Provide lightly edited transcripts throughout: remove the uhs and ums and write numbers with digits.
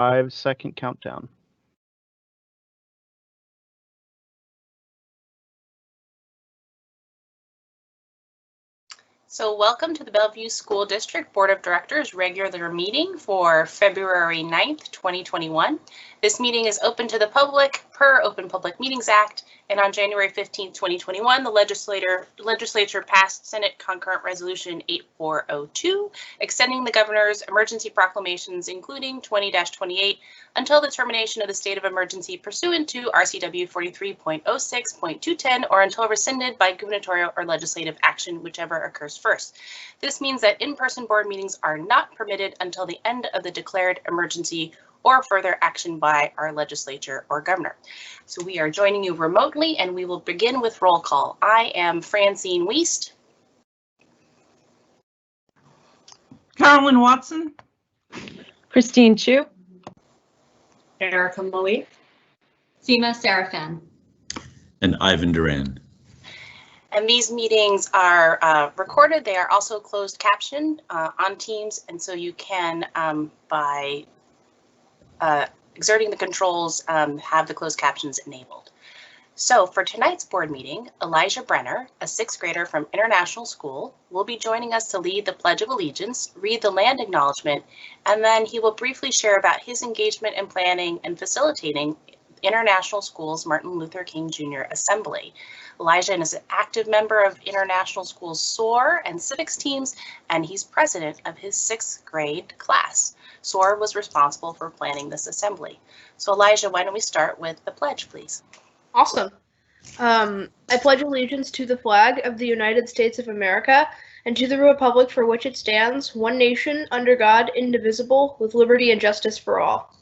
5-second countdown. So welcome to the Bellevue School District Board of Directors regular meeting for February 9th, 2021. This meeting is open to the public per Open Public Meetings Act, and on January 15th, 2021, the legislature passed Senate Concurrent Resolution 8402, extending the governor's emergency proclamations, including 20-28, until the termination of the state of emergency pursuant to RCW 43.06.210 or until rescinded by gubernatorial or legislative action, whichever occurs first. This means that in-person board meetings are not permitted until the end of the declared emergency or further action by our legislature or governor. So we are joining you remotely, and we will begin with roll call. I am Francine Wiest. Carolyn Watson. Christine Chu. Erica Malik. Seema Sarafan. And Ivan Duran. And these meetings are recorded. They are also closed captioned on Teams, and so you can, by exerting the controls, have the closed captions enabled. So for tonight's board meeting, Elijah Brenner, a 6th grader from International School, will be joining us to lead the Pledge of Allegiance, read the land acknowledgement, and then he will briefly share about his engagement in planning and facilitating International School's Martin Luther King Jr. Assembly. Elijah is an active member of International School's SOAR and civics teams, and he's president of his 6th grade class. SOAR was responsible for planning this assembly. So Elijah, why don't we start with the pledge, please? Awesome. I pledge allegiance to the flag of the United States of America and to the republic for which it stands, one nation, under God, indivisible, with liberty and justice for all.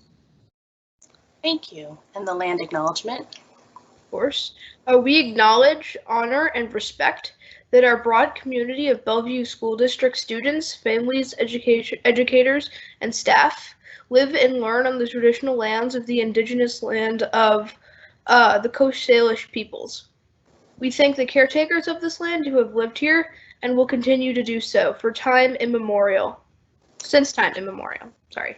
Thank you. And the land acknowledgement? Of course. We acknowledge, honor, and respect that our broad community of Bellevue School District students, families, educators, and staff live and learn on the traditional lands of the indigenous land of the Coast Salish peoples. We thank the caretakers of this land who have lived here and will continue to do so for time immemorial. Since time immemorial, sorry.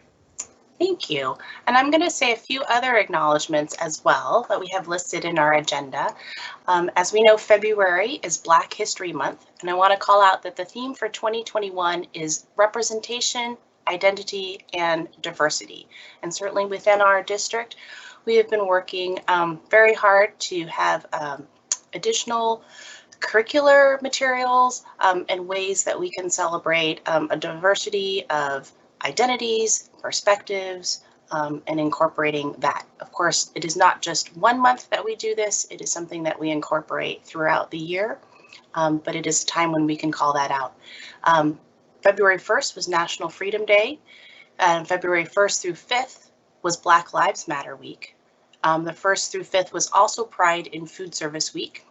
Thank you. And I'm going to say a few other acknowledgements as well that we have listed in our agenda. As we know, February is Black History Month, and I want to call out that the theme for 2021 is representation, identity, and diversity. And certainly within our district, we have been working very hard to have additional curricular materials and ways that we can celebrate a diversity of identities, perspectives, and incorporating that. Of course, it is not just one month that we do this. It is something that we incorporate throughout the year, but it is a time when we can call that out. February 1st was National Freedom Day, and February 1st through 5th was Black Lives Matter Week. The 1st through 5th was also Pride in Food Service Week.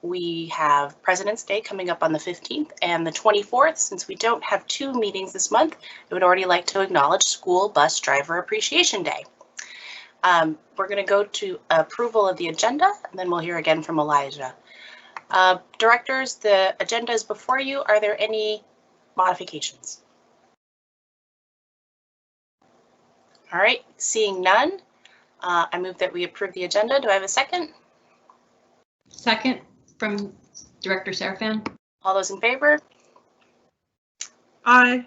We have President's Day coming up on the 15th and the 24th. Since we don't have 2 meetings this month, I would already like to acknowledge School Bus Driver Appreciation Day. We're going to go to approval of the agenda, and then we'll hear again from Elijah. Directors, the agenda is before you. Are there any modifications? All right, seeing none, I move that we approve the agenda. Do I have a second? Second from Director Sarafan. All those in favor? Aye.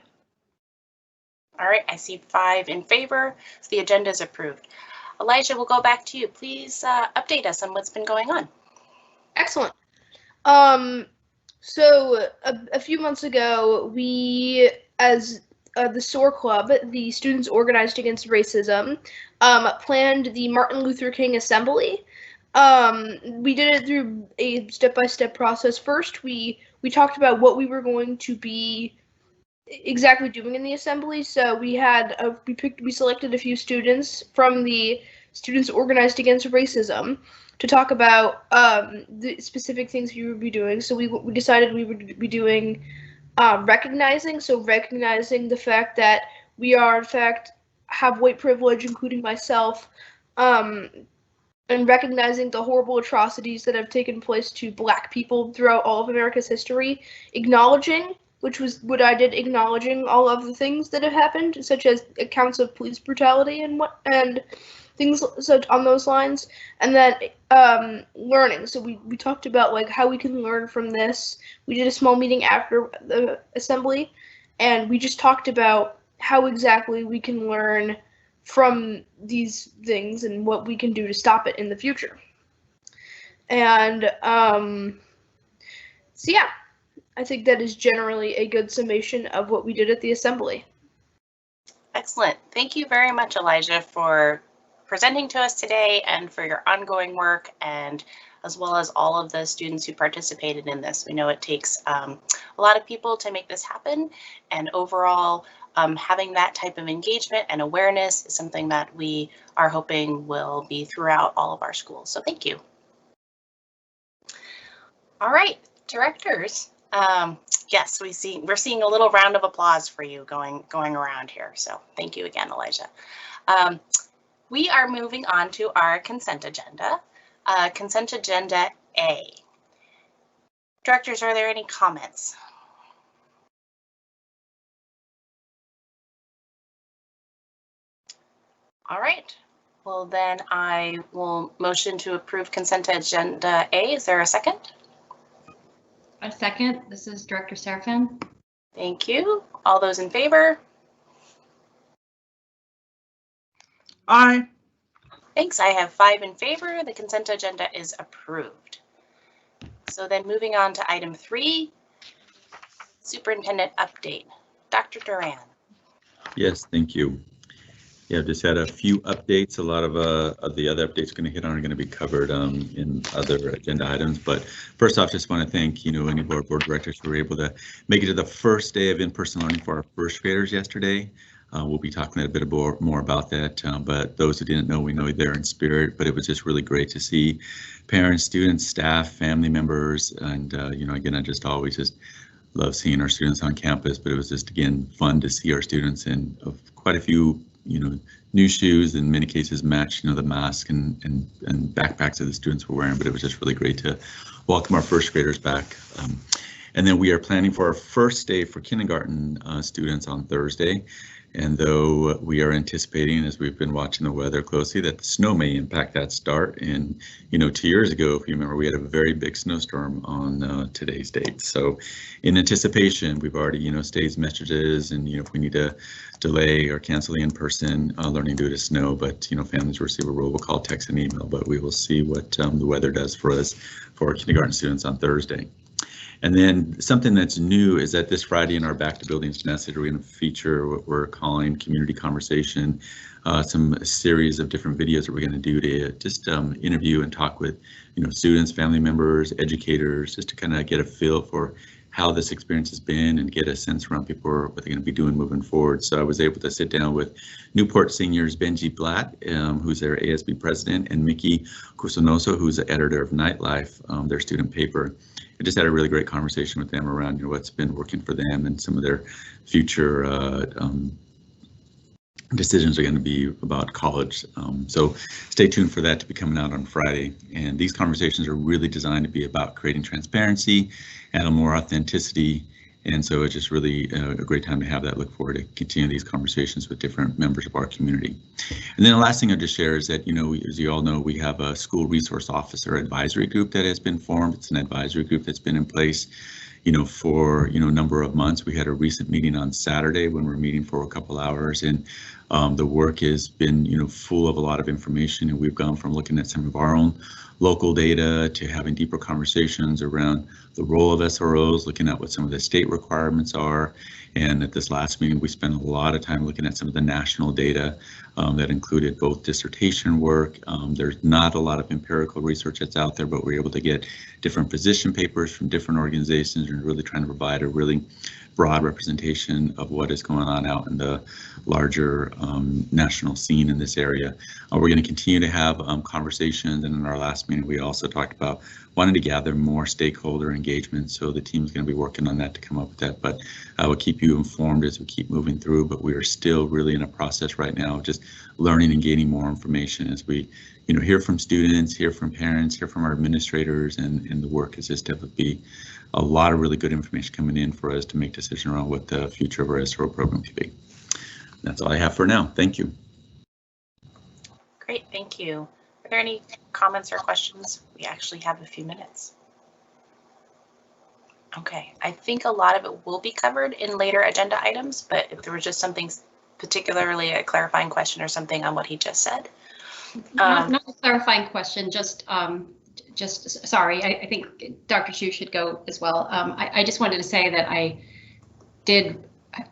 All right, I see 5 in favor, so the agenda is approved. Elijah, we'll go back to you. Please update us on what's been going on. Excellent. So a few months ago, we, as the SOAR Club, the Students Organized Against Racism, planned the Martin Luther King Assembly. We did it through a step-by-step process. First, we talked about what we were going to be exactly doing in the assembly. So we had we selected a few students from the Students Organized Against Racism to talk about the specific things we would be doing. So we decided we would be doing recognizing the fact that we are in fact have white privilege, including myself, and recognizing the horrible atrocities that have taken place to Black people throughout all of America's history, acknowledging which was what I did, acknowledging all of the things that have happened, such as accounts of police brutality and things such on those lines. And then learning. So we talked about like how we can learn from this. We did a small meeting after the assembly, and we just talked about how exactly we can learn from these things and what we can do to stop it in the future. And so yeah, I think that is generally a good summation of what we did at the assembly. Excellent. Thank you very much, Elijah, for presenting to us today and for your ongoing work, and as well as all of the students who participated in this. We know it takes a lot of people to make this happen, and overall having that type of engagement and awareness is something that we are hoping will be throughout all of our schools. So thank you. All right, directors. Yes, we're seeing a little round of applause for you going around here. So thank you again, Elijah. We are moving on to our consent agenda. Consent agenda A. Directors, are there any comments? All right. Well, then I will motion to approve consent agenda A. Is there a second? A second. This is Director Serafin. Thank you. All those in favor? Aye. Thanks. I have 5 in favor. The consent agenda is approved. So then moving on to item 3, superintendent update. Dr. Duran. Yes, thank you. Yeah, I've just had a few updates. A lot of the other updates going to hit on are going to be covered in other agenda items. But first off, just want to thank any of our board directors who were able to make it to the first day of in-person learning for our first graders yesterday. We'll be talking a bit more about that, but those who didn't know, we know they're in spirit, but it was just really great to see parents, students, staff, family members, and again, I just always just love seeing our students on campus, but it was just, again, fun to see our students in quite a few, new shoes, in many cases match, the mask and backpacks that the students were wearing, but it was just really great to welcome our first graders back. And then we are planning for our first day for kindergarten students on Thursday. And though we are anticipating, as we've been watching the weather closely, that the snow may impact that start. And, 2 years ago, if you remember, we had a very big snowstorm on today's date. So in anticipation, we've already, staged messages, and, if we need to delay or cancel the in-person learning due to snow, but, families receive a robocall, text, and email. But we will see what the weather does for us for our kindergarten students on Thursday. And then something that's new is that this Friday in our Back to Buildings message, we're going to feature what we're calling community conversation, some series of different videos that we're going to do to just interview and talk with, students, family members, educators, just to kind of get a feel for how this experience has been and get a sense around people what they're going to be doing moving forward. So I was able to sit down with Newport Seniors Benji Blatt, who's their ASB president, and Mickey Cusonoso, who's the editor of Nightlife, their student paper. I just had a really great conversation with them around what's been working for them and some of their future decisions are going to be about college. So stay tuned for that to be coming out on Friday. And these conversations are really designed to be about creating transparency and a more authenticity. And so it's just really a great time to have that. Look forward to continue these conversations with different members of our community. And then the last thing I'll just share is that, as you all know, we have a school resource officer advisory group that has been formed. It's an advisory group that's been in place, for, a number of months. We had a recent meeting on Saturday when we're meeting for a couple hours, and the work has been, full of a lot of information, and we've gone from looking at some of our own local data to having deeper conversations around the role of SROs, looking at what some of the state requirements are. And at this last meeting, we spent a lot of time looking at some of the national data that included both dissertation work. There's not a lot of empirical research that's out there, but we're able to get different position papers from different organizations and really trying to provide a really broad representation of what is going on out in the larger national scene in this area. We're going to continue to have conversations, and in our last meeting we also talked about wanted to gather more stakeholder engagement. So the team's going to be working on that to come up with that. But I will keep you informed as we keep moving through. But we are still really in a process right now, just learning and gaining more information as we, hear from students, hear from parents, hear from our administrators, and the work is just definitely a lot of really good information coming in for us to make decisions around what the future of our SRO program could be. That's all I have for now. Thank you. Great, thank you. Are there any comments or questions? We actually have a few minutes. Okay, I think a lot of it will be covered in later agenda items, but if there was just something particularly a clarifying question or something on what he just said. Not a clarifying question, just sorry, I think Dr. Chu should go as well. I just wanted to say that I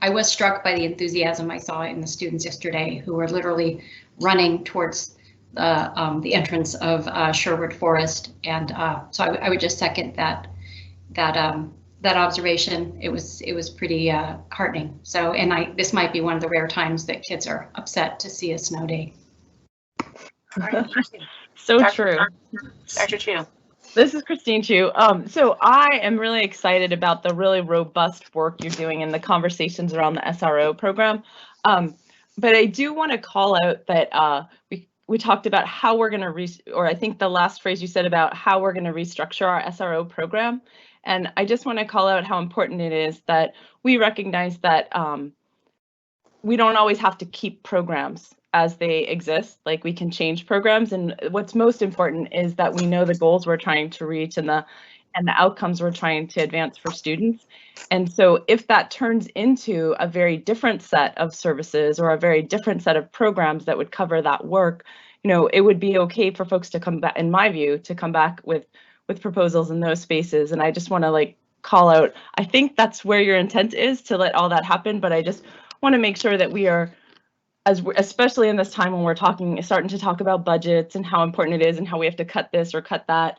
was struck by the enthusiasm I saw in the students yesterday, who were literally running towards the entrance of Sherwood Forest, and so I would just second that observation. It was pretty heartening. So, and this might be one of the rare times that kids are upset to see a snow day. So true. Dr. Chu. This is Christine Chu. So I am really excited about the really robust work you're doing in the conversations around the SRO program. But I do want to call out that we talked about how we're going to, or I think the last phrase you said about how we're going to restructure our SRO program. And I just want to call out how important it is that we recognize that we don't always have to keep programs as they exist. Like, we can change programs, and what's most important is that we know the goals we're trying to reach and the outcomes we're trying to advance for students. And so if that turns into a very different set of services or a very different set of programs that would cover that work, it would be okay for folks to come back, in my view, to come back with proposals in those spaces. And I just want to call out, I think that's where your intent is, to let all that happen, but I just want to make sure that we are, especially in this time when we're starting to talk about budgets and how important it is and how we have to cut this or cut that.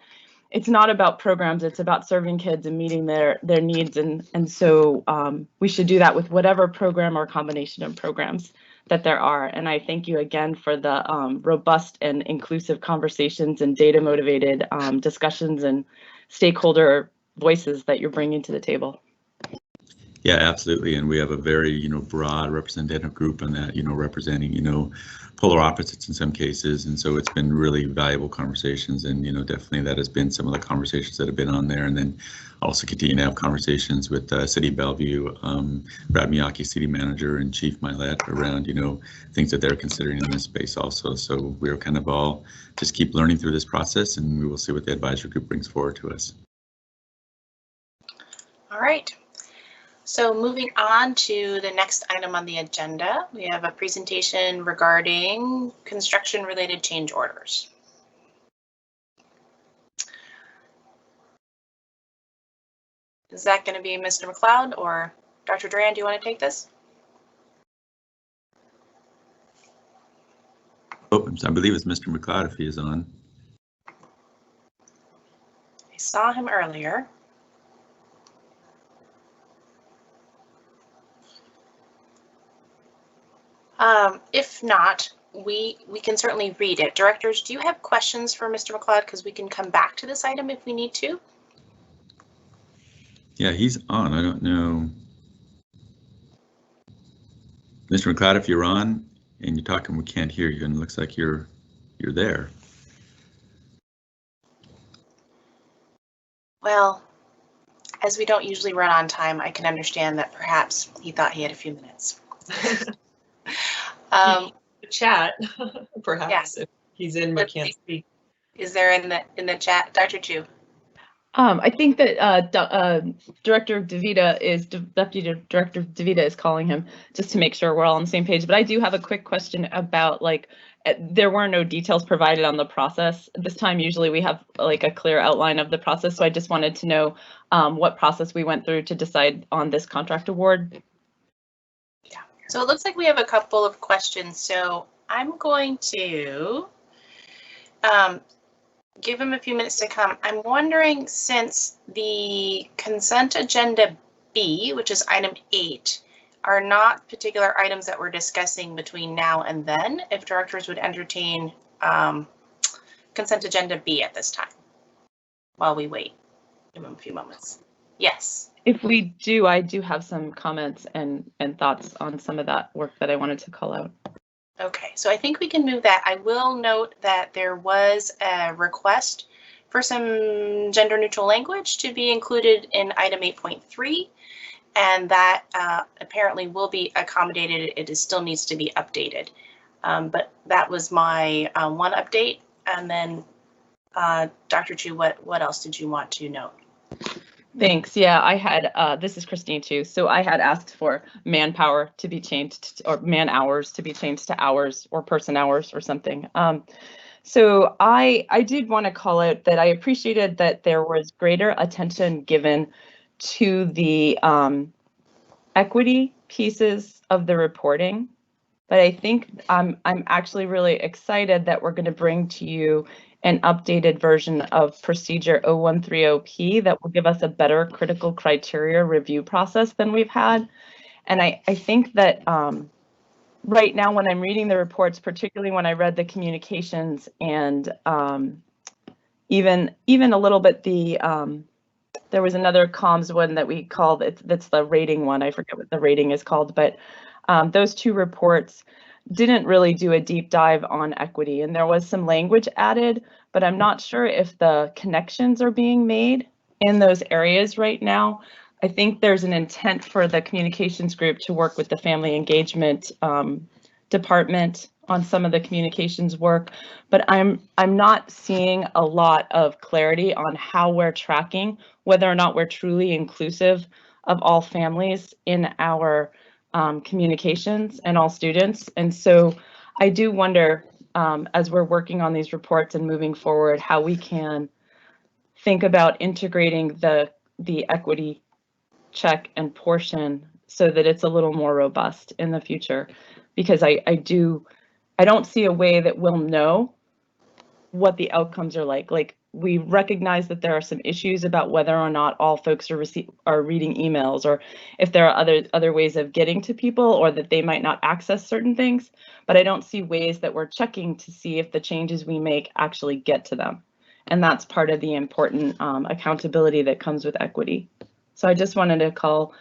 It's not about programs, it's about serving kids and meeting their needs. And so we should do that with whatever program or combination of programs that there are. And I thank you again for the robust and inclusive conversations and data motivated discussions and stakeholder voices that you're bringing to the table. Yeah, absolutely. And we have a very, broad representative group on that, representing, polar opposites in some cases. And so it's been really valuable conversations. And, definitely that has been some of the conversations that have been on there. And then also continue to have conversations with City of Bellevue, Brad Miyake, City Manager, and Chief Milet around, things that they're considering in this space also. So we're kind of all just keep learning through this process, and we will see what the advisory group brings forward to us. All right. So moving on to the next item on the agenda, we have a presentation regarding construction-related change orders. Is that going to be Mr. McLeod or Dr. Duran? Do you want to take this? Oh, I believe it's Mr. McLeod if he is on. I saw him earlier. If not, we can certainly read it. Directors, do you have questions for Mr. McLeod? Because we can come back to this item if we need to. Yeah, he's on. I don't know. Mr. McLeod, if you're on and you're talking, we can't hear you, and it looks like you're there. Well, as we don't usually run on time, I can understand that perhaps he thought he had a few minutes. Chat, perhaps, yeah. if he's in but can't speak. Is there in the chat, Dr. Chu? I think that Director DeVita Deputy Director DeVita is calling him just to make sure we're all on the same page. But I do have a quick question about, there were no details provided on the process this time. Usually we have a clear outline of the process. So I just wanted to know what process we went through to decide on this contract award. Yeah, so it looks like we have a couple of questions. So I'm going to give him a few minutes to come. I'm wondering, since the consent agenda B, which is item 8, are not particular items that we're discussing between now and then, if directors would entertain consent agenda B at this time. while we wait? Give them a few moments. Yes. If we do, I do have some comments and thoughts on some of that work that I wanted to call out. Okay, so I think we can move that. I will note that there was a request for some gender neutral language to be included in item 8.3, and that apparently will be accommodated. It still needs to be updated. But that was my one update. And then Dr. Chu, what else did you want to note? Thanks. Yeah, I had, this is Christine too. So I had asked for manpower to be changed or man hours to be changed to hours or person hours or something. So I did want to call out that I appreciated that there was greater attention given to the equity pieces of the reporting. But I think I'm actually really excited that we're going to bring to you an updated version of procedure 0130P that will give us a better critical criteria review process than we've had. And I think that right now when I'm reading the reports, particularly when I read the communications and even a little bit there was another comms one that we called, that's the rating one, I forget what the rating is called, but those two reports didn't really do a deep dive on equity, and there was some language added, but I'm not sure if the connections are being made in those areas right now. I think there's an intent for the communications group to work with the family engagement department on some of the communications work, but I'm not seeing a lot of clarity on how we're tracking whether or not we're truly inclusive of all families in our communications and all students. And so I do wonder, as we're working on these reports and moving forward, how we can think about integrating the equity check and portion so that it's a little more robust in the future, because I don't see a way that we'll know what the outcomes are like. Like, we recognize that there are some issues about whether or not all folks are reading emails, or if there are other ways of getting to people, or that they might not access certain things, but I don't see ways that we're checking to see if the changes we make actually get to them. And that's part of the important accountability that comes with equity. So I just wanted to call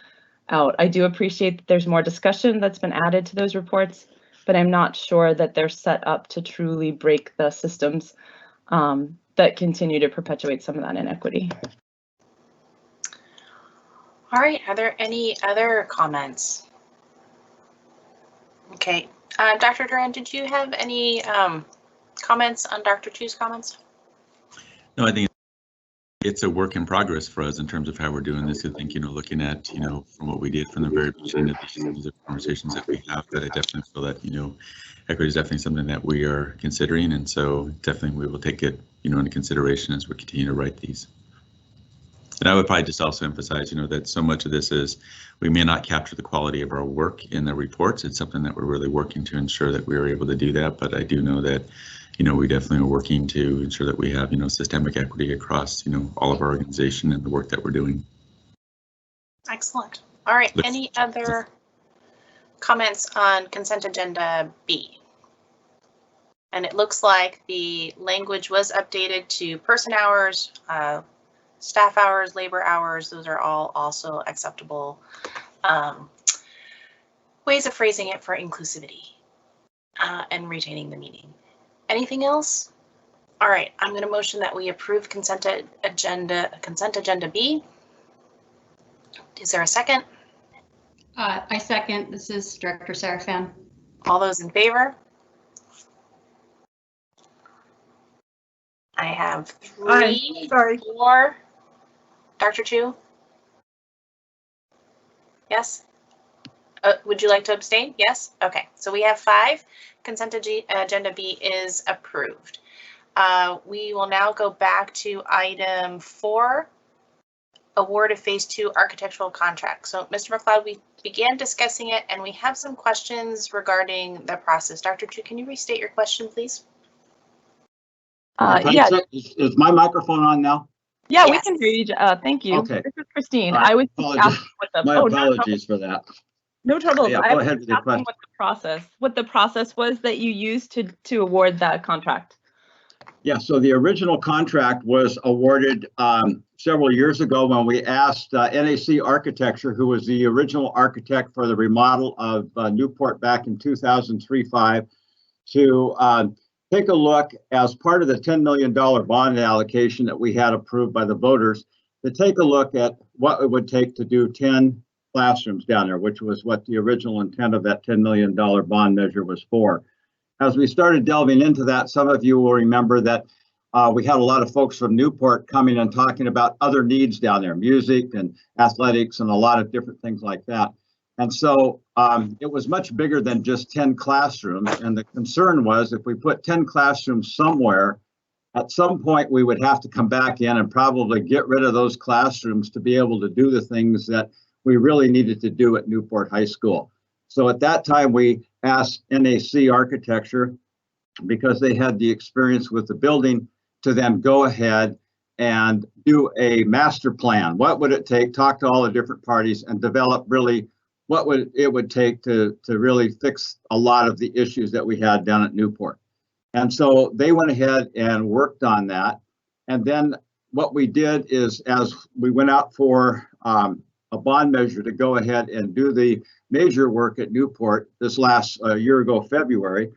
out, I do appreciate that there's more discussion that's been added to those reports, but I'm not sure that they're set up to truly break the systems that continue to perpetuate some of that inequity. All right, are there any other comments? Okay, Dr. Duran, did you have any comments on Dr. Chu's comments? No, I think it's a work in progress for us in terms of how we're doing this. I think, looking at, from what we did from the very beginning of these conversations that we have, that I definitely feel that, equity is definitely something that we are considering. And so definitely we will take it, into consideration as we continue to write these. And I would probably just also emphasize, that so much of this is, we may not capture the quality of our work in the reports. It's something that we're really working to ensure that we are able to do that. But I do know that, we definitely are working to ensure that we have, systemic equity across, all of our organization and the work that we're doing. Excellent. All right, any other comments on consent agenda B? And it looks like the language was updated to person hours, staff hours, labor hours. Those are all also acceptable ways of phrasing it for inclusivity and retaining the meaning. Anything else? All right, I'm going to motion that we approve consent agenda B. Is there a second? I second. This is Director Serafan. All those in favor? I have 3, 4. Dr. Chu? Yes? Would you like to abstain? Yes? Okay, so we have 5. Consent agenda B is approved. We will now go back to item 4, award of phase 2 architectural contract. So Mr. McLeod, we began discussing it and we have some questions regarding the process. Dr. Chu, can you restate your question, please? Yeah. Is my microphone on now? Yeah, yes. We can hear you. Thank you. Okay. This is Christine. I was asking what the, my apologies for that. No trouble. Yeah, I go was ahead with your asking what the process was that you used to award that contract. Yeah, so the original contract was awarded several years ago when we asked NAC Architecture, who was the original architect for the remodel of Newport back in 2003-05, to take a look as part of the $10 million bond allocation that we had approved by the voters, to take a look at what it would take to do 10 classrooms down there, which was what the original intent of that $10 million bond measure was for. As we started delving into that, some of you will remember that we had a lot of folks from Newport coming and talking about other needs down there, music and athletics and a lot of different things like that. And so it was much bigger than just 10 classrooms. And the concern was if we put 10 classrooms somewhere, at some point we would have to come back in and probably get rid of those classrooms to be able to do the things that we really needed to do at Newport High School. So at that time, we asked NAC Architecture, because they had the experience with the building, to then go ahead and do a master plan. What would it take? Talk to all the different parties and develop really what it would take to really fix a lot of the issues that we had down at Newport. And so they went ahead and worked on that. And then what we did is, as we went out for a bond measure to go ahead and do the major work at Newport this last year ago, February,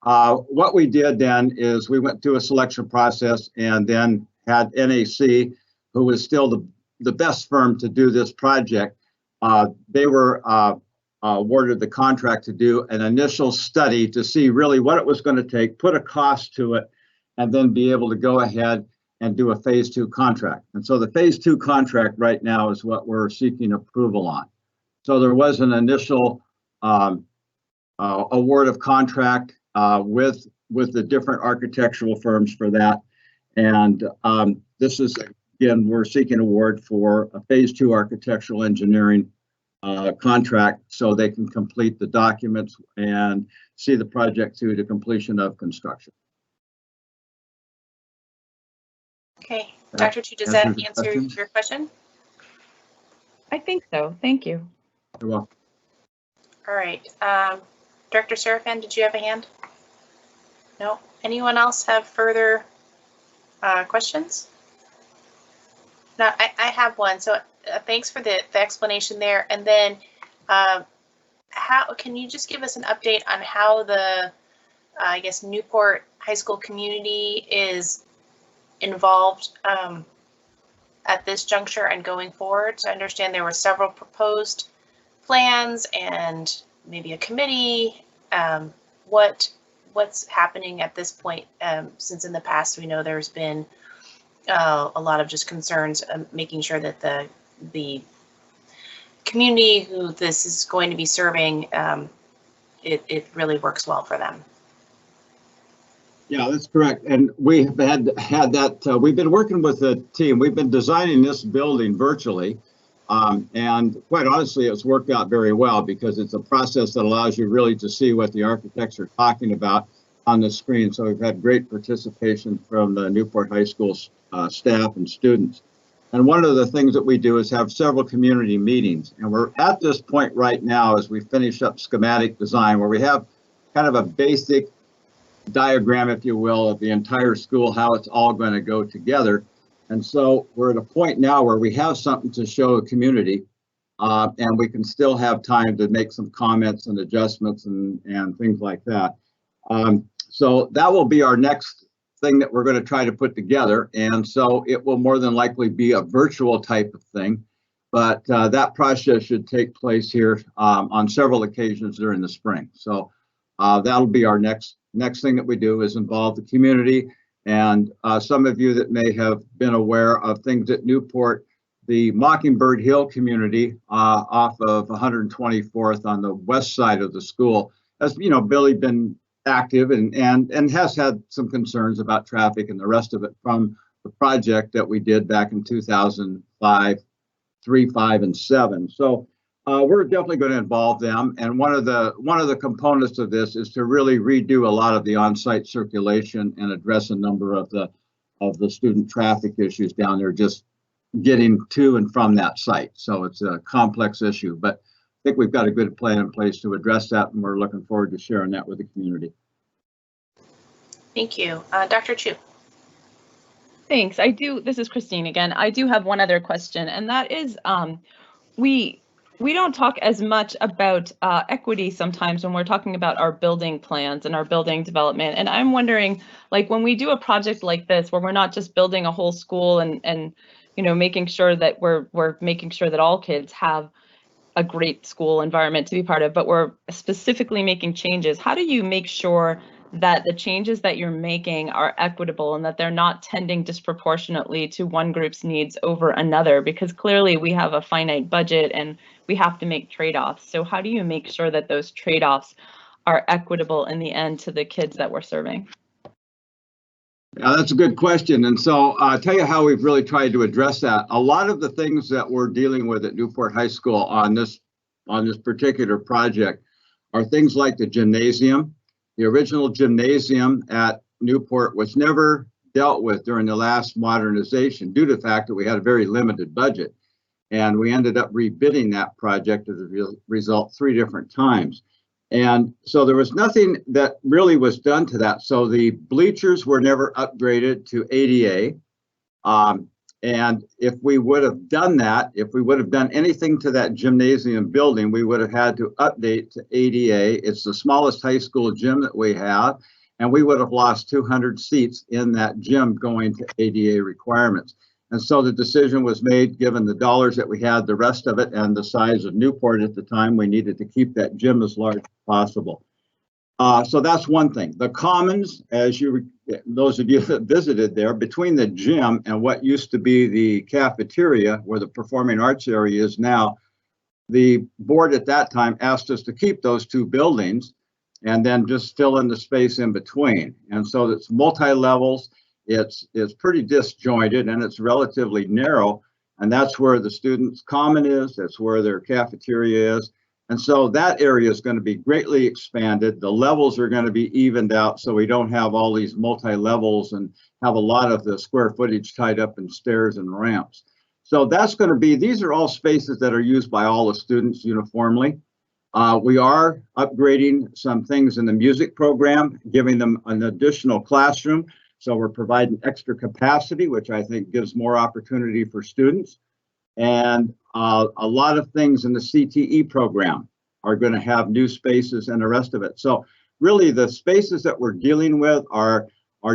what we did then is we went through a selection process and then had NAC, who was still the best firm to do this project. They were awarded the contract to do an initial study to see really what it was going to take, put a cost to it, and then be able to go ahead and do a phase 2 contract. And so the phase 2 contract right now is what we're seeking approval on. So there was an initial award of contract with the different architectural firms for that. And this is, again, we're seeking award for a phase 2 architectural engineering contract so they can complete the documents and see the project through to completion of construction. Okay, Dr. Chu, does that answer your question? I think so. Thank you. You're welcome. All right. Director Serafin, did you have a hand? No. Anyone else have further questions? No, I have one. So thanks for the explanation there. And then how can you just give us an update on how the, I guess, Newport High School community is involved at this juncture and going forward? So I understand there were several proposed plans and maybe a committee. What's happening at this point? Since in the past we know there's been a lot of just concerns, making sure that the community who this is going to be serving, it really works well for them. Yeah, that's correct. And we have had that, we've been working with the team. We've been designing this building virtually. And quite honestly, it's worked out very well because it's a process that allows you really to see what the architects are talking about on the screen. So we've had great participation from the Newport High School staff and students. And one of the things that we do is have several community meetings. And we're at this point right now as we finish up schematic design where we have kind of a basic diagram, if you will, of the entire school, how it's all going to go together. And so we're at a point now where we have something to show the community, and we can still have time to make some comments and adjustments and things like that. So that will be our next thing that we're going to try to put together. And so it will more than likely be a virtual type of thing, but that process should take place here on several occasions during the spring. So that'll be our next thing that we do, is involve the community. And some of you that may have been aware of things at Newport, the Mockingbird Hill community off of 124th on the west side of the school has, you know, really been active and has had some concerns about traffic and the rest of it from the project that we did back in 2005, 3, 5, and 7. So we're definitely going to involve them. And one of the components of this is to really redo a lot of the on-site circulation and address a number of the student traffic issues down there, just getting to and from that site. So it's a complex issue, but I think we've got a good plan in place to address that, and we're looking forward to sharing that with the community. Thank you. Dr. Chu. Thanks. This is Christine again. I do have one other question, and that is, we don't talk as much about equity sometimes when we're talking about our building plans and our building development. And I'm wondering, like, when we do a project like this, where we're not just building a whole school and making sure that we're making sure that all kids have a great school environment to be part of, but we're specifically making changes. How do you make sure that the changes that you're making are equitable and that they're not tending disproportionately to one group's needs over another? Because clearly we have a finite budget and we have to make trade-offs. So how do you make sure that those trade-offs are equitable in the end to the kids that we're serving? Yeah, that's a good question. And so I'll tell you how we've really tried to address that. A lot of the things that we're dealing with at Newport High School on this particular project are things like the gymnasium. The original gymnasium at Newport was never dealt with during the last modernization due to the fact that we had a very limited budget. And we ended up rebidding that project as a result 3 different times. And so there was nothing that really was done to that. So the bleachers were never upgraded to ADA. And if we would have done that, if we would have done anything to that gymnasium building, we would have had to update to ADA. It's the smallest high school gym that we have, and we would have lost 200 seats in that gym going to ADA requirements. And so the decision was made, given the dollars that we had, the rest of it, and the size of Newport at the time, we needed to keep that gym as large as possible. So that's one thing. The commons, as those of you that visited there, between the gym and what used to be the cafeteria, where the performing arts area is now, the board at that time asked us to keep those 2 buildings and then just fill in the space in between. And so it's multi-levels, it's pretty disjointed, and it's relatively narrow. And that's where the students' common is, that's where their cafeteria is. And so that area is going to be greatly expanded. The levels are going to be evened out so we don't have all these multi-levels and have a lot of the square footage tied up in stairs and ramps. So that's going to be, these are all spaces that are used by all the students uniformly. We are upgrading some things in the music program, giving them an additional classroom. So we're providing extra capacity, which I think gives more opportunity for students. And a lot of things in the CTE program are going to have new spaces and the rest of it. So really the spaces that we're dealing with are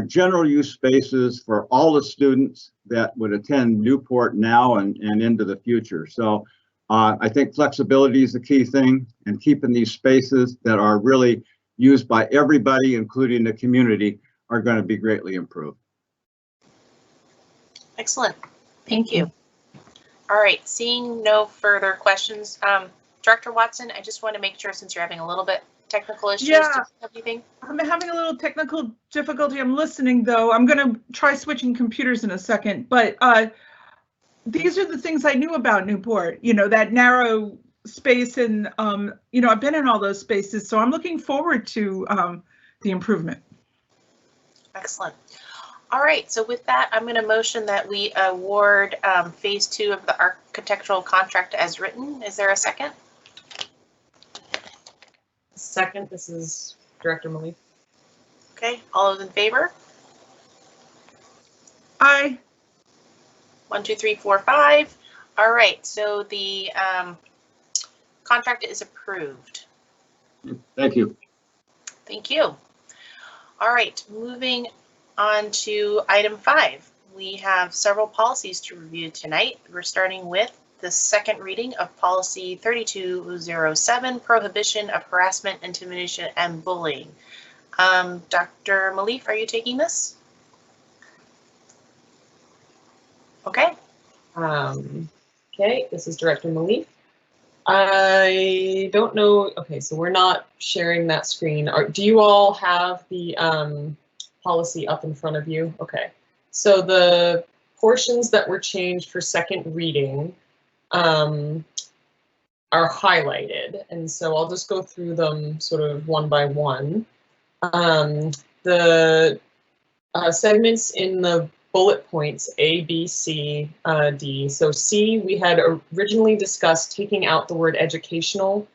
general use spaces for all the students that would attend Newport now and into the future. So I think flexibility is the key thing, and keeping these spaces that are really used by everybody, including the community, are going to be greatly improved. Excellent. Thank you. All right, seeing no further questions, Director Watson, I just want to make sure, since you're having a little bit technical issues, anything? I'm having a little technical difficulty. I'm listening though. I'm going to try switching computers in a second, but these are the things I knew about Newport, that narrow space, and I've been in all those spaces, so I'm looking forward to the improvement. Excellent. All right, so with that, I'm going to motion that we award phase 2 of the architectural contract as written. Is there a second? Second, this is Director Malik. Okay, all those in favor? Aye. 1, 2, 3, 4, 5. All right, so the contract is approved. Thank you. Thank you. All right, moving on to item 5. We have several policies to review tonight. We're starting with the second reading of policy 3207, prohibition of harassment, intimidation, and bullying. Dr. Malif, are you taking this? Okay. Okay, this is Director Malif. I don't know. Okay, so we're not sharing that screen. Do you all have the policy up in front of you? Okay, so the portions that were changed for second reading are highlighted, and so I'll just go through them sort of one by one. The segments in the bullet points A, B, C, D. So C, we had originally discussed taking out the word educational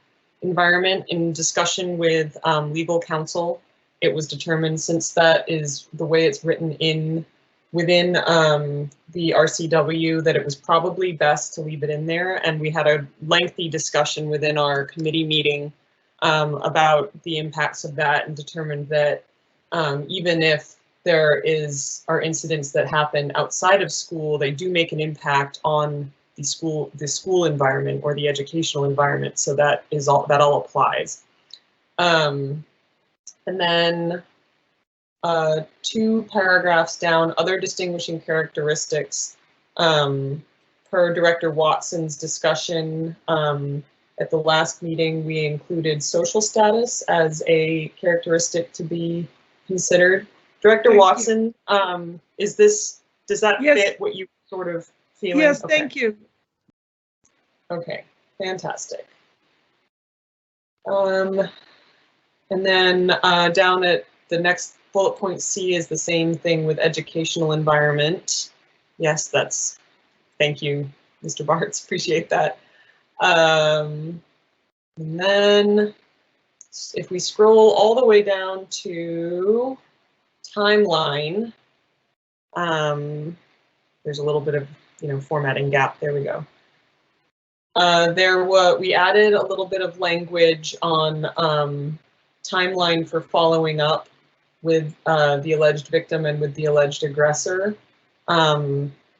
environment. In discussion with legal counsel, it was determined, since that is the way it's written in within the RCW that it was probably best to leave it in there. And we had a lengthy discussion within our committee meeting about the impacts of that, and determined that even if there are incidents that happen outside of school, they do make an impact on the school environment or the educational environment. So that all applies. And then 2 paragraphs down, other distinguishing characteristics. Per Director Watson's discussion at the last meeting, we included social status as a characteristic to be considered. Director Watson, does that fit what you sort of feeling? Yes, okay. Thank you. Okay, fantastic. And then down at the next bullet point C is the same thing with educational environment. Yes, thank you, Mr. Bartz, appreciate that. And then if we scroll all the way down to timeline, there's a little bit of formatting gap. There we go. We added a little bit of language on timeline for following up with the alleged victim and with the alleged aggressor,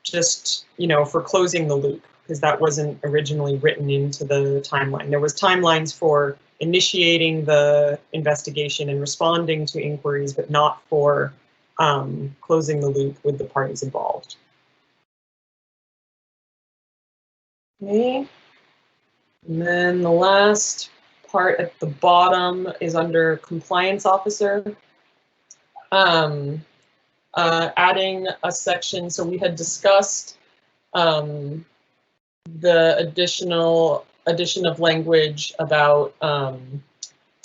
just for closing the loop, because that wasn't originally written into the timeline. There was timelines for initiating the investigation and responding to inquiries, but not for closing the loop with the parties involved. Okay. And then the last part at the bottom is under compliance officer. Adding a section, so we had discussed the addition of language about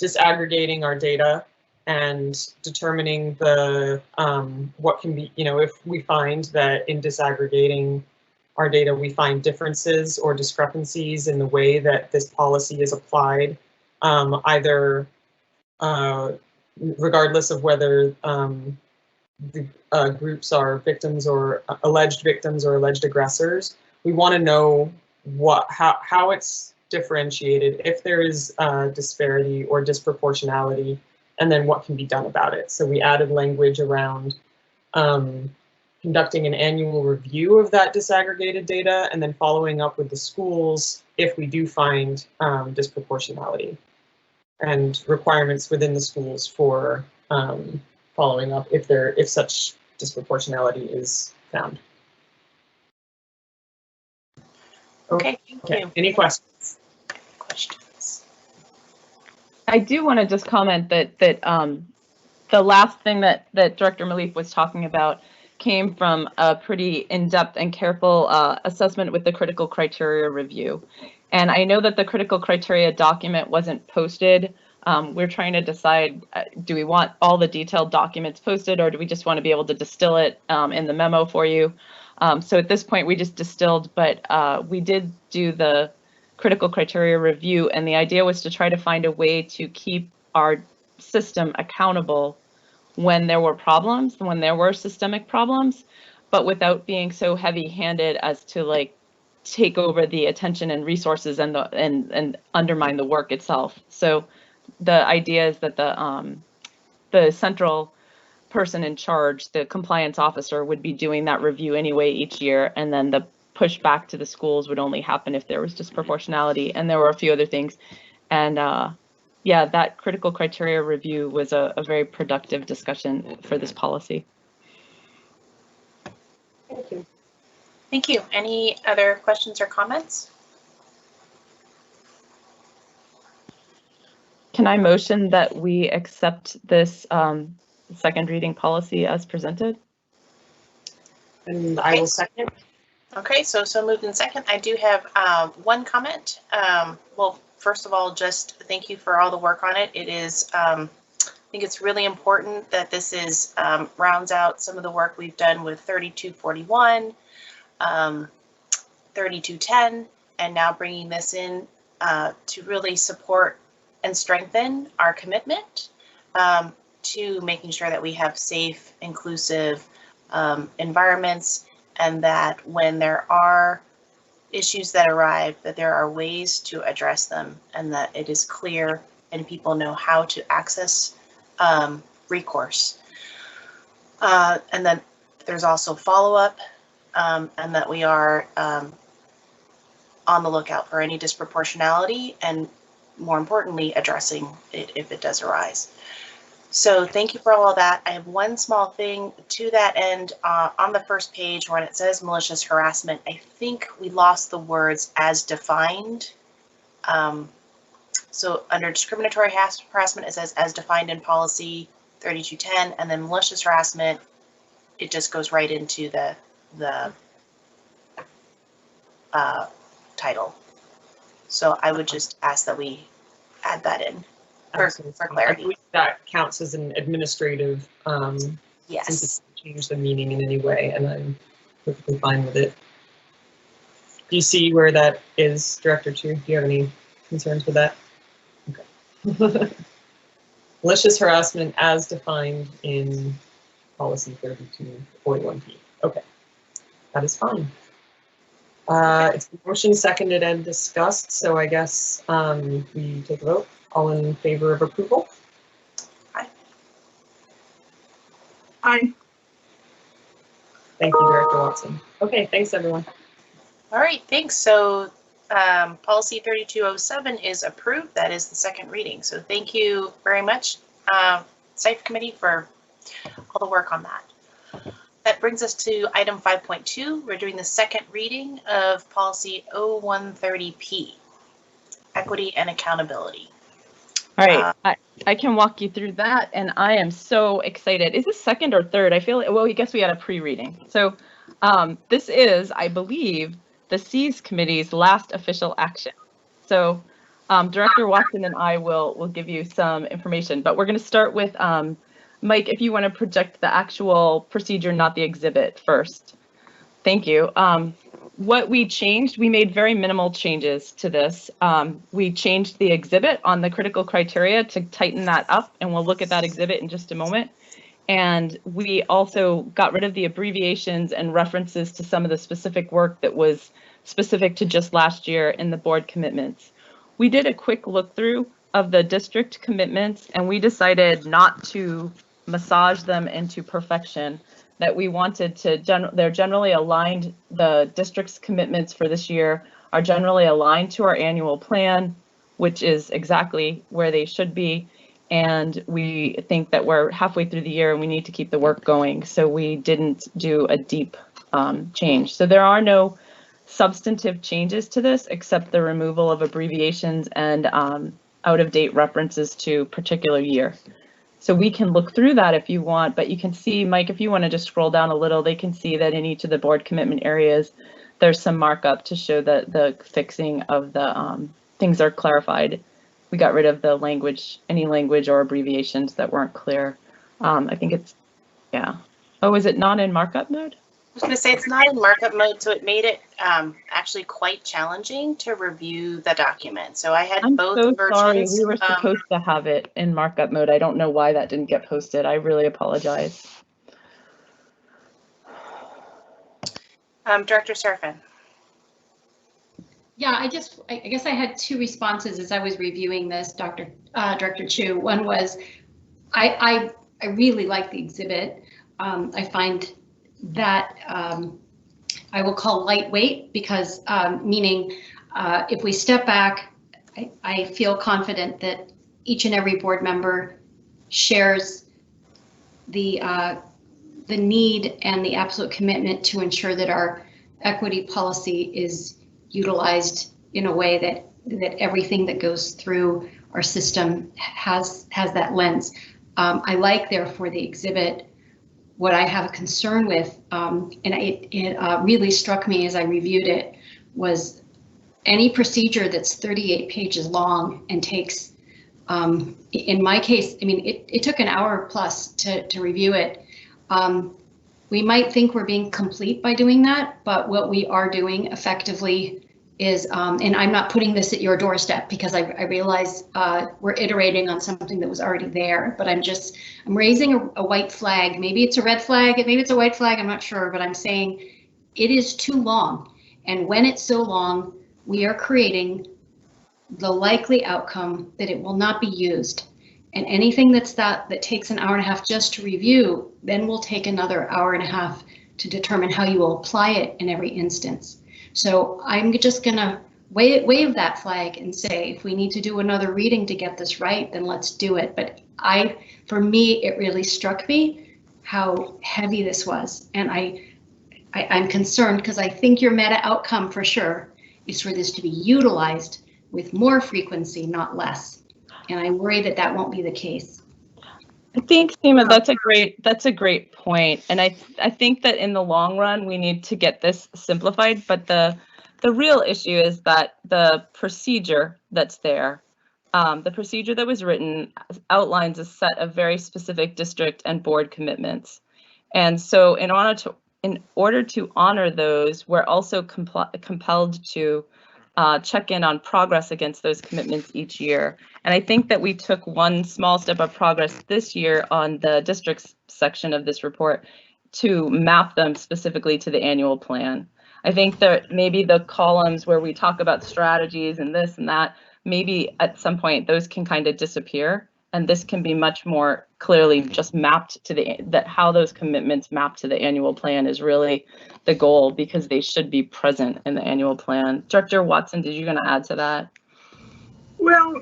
disaggregating our data and determining what can be, if we find that in disaggregating our data, we find differences or discrepancies in the way that this policy is applied, either regardless of whether the groups are victims or alleged aggressors. We want to know how it's differentiated, if there is disparity or disproportionality, and then what can be done about it. So we added language around conducting an annual review of that disaggregated data, and then following up with the schools if we do find disproportionality, and requirements within the schools for following up if such disproportionality is found. Okay, thank you. Any questions? I do want to just comment that the last thing that Director Malief was talking about came from a pretty in-depth and careful assessment with the critical criteria review. And I know that the critical criteria document wasn't posted. We're trying to decide, do we want all the detailed documents posted, or do we just want to be able to distill it in the memo for you? So at this point, we just distilled, but we did do the critical criteria review, and the idea was to try to find a way to keep our system accountable when there were problems, when there were systemic problems, but without being so heavy-handed as to take over the attention and resources and undermine the work itself. So the idea is that the central person in charge, the compliance officer, would be doing that review anyway each year, and then the push back to the schools would only happen if there was disproportionality. And there were a few other things. And yeah, that critical criteria review was a very productive discussion for this policy. Thank you. Thank you. Any other questions or comments? Can I motion that we accept this second reading policy as presented? And I will second. Okay, so moved in second. I do have one comment. Well, first of all, just thank you for all the work on it. It is, I think it's really important that this is rounds out some of the work we've done with 3241, 3210, and now bringing this in to really support and strengthen our commitment to making sure that we have safe, inclusive environments, and that when there are issues that arrive, that there are ways to address them, and that it is clear and people know how to access recourse. And then there's also follow-up, and that we are on the lookout for any disproportionality, and more importantly, addressing it if it does arise. So thank you for all of that. I have one small thing to that end. On the first page when it says malicious harassment, I think we lost the words "as defined." So under discriminatory harassment, it says "as defined in policy 3210," and then malicious harassment, it just goes right into the title. So I would just ask that we add that in for clarity. I believe that counts as an administrative, Yes. since it's changed the meaning in any way, and I'm perfectly fine with it. Do you see where that is, Director Chu? Do you have any concerns with that? Okay. Malicious harassment as defined in policy 3241P. Okay, that is fine. It's motion seconded and discussed, so I guess we take a vote. All in favor of approval? Aye. Aye. Thank you, Director Watson. Okay, thanks everyone. All right, thanks. So policy 3207 is approved. That is the second reading. So thank you very much, SIFE committee, for all the work on that. That brings us to item 5.2. We're doing the second reading of policy 0130P, equity and accountability. All right, I can walk you through that, and I am so excited. Is this second or third? I feel like, well, I guess we had a pre-reading. So this is, I believe, the Cs Committee's last official action. So Director Watson and I will give you some information, but we're going to start with Mike, if you want to project the actual procedure, not the exhibit first. Thank you. What we changed, we made very minimal changes to this. We changed the exhibit on the critical criteria to tighten that up, and we'll look at that exhibit in just a moment. And we also got rid of the abbreviations and references to some of the specific work that was specific to just last year in the board commitments. We did a quick look through of the district commitments, and we decided not to massage them into perfection, that we wanted to, they're generally aligned, the district's commitments for this year are generally aligned to our annual plan, which is exactly where they should be. And we think that we're halfway through the year and we need to keep the work going. So we didn't do a deep change. So there are no substantive changes to this except the removal of abbreviations and out-of-date references to particular year. So we can look through that if you want, but you can see, Mike, if you want to just scroll down a little, they can see that in each of the board commitment areas, there's some markup to show that the fixing of the things are clarified. We got rid of the language, any language or abbreviations that weren't clear. I think it's, yeah. Oh, is it not in markup mode? I was going to say it's not in markup mode, so it made it actually quite challenging to review the document. So I had both so versions. Sorry, we were supposed to have it in markup mode. I don't know why that didn't get posted. I really apologize. Director Serafin. Yeah, I guess I had two responses as I was reviewing this, Director Chu. One was, I really like the exhibit. I find that I will call lightweight because meaning if we step back, I feel confident that each and every board member shares the need and the absolute commitment to ensure that our equity policy is utilized in a way that everything that goes through our system has that lens. I like, therefore, the exhibit. What I have a concern with, and it really struck me as I reviewed it, was any procedure that's 38 pages long and takes, in my case, I mean, it took an hour plus to review it. We might think we're being complete by doing that, but what we are doing effectively is, and I'm not putting this at your doorstep because I realize we're iterating on something that was already there, but I'm raising a white flag. Maybe it's a red flag, maybe it's a white flag, I'm not sure, but I'm saying it is too long. And when it's so long, we are creating the likely outcome that it will not be used. And anything that takes an hour and a half just to review, then will take another hour and a half to determine how you will apply it in every instance. So I'm just gonna wave that flag and say, if we need to do another reading to get this right, then let's do it. But for me, it really struck me how heavy this was. And I'm concerned because I think your meta outcome for sure is for this to be utilized with more frequency, not less. And I worry that that won't be the case. I think, Seema, that's a great point. And I think that in the long run, we need to get this simplified. But the real issue is that the procedure that's there, the procedure that was written outlines a set of very specific district and board commitments. And so in order to honor those, we're also compelled to check in on progress against those commitments each year. And I think that we took one small step of progress this year on the districts section of this report to map them specifically to the annual plan. I think that maybe the columns where we talk about strategies and this and that, maybe at some point those can kind of disappear. And this can be much more clearly just mapped to how those commitments map to the annual plan is really the goal, because they should be present in the annual plan. Director Watson, did you going to add to that? Well,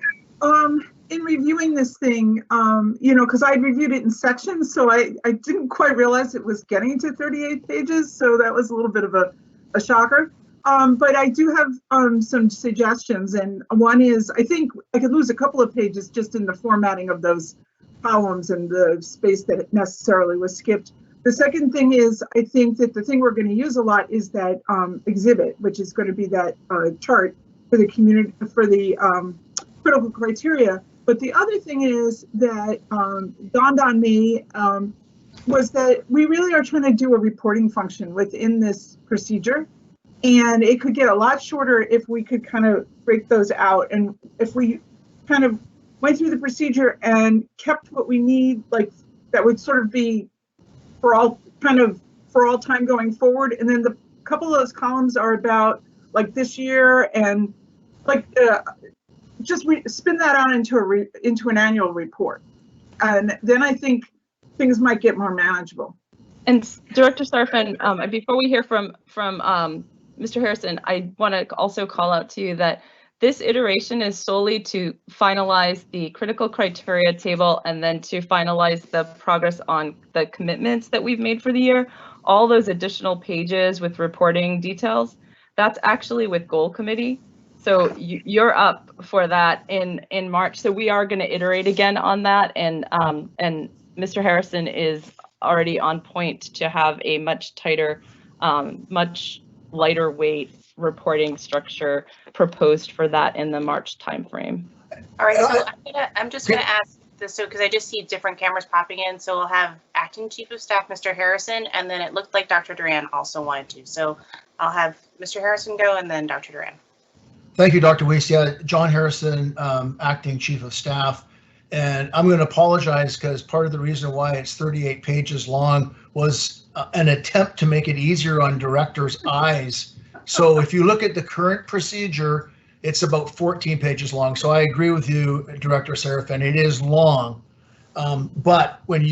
in reviewing this thing, because I reviewed it in sections, so I didn't quite realize it was getting to 38 pages. So that was a little bit of a shocker. But I do have some suggestions, and one is I think I could lose a couple of pages just in the formatting of those columns and the space that necessarily was skipped. The second thing is I think that the thing we're going to use a lot is that exhibit, which is going to be that chart for the community for the critical criteria. But the other thing is that dawned on me was that we really are trying to do a reporting function within this procedure. And it could get a lot shorter if we could kind of break those out. And if we kind of went through the procedure and kept what we need, like that would sort of be for all time going forward. And then the couple of those columns are about like this year and like just spin that out into an annual report. And then I think things might get more manageable. And Director Sarfin, before we hear from Mr. Harrison, I want to also call out to you that this iteration is solely to finalize the critical criteria table and then to finalize the progress on the commitments that we've made for the year. All those additional pages with reporting details, that's actually with goal committee. So you're up for that in March. So we are going to iterate again on that. And Mr. Harrison is already on point to have a much tighter, much lighter weight reporting structure proposed for that in the March timeframe. All right, so I'm just gonna ask this, so because I just see different cameras popping in, so we'll have Acting Chief of Staff, Mr. Harrison, and then it looked like Dr. Duran also wanted to. So I'll have Mr. Harrison go and then Dr. Duran. Thank you, Dr. Weiss. Yeah, John Harrison, Acting Chief of Staff. And I'm going to apologize because part of the reason why it's 38 pages long was an attempt to make it easier on directors' eyes. So if you look at the current procedure, it's about 14 pages long. So I agree with you, Director Serafin, it is long. But when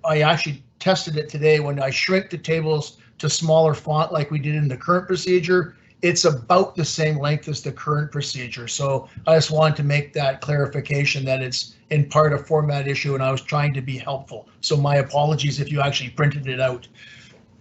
I actually tested it today, when I shrink the tables to smaller font like we did in the current procedure, it's about the same length as the current procedure. So I just wanted to make that clarification that it's in part a format issue and I was trying to be helpful. So my apologies if you actually printed it out.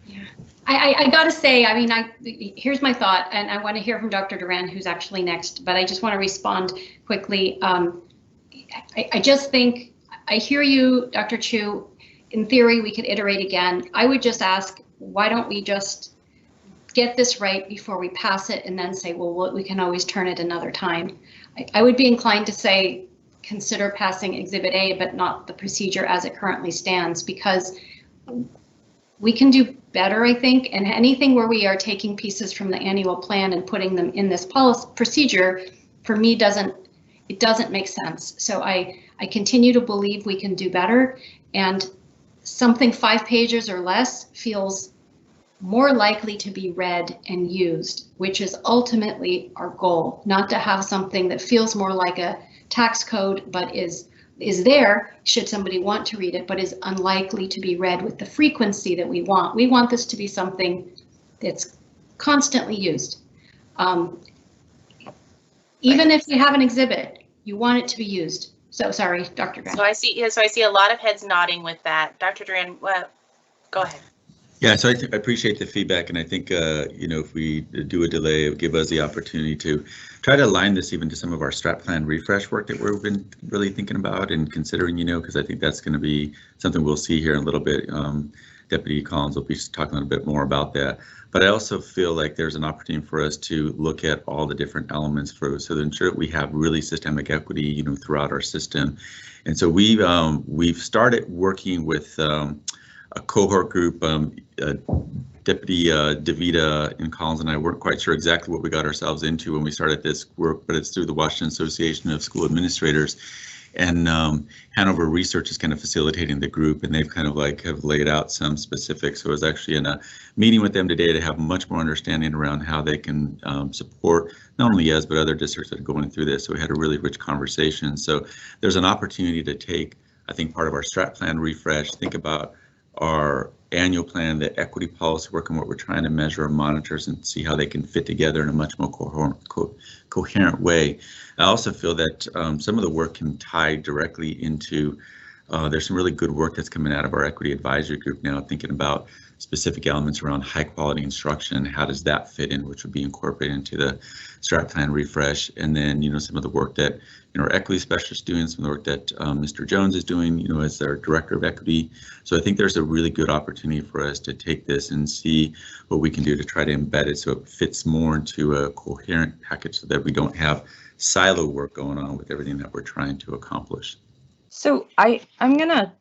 Yeah, I gotta say, I mean, here's my thought, and I want to hear from Dr. Duran, who's actually next, but I just want to respond quickly. I just think, I hear you, Dr. Chu. In theory, we could iterate again. I would just ask, why don't we just get this right before we pass it and then say, well, we can always turn it another time. I would be inclined to say, consider passing Exhibit A, but not the procedure as it currently stands, because we can do better, I think, and anything where we are taking pieces from the annual plan and putting them in this policy procedure, for me, doesn't make sense. So I continue to believe we can do better, and something 5 pages or less feels more likely to be read and used, which is ultimately our goal, not to have something that feels more like a tax code, but is there should somebody want to read it, but is unlikely to be read with the frequency that we want. We want this to be something that's constantly used. Even if you have an exhibit, you want it to be used. So sorry, Dr. Grant. So I see a lot of heads nodding with that. Dr. Duran, well, go ahead. Yeah, so I appreciate the feedback, and I think if we do a delay, it would give us the opportunity to try to align this even to some of our strat plan refresh work that we've been really thinking about and considering, because I think that's going to be something we'll see here in a little bit. Deputy Collins will be talking a little bit more about that. But I also feel like there's an opportunity for us to look at all the different elements so to ensure that we have really systemic equity, throughout our system. And so we've started working with a cohort group. Deputy DeVita and Collins and I weren't quite sure exactly what we got ourselves into when we started this work, but it's through the Washington Association of School Administrators. And Hanover Research is kind of facilitating the group, and they've kind of have laid out some specifics. So I was actually in a meeting with them today to have much more understanding around how they can support not only us, but other districts that are going through this. So we had a really rich conversation. So there's an opportunity to take, I think, part of our strat plan refresh, think about our annual plan, the equity policy work, and what we're trying to measure and monitors and see how they can fit together in a much more coherent way. I also feel that some of the work can tie directly into, there's some really good work that's coming out of our equity advisory group now, thinking about specific elements around high quality instruction. How does that fit in, which would be incorporated into the strat plan refresh? And then, some of the work that our equity specialist doing, some of the work that Mr. Jones is doing, as our director of equity. So I think there's a really good opportunity for us to take this and see what we can do to try to embed it so it fits more into a coherent package so that we don't have silo work going on with everything that we're trying to accomplish. So I'm gonna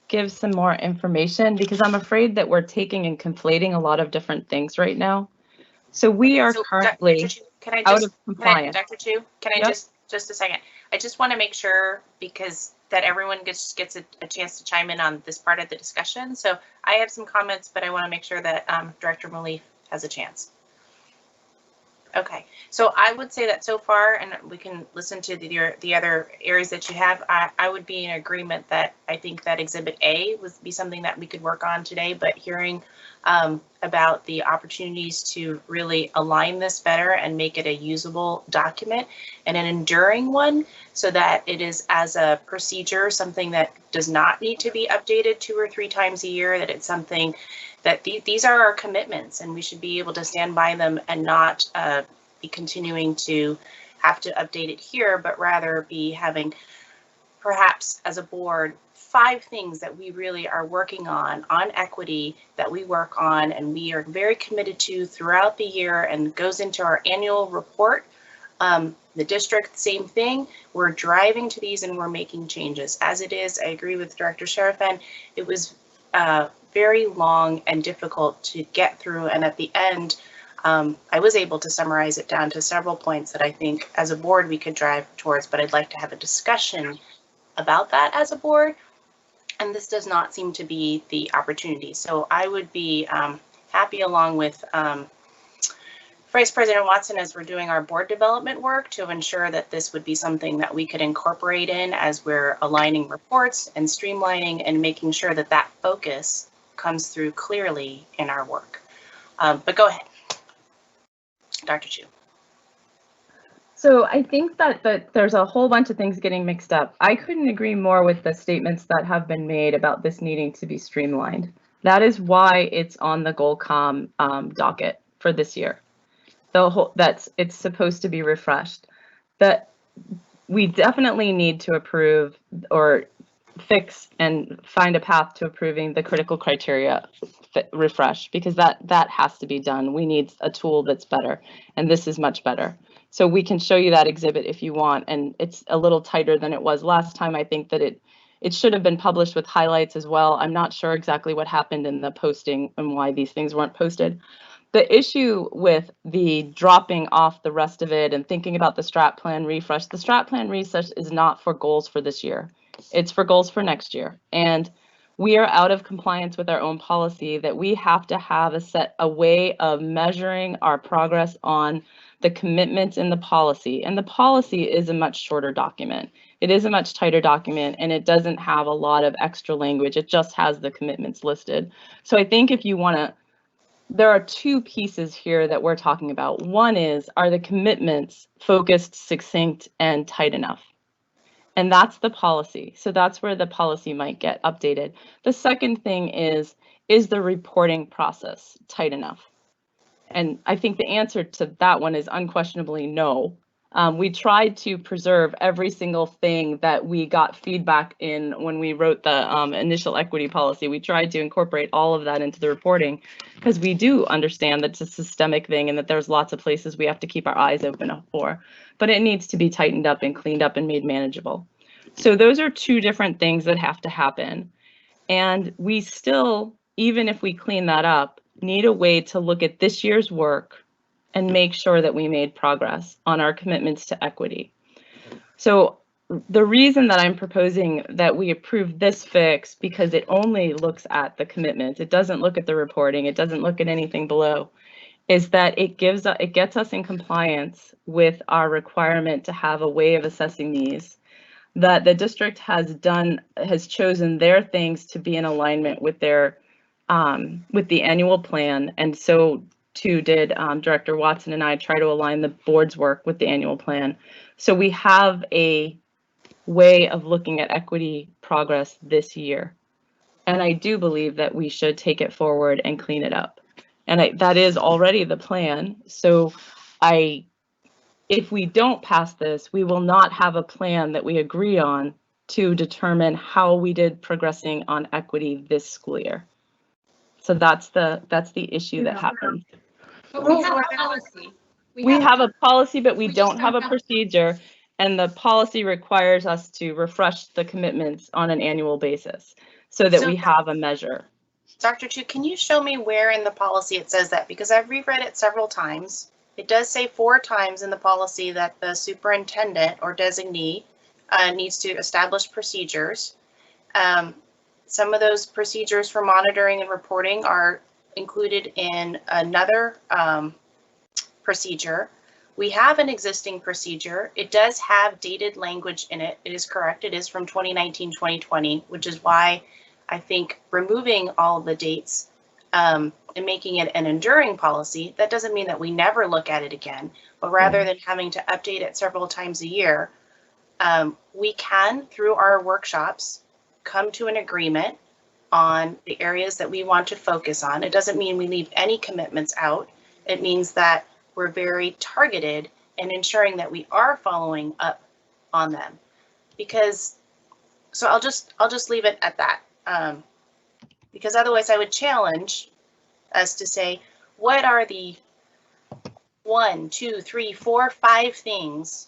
give some more information because I'm afraid that we're taking and conflating a lot of different things right now. So we are currently out of compliance. Dr. Chu, can I just a second? I just want to make sure because that everyone gets a chance to chime in on this part of the discussion. So I have some comments, but I want to make sure that Director Malif has a chance. Okay, so I would say that so far, and we can listen to the other areas that you have, I would be in agreement that I think that Exhibit A would be something that we could work on today, but hearing about the opportunities to really align this better and make it a usable document and an enduring one so that it is as a procedure, something that does not need to be updated 2 or 3 times a year, that it's something that these are our commitments and we should be able to stand by them and not be continuing to have to update it here, but rather be having perhaps as a board 5 things that we really are working on equity that we work on and we are very committed to throughout the year and goes into our annual report. The district, same thing. We're driving to these and we're making changes. As it is, I agree with Director Sharafan. It was very long and difficult to get through, and at the end I was able to summarize it down to several points that I think as a board we could drive towards, but I'd like to have a discussion about that as a board, and this does not seem to be the opportunity. So I would be happy along with Vice President Watson as we're doing our board development work to ensure that this would be something that we could incorporate in as we're aligning reports and streamlining and making sure that that focus comes through clearly in our work. But go ahead, Dr. Chu. So I think that there's a whole bunch of things getting mixed up. I couldn't agree more with the statements that have been made about this needing to be streamlined. That is why it's on the GoalCom docket for this year. It's supposed to be refreshed. That we definitely need to approve or fix and find a path to approving the critical criteria refresh, because that has to be done. We need a tool that's better, and this is much better. So we can show you that exhibit if you want, and it's a little tighter than it was last time. I think that It should have been published with highlights as well. I'm not sure exactly what happened in the posting and why these things weren't posted. The issue with the dropping off the rest of it and thinking about the strat plan refresh, the strat plan refresh is not for goals for this year. It's for goals for next year. And we are out of compliance with our own policy that we have to have a way of measuring our progress on the commitments in the policy. And the policy is a much shorter document. It is a much tighter document, and it doesn't have a lot of extra language. It just has the commitments listed. So I think if you want to, there are two pieces here that we're talking about. One is, are the commitments focused, succinct, and tight enough? And that's the policy. So that's where the policy might get updated. The second thing is the reporting process tight enough? And I think the answer to that one is unquestionably no. We tried to preserve every single thing that we got feedback in when we wrote the initial equity policy. We tried to incorporate all of that into the reporting because we do understand that it's a systemic thing and that there's lots of places we have to keep our eyes open for, but it needs to be tightened up and cleaned up and made manageable. So those are two different things that have to happen. And we still, even if we clean that up, need a way to look at this year's work and make sure that we made progress on our commitments to equity. So the reason that I'm proposing that we approve this fix, because it only looks at the commitments, it doesn't look at the reporting, it doesn't look at anything below, is that it gets us in compliance with our requirement to have a way of assessing these, that the district has chosen their things to be in alignment with their with the annual plan, and so too did Director Watson and I try to align the board's work with the annual plan. So we have a way of looking at equity progress this year. And I do believe that we should take it forward and clean it up. And that is already the plan. So if we don't pass this, we will not have a plan that we agree on to determine how we did progressing on equity this school year. So that's the issue that happens. But we have a policy. We have a policy, but we don't have a procedure, and the policy requires us to refresh the commitments on an annual basis so that we have a measure. Dr. Chu, can you show me where in the policy it says that? Because I've reread it several times. It does say 4 times in the policy that the superintendent or designee needs to establish procedures. Some of those procedures for monitoring and reporting are included in another procedure. We have an existing procedure. It does have dated language in it. It is correct. It is from 2019-2020, which is why I think removing all of the dates and making it an enduring policy, that doesn't mean that we never look at it again, but rather than having to update it several times a year, we can, through our workshops, come to an agreement on the areas that we want to focus on. It doesn't mean we leave any commitments out. It means that we're very targeted in ensuring that we are following up on them. Because, so I'll just leave it at that. Because otherwise I would challenge us to say, what are the 1, 2, 3, 4, 5 things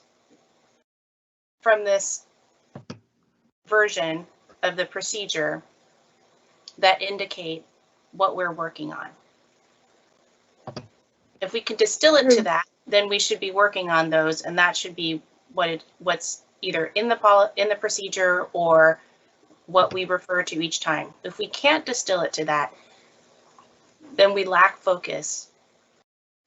from this version of the procedure that indicate what we're working on? If we can distill it to that, then we should be working on those, and that should be what's either in the procedure or what we refer to each time. If we can't distill it to that, then we lack focus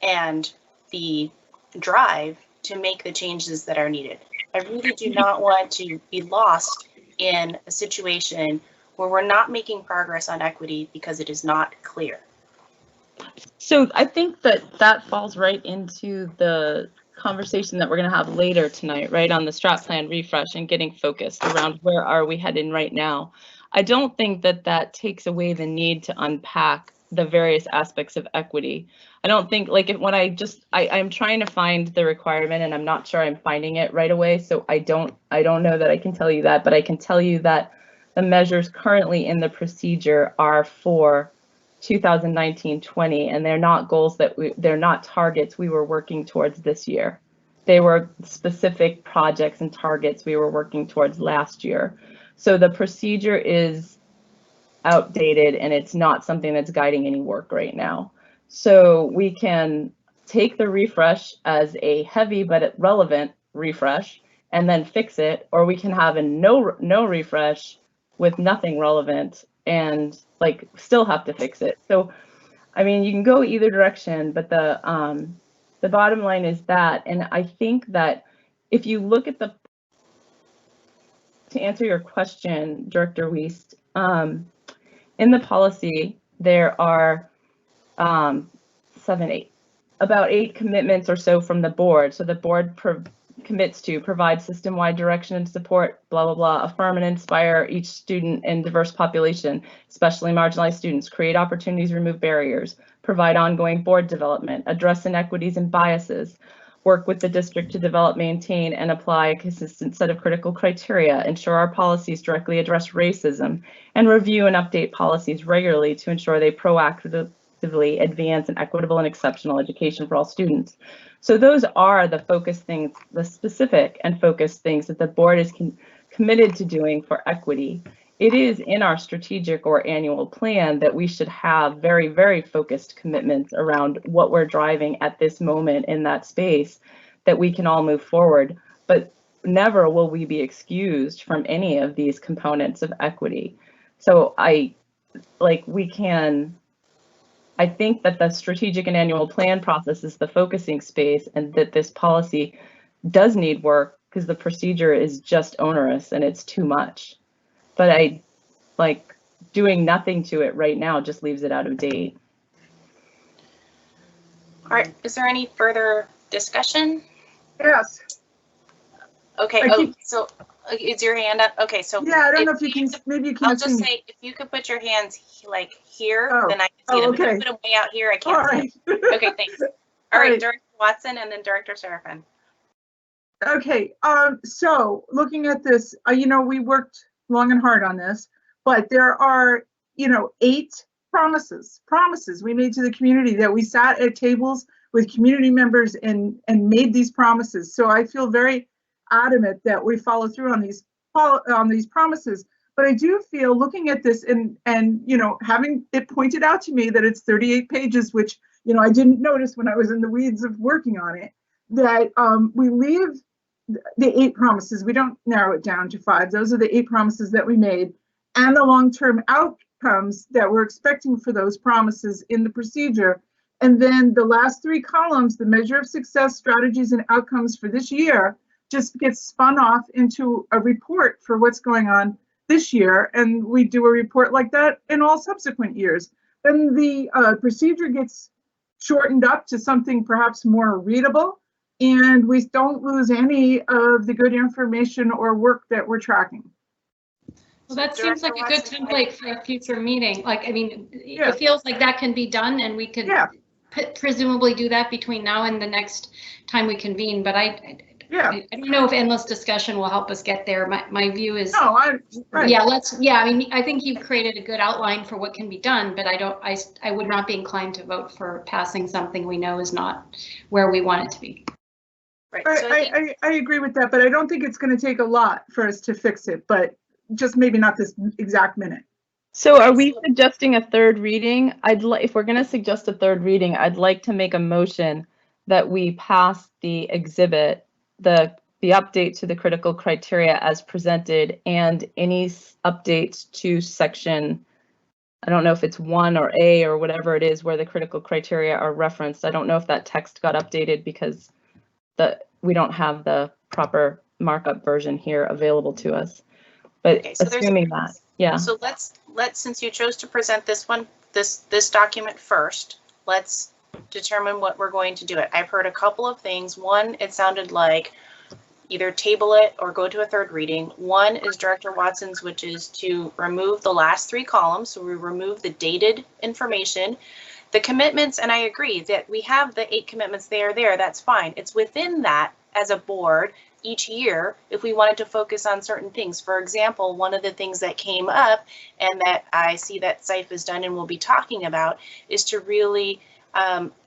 and the drive to make the changes that are needed. I really do not want to be lost in a situation where we're not making progress on equity because it is not clear. So I think that falls right into the conversation that we're going to have later tonight, right, on the strat plan refresh and getting focused around where are we heading right now. I don't think that takes away the need to unpack the various aspects of equity. I don't think, like, when I'm trying to find the requirement and I'm not sure I'm finding it right away, so I don't know that I can tell you that, but I can tell you that the measures currently in the procedure are for 2019-20, and they're not goals they're not targets we were working towards this year. They were specific projects and targets we were working towards last year. So the procedure is outdated and it's not something that's guiding any work right now. So we can take the refresh as a heavy but relevant refresh and then fix it, or we can have a no refresh with nothing relevant and like still have to fix it. So I mean, you can go either direction, but the bottom line is that, and I think that if you look at to answer your question, Director Wiest, in the policy, there are about eight commitments or so from the board. So the board commits to provide system-wide direction and support, blah, blah, blah, affirm and inspire each student and diverse population, especially marginalized students, create opportunities, remove barriers, provide ongoing board development, address inequities and biases, work with the district to develop, maintain, and apply a consistent set of critical criteria, ensure our policies directly address racism, and review and update policies regularly to ensure they proactively advance an equitable and exceptional education for all students. So those are the focus things, the specific and focused things that the board is committed to doing for equity. It is in our strategic or annual plan that we should have very, very focused commitments around what we're driving at this moment in that space that we can all move forward. But never will we be excused from any of these components of equity. So I think that the strategic and annual plan process is the focusing space, and that this policy does need work because the procedure is just onerous and it's too much. But I like doing nothing to it right now just leaves it out of date. All right, is there any further discussion? Yes. Okay, so is your hand up? Okay, so yeah, I don't know if you can, maybe you can't. I'll just say, if you could put your hands like here, then I can see them. Okay. If you put them way out here, I can't see them. Okay, thanks. All right, Director Watson and then Director Serafin. Okay, so looking at this, we worked long and hard on this, but there are, 8 promises we made to the community, that we sat at tables with community members and made these promises. So I feel very adamant that we follow through on these promises. But I do feel, looking at this and having it pointed out to me that it's 38 pages, which I didn't notice when I was in the weeds of working on it, that we leave the 8 promises. We don't narrow it down to 5. Those are the 8 promises that we made, and the long-term outcomes that we're expecting for those promises in the procedure. And then the last 3 columns, the measure of success, strategies, and outcomes for this year, just gets spun off into a report for what's going on this year. And we do a report like that in all subsequent years. Then the procedure gets shortened up to something perhaps more readable, and we don't lose any of the good information or work that we're tracking. Well, that seems like a good template for a future meeting. It feels like that can be done, and we could presumably do that between now and the next time we convene. But I don't know if endless discussion will help us get there. My view is I think you've created a good outline for what can be done, but I would not be inclined to vote for passing something we know is not where we want it to be. Right. So I agree with that, but I don't think it's going to take a lot for us to fix it, but just maybe not this exact minute. So are we suggesting a third reading? If we're going to suggest a third reading, I'd like to make a motion that we pass the exhibit, the update to the critical criteria as presented, and any updates to section, I don't know if it's 1 or A or whatever it is, where the critical criteria are referenced. I don't know if that text got updated because we don't have the proper markup version here available to us. But okay, so assuming that, yeah. So let's since you chose to present this one, this document first, let's determine what we're going to do it. I've heard a couple of things. One, it sounded like either table it or go to a third reading. One is Director Watson's, which is to remove the last 3 columns. So we remove the dated information. The commitments, and I agree that we have the 8 commitments, they are there, that's fine. It's within that as a board each year if we wanted to focus on certain things. For example, one of the things that came up and that I see that SIFE has done and will be talking about is to really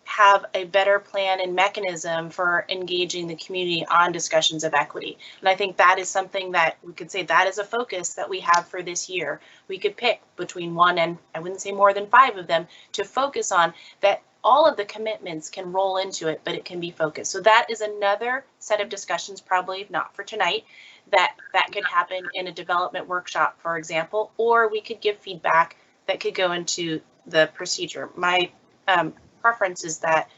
have a better plan and mechanism for engaging the community on discussions of equity. And I think that is something that we could say that is a focus that we have for this year. We could pick between 1 and I wouldn't say more than 5 of them to focus on that. All of the commitments can roll into it, but it can be focused. So that is another set of discussions, probably not for tonight, that could happen in a development workshop, for example, or we could give feedback that could go into the procedure. My preference is that,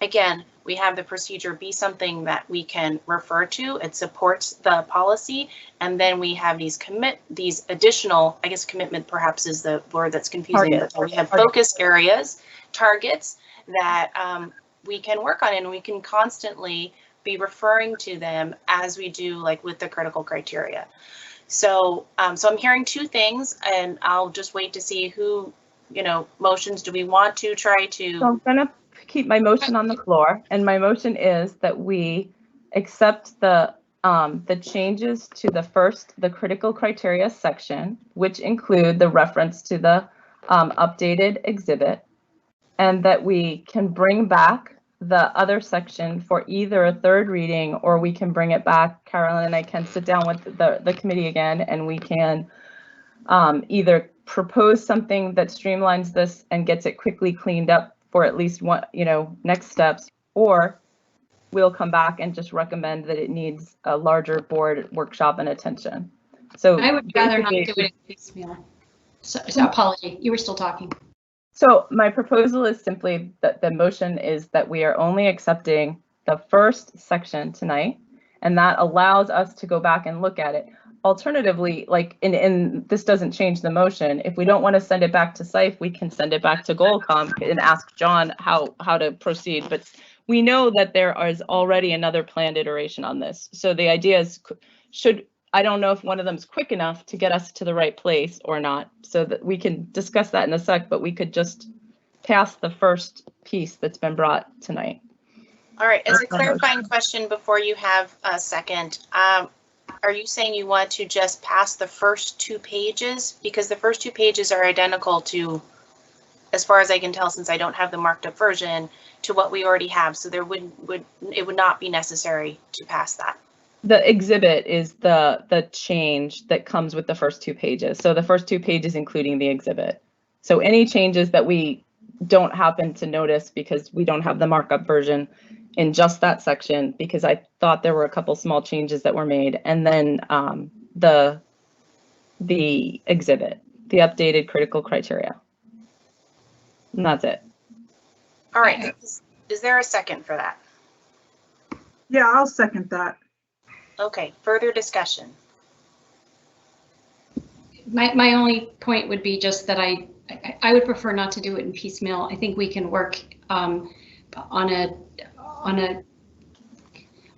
again, we have the procedure be something that we can refer to. It supports the policy, and then we have these additional, I guess commitment perhaps is the word that's confusing. We have focus areas, targets that we can work on, and we can constantly be referring to them as we do, like with the critical criteria. So, so I'm hearing 2 things, and I'll just wait to see who, motions do we want to try to. So I'm gonna keep my motion on the floor, and my motion is that we accept the changes to the critical criteria section, which include the reference to the updated exhibit, and that we can bring back the other section for either a 3rd reading, or we can bring it back. Carolyn and I can sit down with the committee again, and we can either propose something that streamlines this and gets it quickly cleaned up for at least one, next steps, or we'll come back and just recommend that it needs a larger board workshop and attention. So I would rather not do it in piecemeal. So apology, you were still talking. So my proposal is simply that the motion is that we are only accepting the first section tonight, and that allows us to go back and look at it. Alternatively, like in this doesn't change the motion. If we don't want to send it back to SIFE, we can send it back to Goalcom and ask John how to proceed. But we know that there is already another planned iteration on this. So the idea is, I don't know if one of them is quick enough to get us to the right place or not, so that we can discuss that in a sec, but we could just pass the first piece that's been brought tonight. All right, as a clarifying question before you have a second, are you saying you want to just pass the first 2 pages? Because the first 2 pages are identical to, as far as I can tell, since I don't have the marked up version, to what we already have. So there it would not be necessary to pass that. The exhibit is the change that comes with the first 2 pages. So the first 2 pages including the exhibit. So any changes that we don't happen to notice because we don't have the markup version in just that section, because I thought there were a couple small changes that were made, and then the exhibit, the updated critical criteria. And that's it. All right. Is there a second for that? Yeah, I'll second that. Okay, further discussion. My only point would be just that I would prefer not to do it in piecemeal. I think we can work on a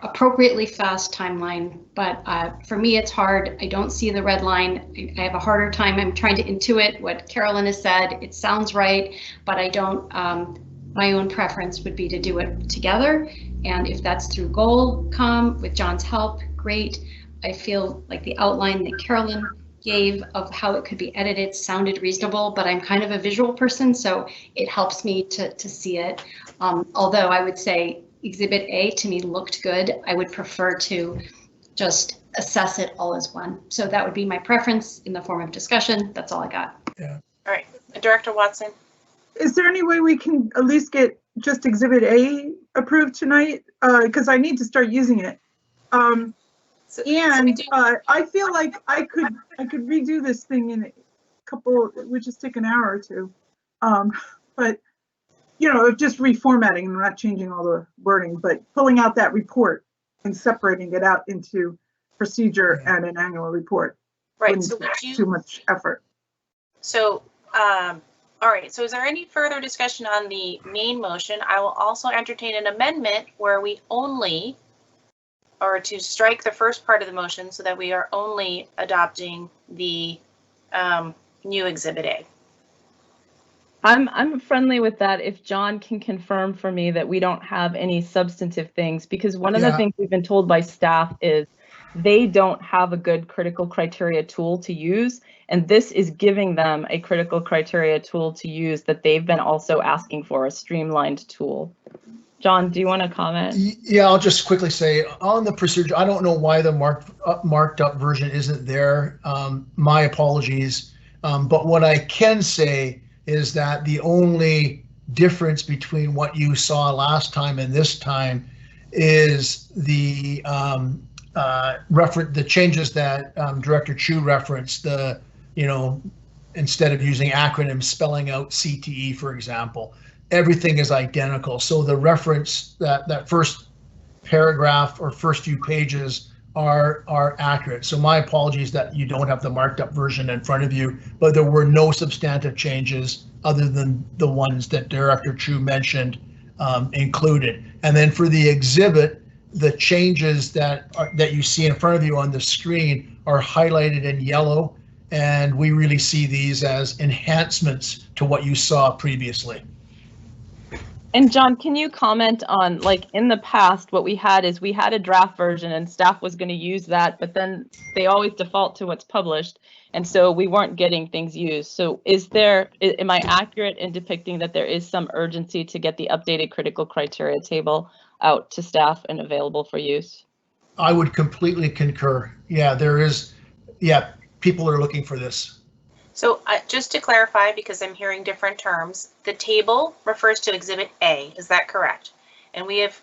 appropriately fast timeline, but for me it's hard. I don't see the red line. I have a harder time. I'm trying to intuit what Carolyn has said. It sounds right, but I don't. My own preference would be to do it together, and if that's through Goalcom with John's help, great. I feel like the outline that Carolyn gave of how it could be edited sounded reasonable, but I'm kind of a visual person, so it helps me to see it. Although I would say Exhibit A to me looked good. I would prefer to just assess it all as one. So that would be my preference in the form of discussion. That's all I got. Yeah. All right, Director Watson. Is there any way we can at least get just Exhibit A approved tonight? Because I need to start using it. I feel like I could redo this thing in a couple. It would just take an hour or 2. But just reformatting and not changing all the wording, but pulling out that report and separating it out into procedure and an annual report. Right. So would you? Too much effort. So. All right, so is there any further discussion on the main motion? I will also entertain an amendment where we only, or to strike the first part of the motion so that we are only adopting the new Exhibit A. I'm friendly with that if John can confirm for me that we don't have any substantive things, because one of the things we've been told by staff is they don't have a good critical criteria tool to use. And this is giving them a critical criteria tool to use that they've been also asking for, a streamlined tool. John, do you want to comment? Yeah, I'll just quickly say on the procedure, I don't know why the marked up version isn't there. My apologies. But what I can say is that the only difference between what you saw last time and this time is the the changes that Director Chu referenced, instead of using acronyms, spelling out CTE, for example. Everything is identical. So the reference, that first paragraph or first few pages are accurate. So my apologies that you don't have the marked up version in front of you, but there were no substantive changes other than the ones that Director Chu mentioned included. And then for the exhibit, the changes that you see in front of you on the screen are highlighted in yellow, and we really see these as enhancements to what you saw previously. And John, can you comment on, like, in the past, what we had is we had a draft version and staff was going to use that, but then they always default to what's published. And so we weren't getting things used. So am I accurate in depicting that there is some urgency to get the updated critical criteria table out to staff and available for use? I would completely concur. Yeah, there is. Yeah, people are looking for this. So just to clarify, because I'm hearing different terms, the table refers to Exhibit A. Is that correct? And we have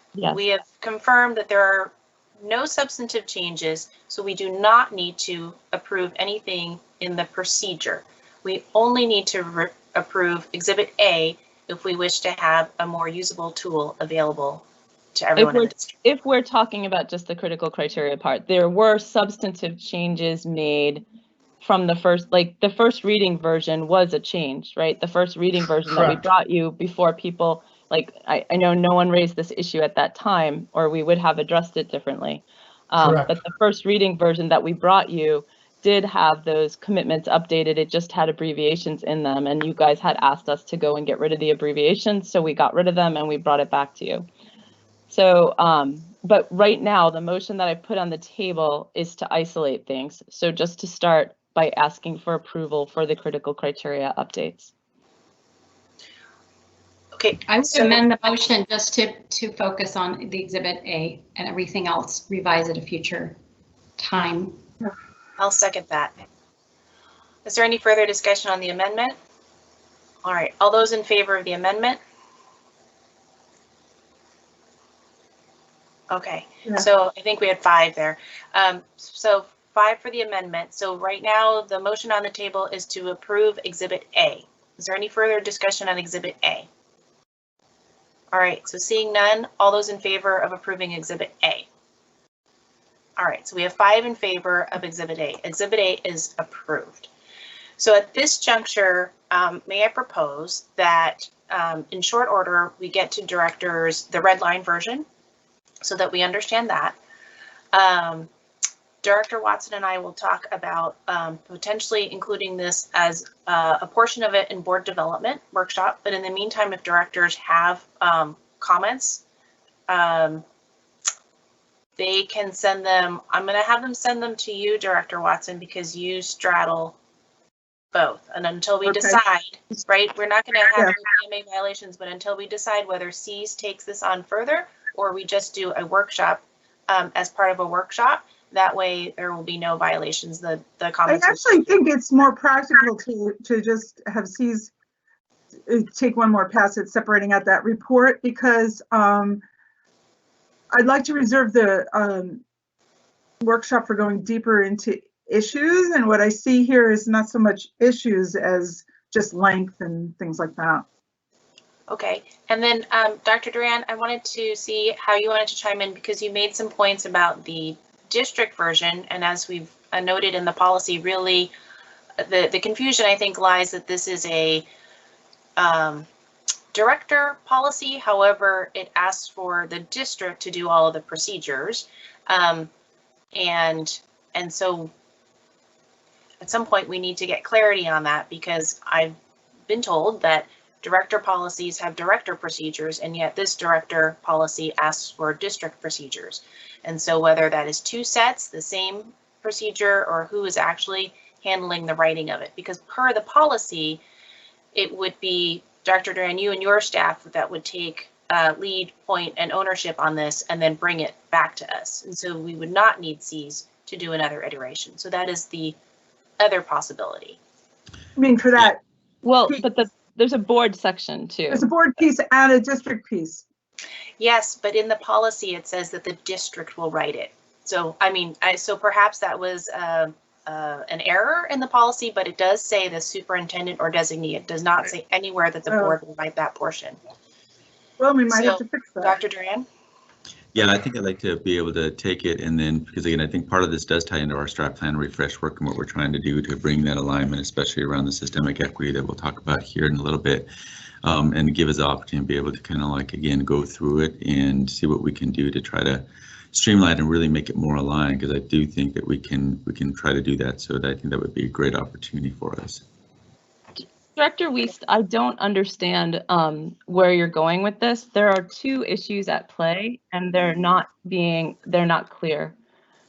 confirmed that there are no substantive changes, so we do not need to approve anything in the procedure. We only need to approve Exhibit A if we wish to have a more usable tool available to everyone in the district. If we're talking about just the critical criteria part, there were substantive changes made from the first reading version was a change, right? The first reading version that we brought you before people, I know no one raised this issue at that time, or we would have addressed it differently. But the first reading version that we brought you did have those commitments updated. It just had abbreviations in them, and you guys had asked us to go and get rid of the abbreviations, so we got rid of them and we brought it back to you. So, but right now, the motion that I put on the table is to isolate things. So just to start by asking for approval for the critical criteria updates. Okay, I would amend the motion just to focus on the Exhibit A, and everything else revise at a future time. I'll second that. Is there any further discussion on the amendment? All right, all those in favor of the amendment? Okay, so I think we had 5 there. So 5 for the amendment. So right now, the motion on the table is to approve Exhibit A. Is there any further discussion on Exhibit A? All right, so seeing none, all those in favor of approving Exhibit A? All right, so we have 5 in favor of Exhibit A. Exhibit A is approved. So at this juncture, may I propose that in short order, we get to directors the red line version so that we understand that. Director Watson and I will talk about potentially including this as a portion of it in board development workshop. But in the meantime, if directors have comments, they can send them. I'm going to have them send them to you, Director Watson, because you straddle both. And until we decide, right, we're not going to have PMA violations, but until we decide whether C's takes this on further or we just do a workshop as part of a workshop. That way there will be no violations. The comments. I actually think it's more practical to just have C's take one more pass at separating out that report, because I'd like to reserve the workshop for going deeper into issues. And what I see here is not so much issues as just length and things like that. Okay, and then Dr. Duran, I wanted to see how you wanted to chime in, because you made some points about the district version, and as we've noted in the policy, really the confusion I think lies that this is a director policy. However, it asks for the district to do all of the procedures, and so at some point we need to get clarity on that, because I've been told that Director policies have director procedures, and yet this director policy asks for district procedures. And so whether that is two sets, the same procedure, or who is actually handling the writing of it, because per the policy, it would be Dr. Duran, you and your staff that would take lead, point, and ownership on this and then bring it back to us. And so we would not need Cs to do another iteration. So that is the other possibility. I mean, for that. Well, but there's a board section too. There's a board piece and a district piece. Yes, but in the policy, it says that the district will write it. So, I mean, so perhaps that was an error in the policy, but it does say the superintendent or designee. It does not say anywhere that the board will write that portion. Well, we might have to fix that. Dr. Duran? Yeah, I think I'd like to be able to take it and then, because again, I think part of this does tie into our strat plan refresh work and what we're trying to do to bring that alignment, especially around the systemic equity that we'll talk about here in a little bit, and give us the opportunity to be able to kind of like, again, go through it and see what we can do to try to streamline and really make it more aligned, because I do think that we can try to do that. So that I think that would be a great opportunity for us. Director Wiest, I don't understand where you're going with this. There are two issues at play, and they're not clear.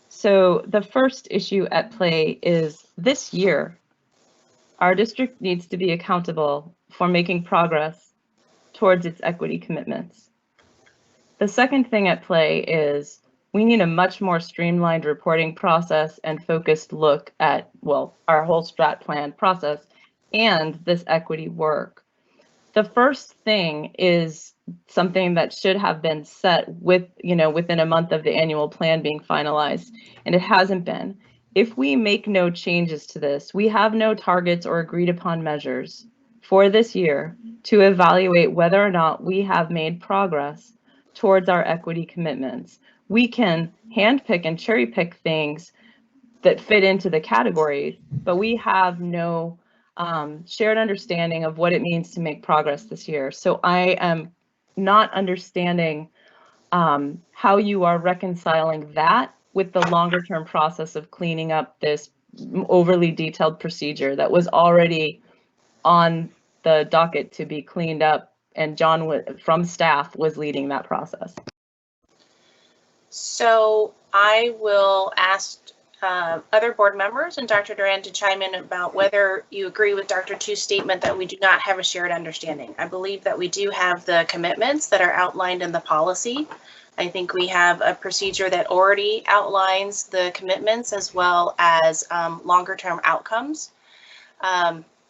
So the first issue at play is this year, our district needs to be accountable for making progress towards its equity commitments. The second thing at play is we need a much more streamlined reporting process and focused look at, well, our whole strat plan process and this equity work. The first thing is something that should have been set within a month of the annual plan being finalized, and it hasn't been. If we make no changes to this, we have no targets or agreed upon measures for this year to evaluate whether or not we have made progress towards our equity commitments. We can handpick and cherry pick things that fit into the categories, but we have no shared understanding of what it means to make progress this year. So I am not understanding how you are reconciling that with the longer term process of cleaning up this overly detailed procedure that was already on the docket to be cleaned up, and John from staff was leading that process. So I will ask other board members and Dr. Duran to chime in about whether you agree with Dr. Chu's statement that we do not have a shared understanding. I believe that we do have the commitments that are outlined in the policy. I think we have a procedure that already outlines the commitments as well as longer term outcomes.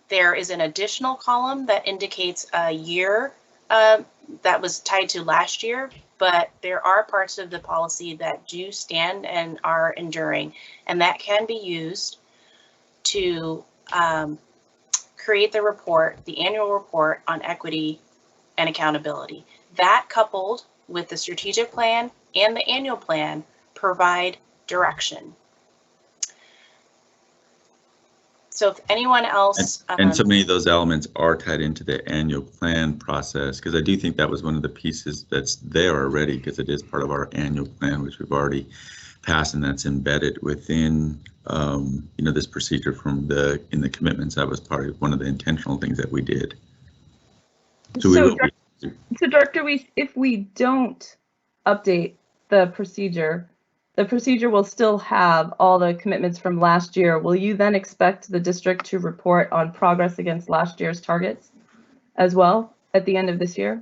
There is an additional column that indicates a year that was tied to last year, but there are parts of the policy that do stand and are enduring, and that can be used to create the report, the annual report on equity and accountability. That, coupled with the strategic plan and the annual plan, provide direction. So if anyone else... And so many of those elements are tied into the annual plan process, because I do think that was one of the pieces that's there already, because it is part of our annual plan, which we've already passed, and that's embedded within this procedure in the commitments. That was part of one of the intentional things that we did. So Director, if we don't update the procedure will still have all the commitments from last year. Will you then expect the district to report on progress against last year's targets as well at the end of this year?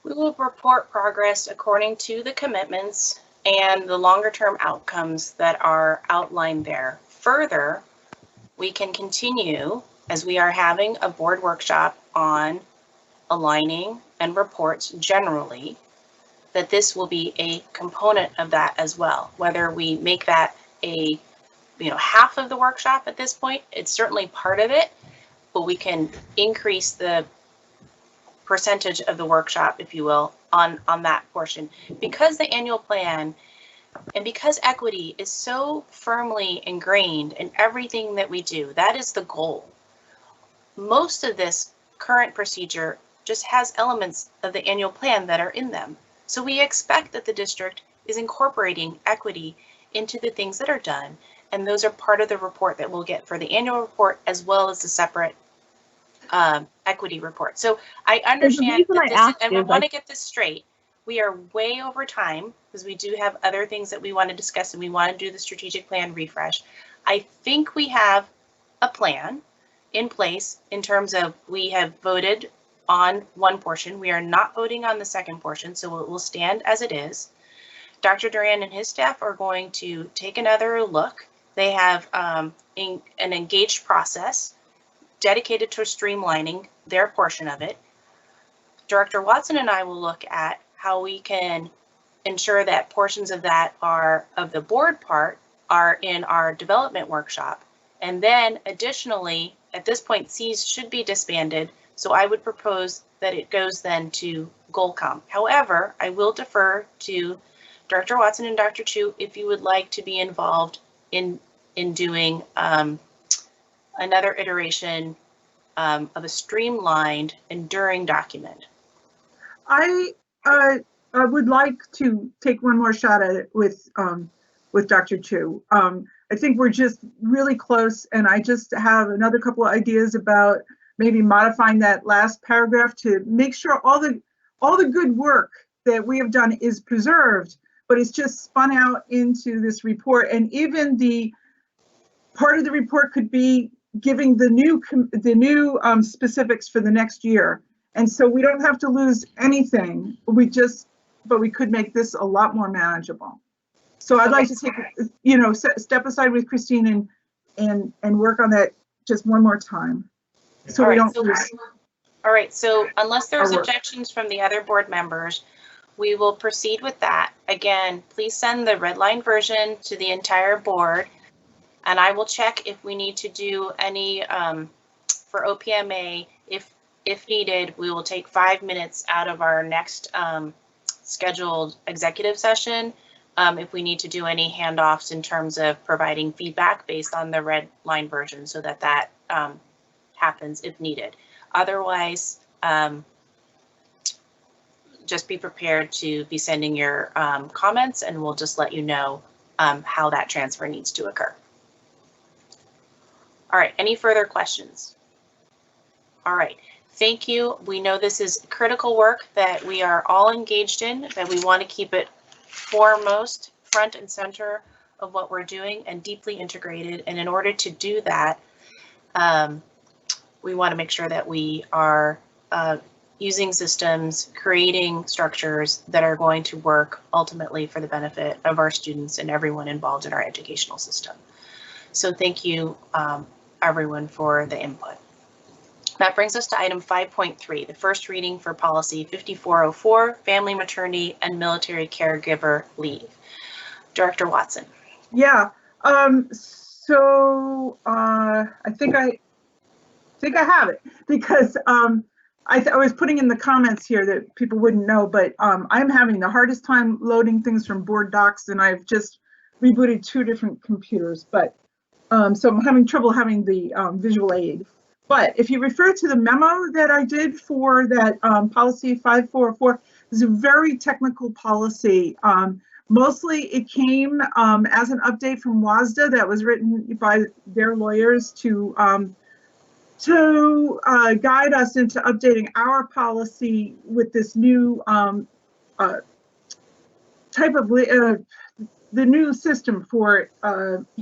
We will report progress according to the commitments and the longer term outcomes that are outlined there. Further, we can continue, as we are having a board workshop on aligning and reports generally, that this will be a component of that as well. Whether we make that a half of the workshop at this point, it's certainly part of it, but we can increase the percentage of the workshop, if you will, on that portion. Because the annual plan and because equity is so firmly ingrained in everything that we do, that is the goal. Most of this current procedure just has elements of the annual plan that are in them. So we expect that the district is incorporating equity into the things that are done, and those are part of the report that we'll get for the annual report as well as the separate equity report. So I understand reason that I this, asked and I is want to get this straight. We are way over time because we do have other things that we want to discuss, and we want to do the strategic plan refresh. I think we have a plan in place in terms of we have voted on one portion. We are not voting on the second portion, so it will stand as it is. Dr. Duran and his staff are going to take another look. They have an engaged process dedicated to streamlining their portion of it. Director Watson and I will look at how we can ensure that portions of that are of the board part are in our development workshop. And then additionally, at this point, C's should be disbanded. So I would propose that it goes then to GoalCom. However, I will defer to Director Watson and Dr. Chu if you would like to be involved in doing another iteration of a streamlined, enduring document. I would like to take one more shot at it with Dr. Chu. I think we're just really close, and I just have another couple of ideas about maybe modifying that last paragraph to make sure all the good work that we have done is preserved, but it's just spun out into this report. And even the part of the report could be giving the new specifics for the next year. And so we don't have to lose anything. But we could make this a lot more manageable. So I'd like to take, step aside with Christine and work on that just one more time. So we don't lose. All right, so unless there's Our work. objections from the other board members, we will proceed with that. Again, please send the red line version to the entire board, and I will check if we need to do any for OPMA. If needed, we will take 5 minutes out of our next scheduled executive session if we need to do any handoffs in terms of providing feedback based on the red line version, so that happens if needed. Otherwise, just be prepared to be sending your comments, and we'll just let you know how that transfer needs to occur. All right, any further questions? All right, thank you. We know this is critical work that we are all engaged in, that we want to keep it foremost, front and center of what we're doing and deeply integrated. And in order to do that, we want to make sure that we are using systems, creating structures that are going to work ultimately for the benefit of our students and everyone involved in our educational system. So thank you, everyone, for the input. That brings us to item 5.3, the first reading for policy 5404, family, maternity, and military caregiver leave. Director Watson. Yeah. So I think I have it, because I was putting in the comments here that people wouldn't know, but I'm having the hardest time loading things from board docs, and I've just rebooted 2 different computers, but so I'm having trouble having the visual aid. But if you refer to the memo that I did for that policy 5404, it's a very technical policy. Mostly it came as an update from WASDA that was written by their lawyers to guide us into updating our policy with this new type of the new system for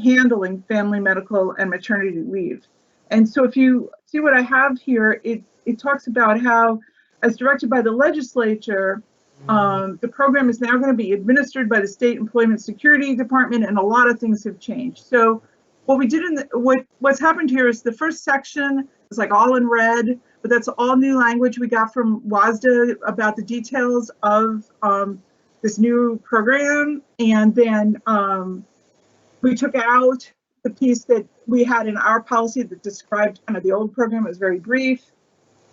handling family, medical, and maternity leave. And so if you see what I have here, it talks about how, as directed by the legislature, the program is now going to be administered by the State Employment Security Department, and a lot of things have changed. So what we did what's happened here is the first section is like all in red, but that's all new language we got from WASDA about the details of this new program. And then we took out the piece that we had in our policy that described kind of the old program. It was very brief.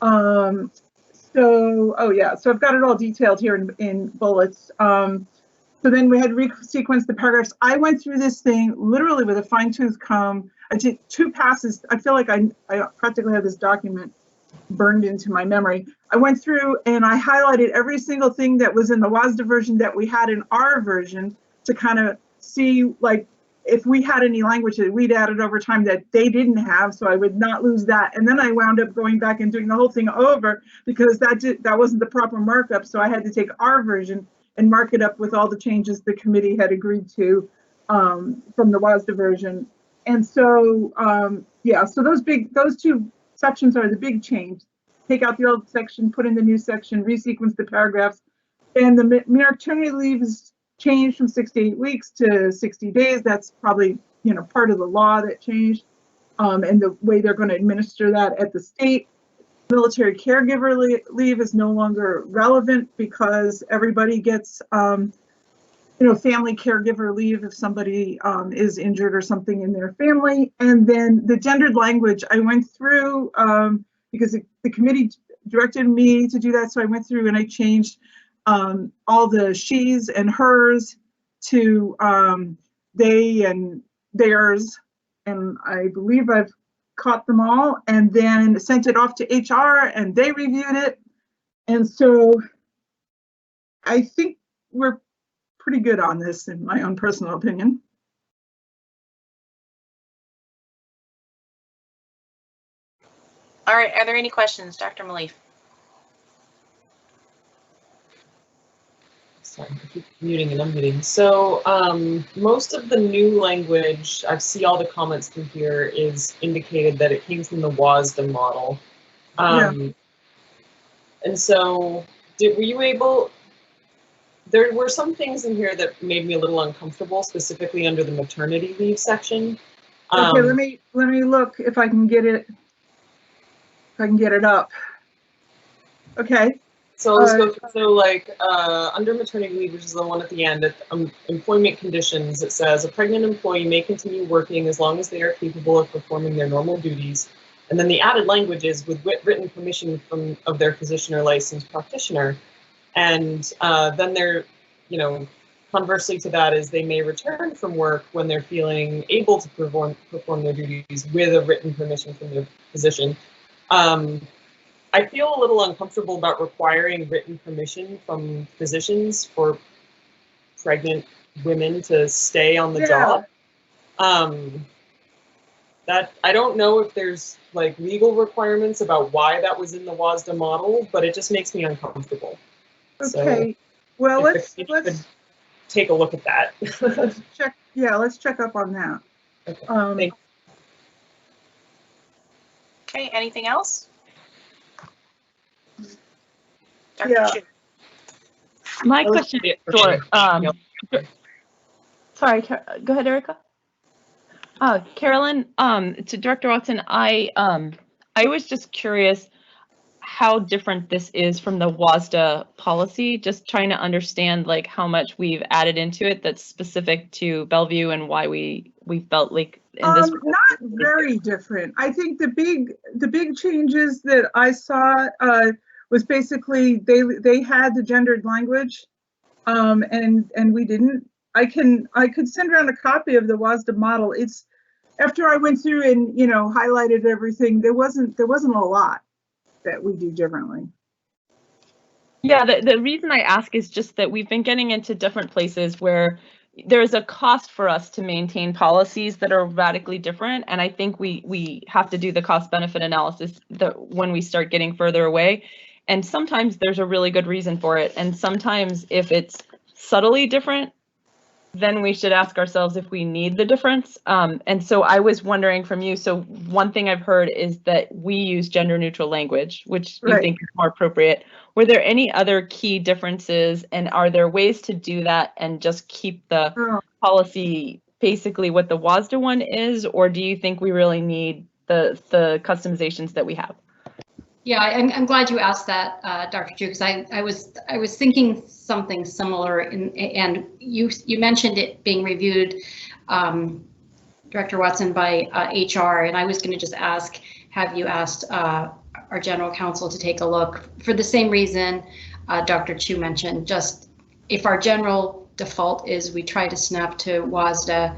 So I've got it all detailed here in bullets. So then we had resequenced the paragraphs. I went through this thing literally with a fine-tooth comb. I did 2 passes. I feel like I practically have this document burned into my memory. I went through and I highlighted every single thing that was in the WASDA version that we had in our version to kind of see like if we had any language that we'd added over time that they didn't have, so I would not lose that. And then I wound up going back and doing the whole thing over because that wasn't the proper markup. So I had to take our version and mark it up with all the changes the committee had agreed to from the WASDA version. And so, yeah, so those two sections are the big change. Take out the old section, put in the new section, resequence the paragraphs. And the maternity leave is changed from 6 to 8 weeks to 60 days. That's probably, part of the law that changed, and the way they're going to administer that at the state. Military caregiver leave is no longer relevant because everybody gets, family caregiver leave if somebody is injured or something in their family. And then the gendered language, I went through because the committee directed me to do that. So I went through and I changed all the she's and hers to they and theirs. And I believe I've caught them all, and then sent it off to HR and they reviewed it. And so I think we're pretty good on this, in my own personal opinion. All right, are there any questions, Dr. Malif? Sorry, I keep muting and unmuting. So most of the new language, I see all the comments through here, is indicated that it came from the WASDA model. Yeah. And so were you able, there were some things in here that made me a little uncomfortable, specifically under the maternity leave section. Okay, let me look if I can get it. If I can get it up. Okay. So let's go through, so like under maternity leave, which is the one at the end, at employment conditions, it says a pregnant employee may continue working as long as they are capable of performing their normal duties. And then the added language is with written permission of their physician or licensed practitioner. And then they're, conversely to that is they may return from work when they're feeling able to perform their duties with a written permission from their physician. I feel a little uncomfortable about requiring written permission from physicians for pregnant women to stay on the job. That I don't know if there's like legal requirements about why that was in the WASDA model, but it just makes me uncomfortable. Okay, so well, let's take a look at that. Let's check. Yeah, let's check up on that. Okay. Thanks. Okay, anything else? Dr. Yeah. Chu. My question is short. Sorry, go ahead, Erica. Carolyn, to Director Watson, I was just curious how different this is from the WASDA policy, just trying to understand like how much we've added into it that's specific to Bellevue and why we felt like in this. Not very different. I think the big changes that I saw was basically they had the gendered language, and we didn't. I could send around a copy of the WASDA model. It's after I went through and highlighted everything. There wasn't a lot that we do differently. Yeah, the reason I ask is just that we've been getting into different places where there's a cost for us to maintain policies that are radically different, and I think we have to do the cost benefit analysis when we start getting further away. And sometimes there's a really good reason for it, and sometimes if it's subtly different, then we should ask ourselves if we need the difference. And so I was wondering from you, so one thing I've heard is that we use gender neutral language, which you think is more appropriate. Were there any other key differences, and are there ways to do that and just keep the policy basically what the WASDA one is, or do you think we really need the customizations that we have? Yeah, I'm glad you asked that, Dr. Chu, because I was thinking something similar, and you mentioned it being reviewed, Director Watson, by HR, and I was going to just ask, have you asked our general counsel to take a look for the same reason Dr. Chu mentioned? Just if our general default is we try to snap to WASDA,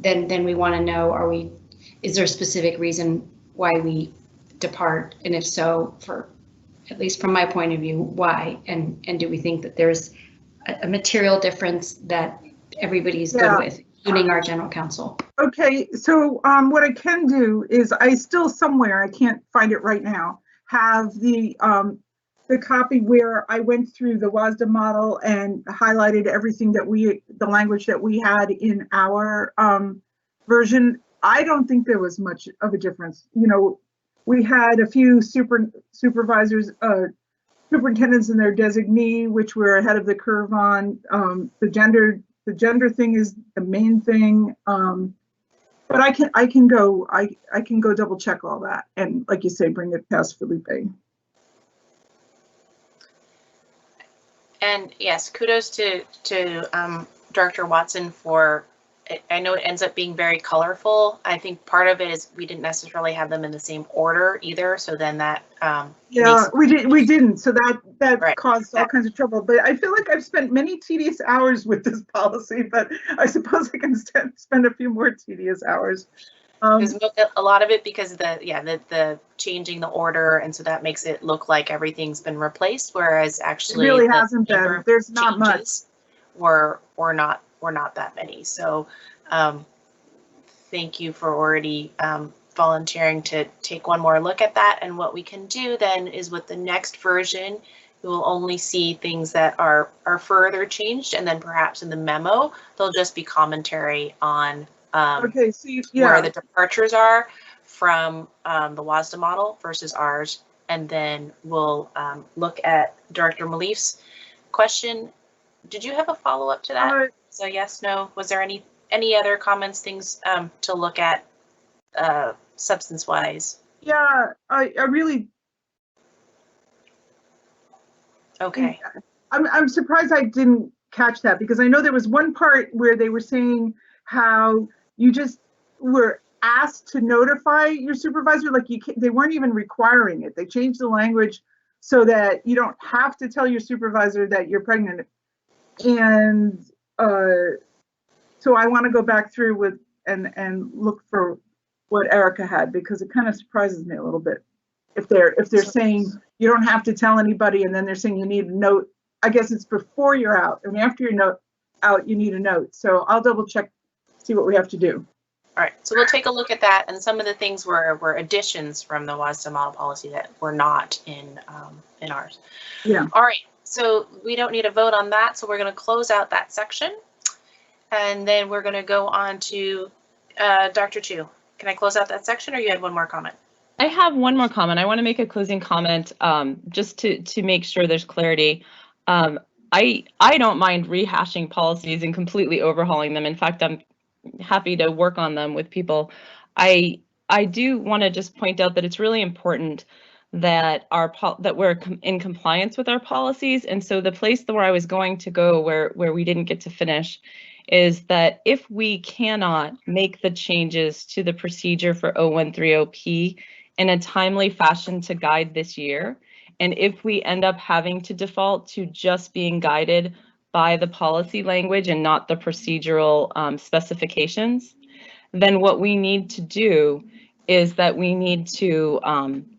then we want to know, is there a specific reason why we depart, and if so, for at least from my point of view, why, and do we think that there's a material difference that everybody's good with? including our general counsel. Okay, so what I can do is I still somewhere, I can't find it right now, have the copy where I went through the WASDA model and highlighted everything that the language that we had in our version. I don't think there was much of a difference. You know, we had a few supervisors, superintendents and their designee, which we're ahead of the curve on. The gender thing is the main thing. But I can go double check all that, and like you say, bring it past Felipe. And yes, kudos to Director Watson for, I know it ends up being very colorful. I think part of it is we didn't necessarily have them in the same order either. So then that yeah, we didn't. So that right. caused all kinds of trouble. But I feel like I've spent many tedious hours with this policy, but I suppose I can spend a few more tedious hours. There's a lot of it because of the changing the order, and so that makes it look like everything's been replaced, whereas actually it really hasn't been. There's not much. Were not that many. So thank you for already volunteering to take one more look at that. And what we can do then is with the next version, we will only see things that are further changed, and then perhaps in the memo there'll just be commentary on okay, so where the departures are from the WASDA model versus ours, and then we'll look at Director Malif's question. Did you have a follow-up to that? So yes, no. Was there any other comments, things to look at substance-wise? Yeah, I really. Okay. I'm surprised I didn't catch that, because I know there was one part where they were saying how you just were asked to notify your supervisor, like they weren't even requiring it. They changed the language so that you don't have to tell your supervisor that you're pregnant. And so I want to go back through with and look for what Erica had, because it kind of surprises me a little bit. If they're saying you don't have to tell anybody, and then they're saying you need a note. I guess it's before you're out, and after you're out, you need a note. So I'll double check, see what we have to do. All right, so we'll take a look at that, and some of the things were additions from the WASDA model policy that were not in ours. Yeah. All right, so we don't need a vote on that, so we're going to close out that section, and then we're going to go on to Dr. Chu. Can I close out that section, or you had one more comment? I have one more comment. I want to make a closing comment just to make sure there's clarity. I don't mind rehashing policies and completely overhauling them. In fact, I'm happy to work on them with people. I do want to just point out that it's really important that we're in compliance with our policies. And so the place where I was going to go, where we didn't get to finish, is that if we cannot make the changes to the procedure for 0130P in a timely fashion to guide this year, and if we end up having to default to just being guided by the policy language and not the procedural specifications, then what we need to do is that we need to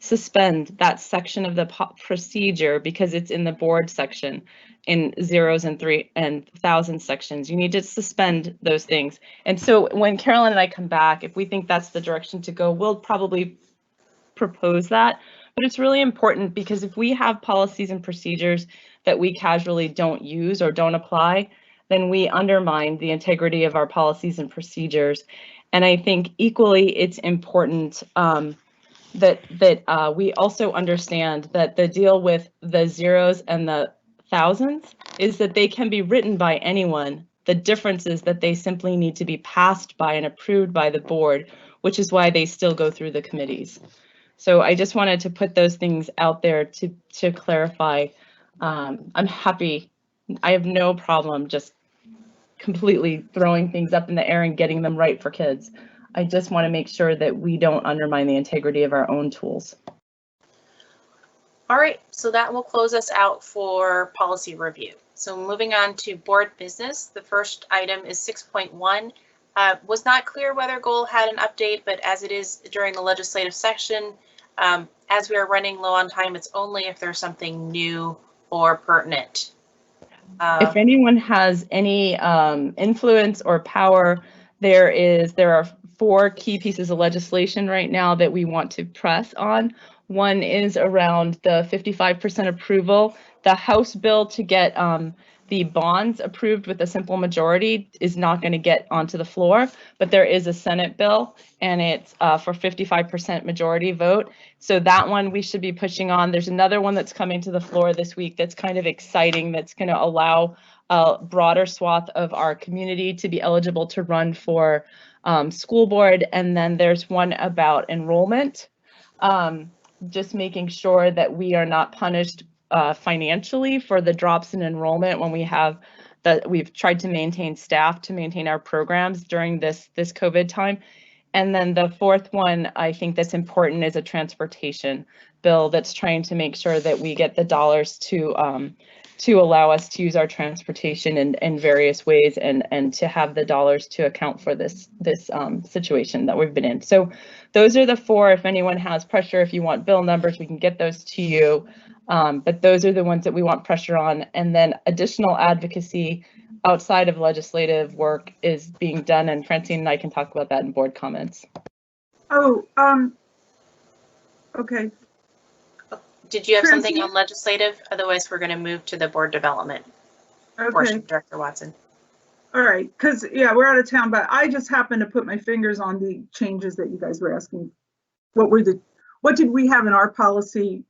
suspend that section of the procedure, because it's in the board section in zeros and three and thousand sections. You need to suspend those things. And so when Carolyn and I come back, if we think that's the direction to go, we'll probably propose that. But it's really important, because if we have policies and procedures that we casually don't use or don't apply, then we undermine the integrity of our policies and procedures. And I think equally it's important that we also understand that the deal with the zeros and the thousands is that they can be written by anyone. The difference is that they simply need to be passed by and approved by the board, which is why they still go through the committees. So I just wanted to put those things out there to clarify. I'm happy. I have no problem just completely throwing things up in the air and getting them right for kids. I just want to make sure that we don't undermine the integrity of our own tools. All right, so that will close us out for policy review. So moving on to board business, the first item is 6.1. Was not clear whether GOAL had an update, but as it is during the legislative session, as we are running low on time, it's only if there's something new or pertinent. If anyone has any influence or power there are 4 key pieces of legislation right now that we want to press on. One is around the 55% approval. The House bill to get the bonds approved with a simple majority is not going to get onto the floor, but there is a Senate bill, and it's for 55% majority vote. So that one we should be pushing on. There's another one that's coming to the floor this week that's kind of exciting, that's going to allow a broader swath of our community to be eligible to run for school board. And then there's one about enrollment, just making sure that we are not punished financially for the drops in enrollment when we've tried to maintain staff to maintain our programs during this COVID time. And then the fourth one I think that's important is a transportation bill that's trying to make sure that we get the dollars to allow us to use our transportation in various ways, and to have the dollars to account for this situation that we've been in. So those are the 4. If anyone has pressure, if you want bill numbers, we can get those to you. But those are the ones that we want pressure on. And then additional advocacy outside of legislative work is being done, and Francine and I can talk about that in board comments. Oh, okay. Did you have Francine? something on legislative? Otherwise, we're going to move to the board development Okay. portion, Director Watson. All right, because yeah, we're out of town, but I just happened to put my fingers on the changes that you guys were asking. What did we have in our policy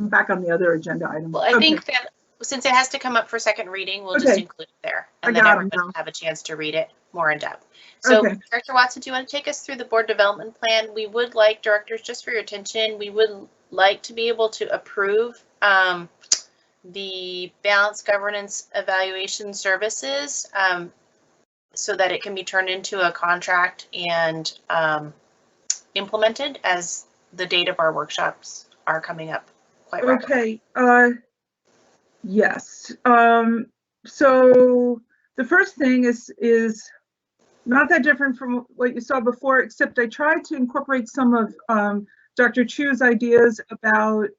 back on the other agenda item? Well, I think that since it has to come up for second reading, we'll just include it there, and then everyone will have a chance to read it more in depth. So Director Watson, do you want to take us through the board development plan? We would like, directors, just for your attention, we would like to be able to approve the balanced governance evaluation services so that it can be turned into a contract and implemented as the date of our workshops are coming up quite rapidly. Okay, yes. So the first thing is not that different from what you saw before, except I tried to incorporate some of Dr. Chu's ideas about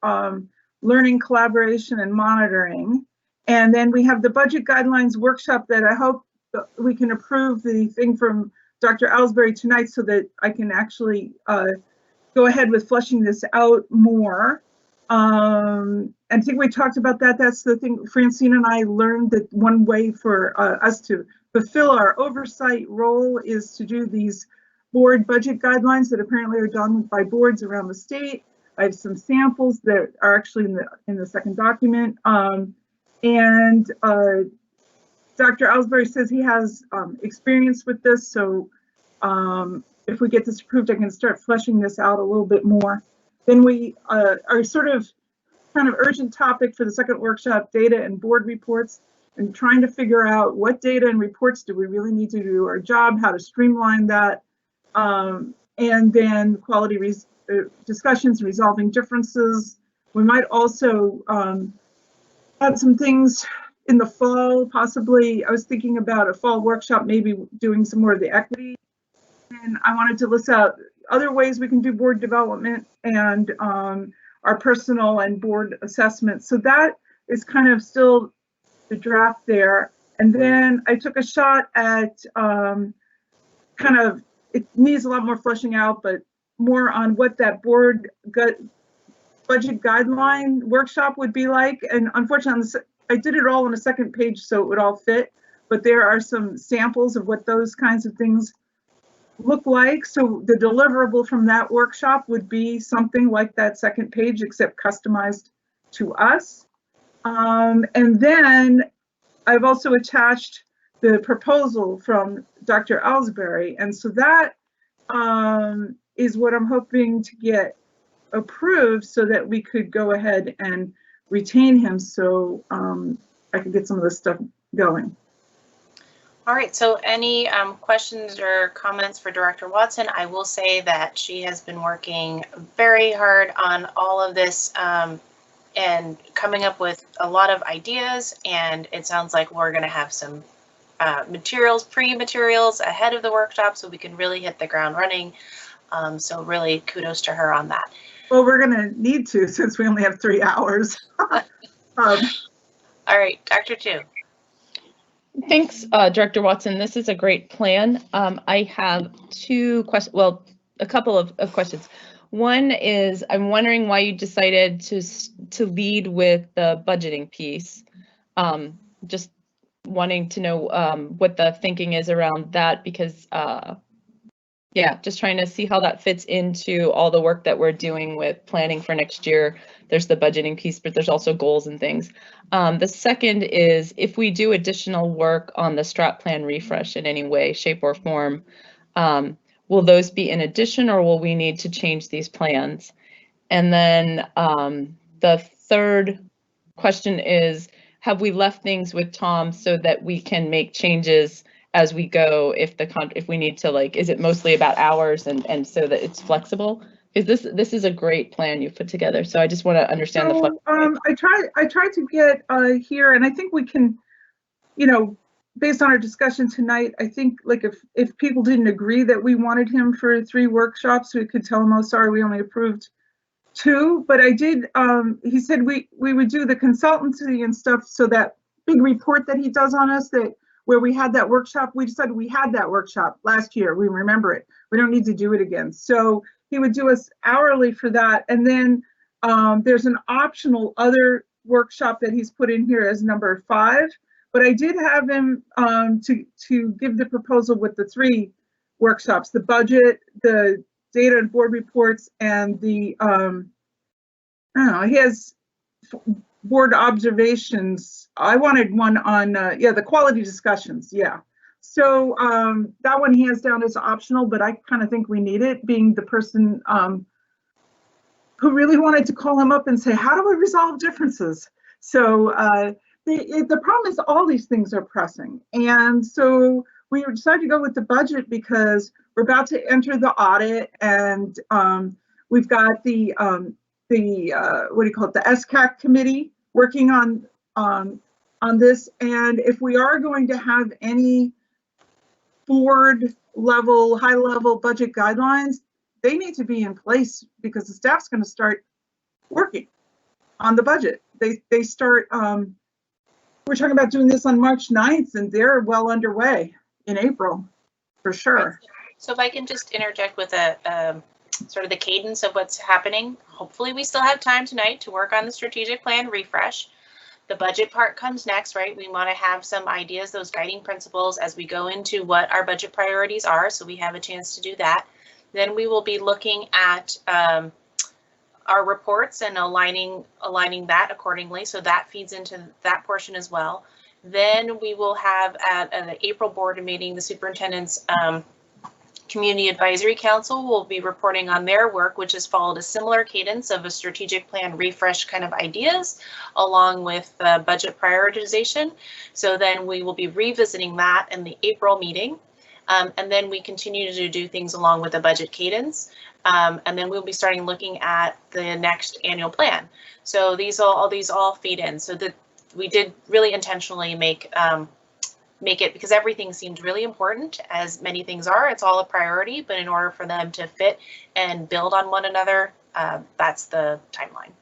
learning, collaboration, and monitoring. And then we have the budget guidelines workshop that I hope we can approve the thing from Dr. Ellsbury tonight so that I can actually go ahead with fleshing this out more. I think we talked about that. That's the thing. Francine and I learned that one way for us to fulfill our oversight role is to do these board budget guidelines that apparently are done by boards around the state. I have some samples that are actually in the second document. Dr. Ellsbury says he has experience with this, so if we get this approved, I can start fleshing this out a little bit more. Then we are sort of kind of urgent topic for the second workshop, data and board reports, and trying to figure out what data and reports do we really need to do our job, how to streamline that, and then quality discussions, resolving differences. We might also add some things in the fall, possibly. I was thinking about a fall workshop, maybe doing some more of the equity. And I wanted to list out other ways we can do board development and our personal and board assessment. So that is kind of still the draft there. And then I took a shot at kind of, it needs a lot more fleshing out, but more on what that board budget guideline workshop would be like. And unfortunately, I did it all on a second page so it would all fit, but there are some samples of what those kinds of things look like. So the deliverable from that workshop would be something like that second page, except customized to us. And then I've also attached the proposal from Dr. Ellsbury. And so that is what I'm hoping to get approved so that we could go ahead and retain him, so I could get some of this stuff going. All right, so any questions or comments for Director Watson? I will say that she has been working very hard on all of this and coming up with a lot of ideas, and it sounds like we're going to have some pre-materials ahead of the workshop so we can really hit the ground running. So really kudos to her on that. Well, we're going to need to since we only have 3 hours. All right, Dr. Chu. Thanks, Director Watson. This is a great plan. I have two questions, well, a couple of questions. One is, I'm wondering why you decided to lead with the budgeting piece. Just wanting to know what the thinking is around that, because yeah, just trying to see how that fits into all the work that we're doing with planning for next year. There's the budgeting piece, but there's also goals and things. The second is, if we do additional work on the strat plan refresh in any way, shape, or form, will those be in addition, or will we need to change these plans? And then the third question is, have we left things with Tom so that we can make changes as we go if we need to, like, is it mostly about hours and so that it's flexible? Because this is a great plan you've put together. So I just want to understand the flexibility. I tried to get here, and I think we can, you know, based on our discussion tonight, I think, like, if people didn't agree that we wanted him for 3 workshops, we could tell him, oh, sorry, we only approved 2. But I did, he said we would do the consultancy and stuff, so that big report that he does on us, that where we had that workshop, we decided we had that workshop last year. We remember it. We don't need to do it again. So he would do us hourly for that. And then there's an optional other workshop that he's put in here as number 5. But I did have him to give the proposal with the 3 workshops: the budget, the data and board reports, and the I don't know, he has board observations. I wanted one on yeah, the quality discussions. Yeah, so that one he has down as optional, but I kind of think we need it, being the person who really wanted to call him up and say, how do we resolve differences? So the problem is all these things are pressing, and so we decided to go with the budget because we're about to enter the audit, and we've got the what do you call it, the SCAC committee working on this. And if we are going to have any board level, high level budget guidelines, they need to be in place, because the staff's going to start working on the budget. They start, we're talking about doing this on March 9th, and they're well underway in April, for sure. So if I can just interject with a sort of the cadence of what's happening. Hopefully we still have time tonight to work on the strategic plan refresh. The budget part comes next, right? We want to have some ideas, those guiding principles, as we go into what our budget priorities are, so we have a chance to do that. Then we will be looking at our reports and aligning that accordingly, so that feeds into that portion as well. Then we will have at an April board meeting, the superintendent's Community Advisory Council will be reporting on their work, which has followed a similar cadence of a strategic plan refresh kind of ideas, along with budget prioritization. So then we will be revisiting that in the April meeting. And then we continue to do things along with the budget cadence. And then we'll be starting looking at the next annual plan. So these all feed in. So that we did really intentionally make it, because everything seemed really important, as many things are. It's all a priority, but in order for them to fit and build on one another, that's the timeline.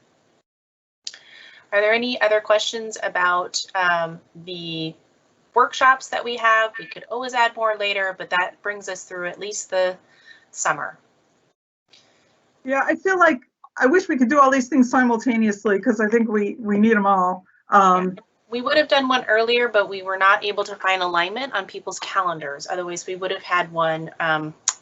Are there any other questions about the workshops that we have? We could always add more later, but that brings us through at least the summer. Yeah, I feel like I wish we could do all these things simultaneously, because I think we need them all. Yeah. We would have done one earlier, but we were not able to find alignment on people's calendars. Otherwise, we would have had one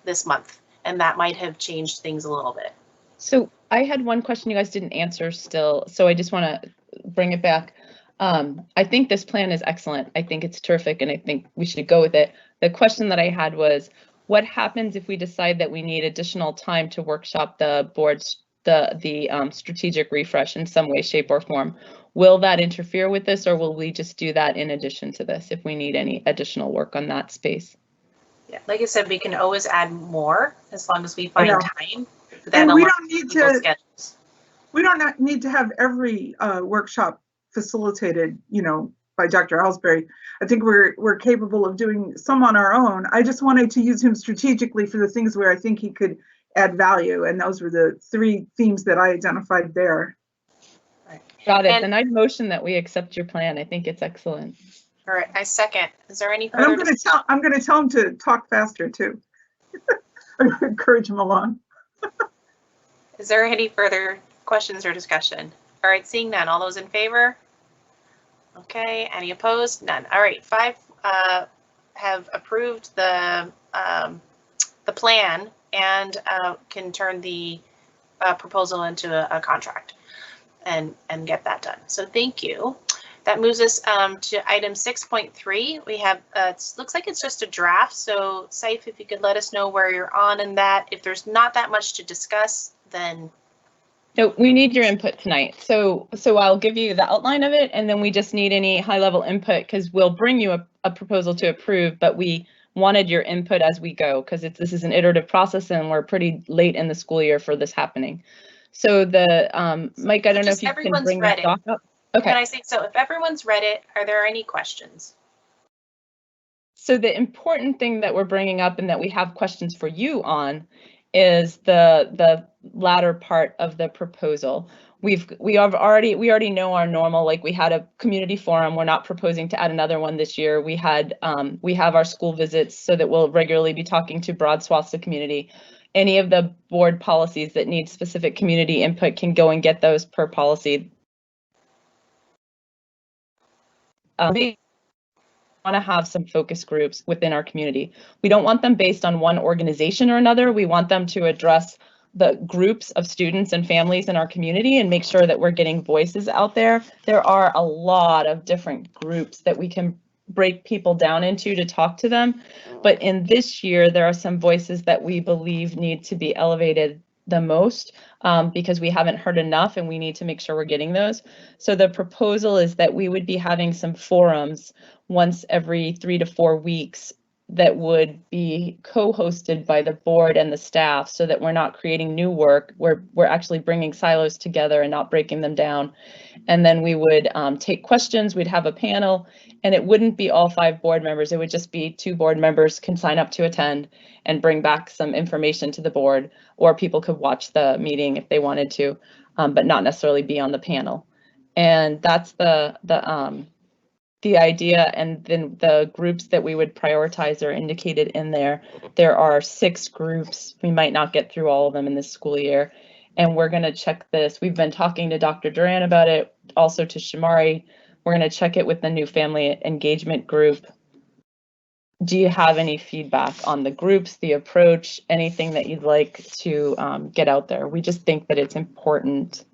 this month, and that might have changed things a little bit. So I had one question you guys didn't answer still, so I just want to bring it back. I think this plan is excellent. I think it's terrific, and I think we should go with it. The question that I had was, what happens if we decide that we need additional time to workshop the board's the strategic refresh in some way, shape, or form? Will that interfere with this, or will we just do that in addition to this if we need any additional work on that space? Yeah, like I said, we can always add more as long as we find time. And we don't need to. Schedules. We don't need to have every workshop facilitated, you know, by Dr. Ellsbury. I think we're capable of doing some on our own. I just wanted to use him strategically for the things where I think he could add value, and those were the 3 themes that I identified there. Got it. And I'd motion that we accept your plan. I think it's excellent. All right, I second. Is there any And I'm further? going to tell him to talk faster too. I'm going to encourage him along. Is there any further questions or discussion? All right, seeing none. All those in favor? Okay, any opposed? None. All right, 5 have approved the plan and can turn the proposal into a contract and get that done. So thank you. That moves us to item 6.3. We have, looks like it's just a draft. So Saif, if you could let us know where you're on in that. If there's not that much to discuss, then. No, we need your input tonight. So I'll give you the outline of it, and then we just need any high level input because we'll bring you a proposal to approve, but we wanted your input as we go because this is an iterative process and we're pretty late in the school year for this happening. So the Mike, I don't know if you can bring that doc up. Okay. Can I say so? If everyone's read it, are there any questions? So the important thing that we're bringing up and that we have questions for you on is the latter part of the proposal. We already know our normal, like we had a community forum. We're not proposing to add another one this year. We have our school visits so that we'll regularly be talking to broad swaths of community. Any of the board policies that need specific community input can go and get those per policy. We want to have some focus groups within our community. We don't want them based on one organization or another. We want them to address the groups of students and families in our community and make sure that we're getting voices out there. There are a lot of different groups that we can break people down into to talk to them. But in this year, there are some voices that we believe need to be elevated the most because we haven't heard enough and we need to make sure we're getting those. So the proposal is that we would be having some forums once every 3 to 4 weeks that would be co-hosted by the board and the staff so that we're not creating new work. We're actually bringing silos together and not breaking them down. And then we would take questions, we'd have a panel, and it wouldn't be all 5 board members. It would just be 2 board members can sign up to attend and bring back some information to the board, or people could watch the meeting if they wanted to, but not necessarily be on the panel. And that's the idea. And then the groups that we would prioritize are indicated in there. There are 6 groups. We might not get through all of them in this school year. And we're going to check this. We've been talking to Dr. Duran about it, also to Shamari. We're going to check it with the new family engagement group. Do you have any feedback on the groups, the approach, anything that you'd like to get out there? We just think that it's important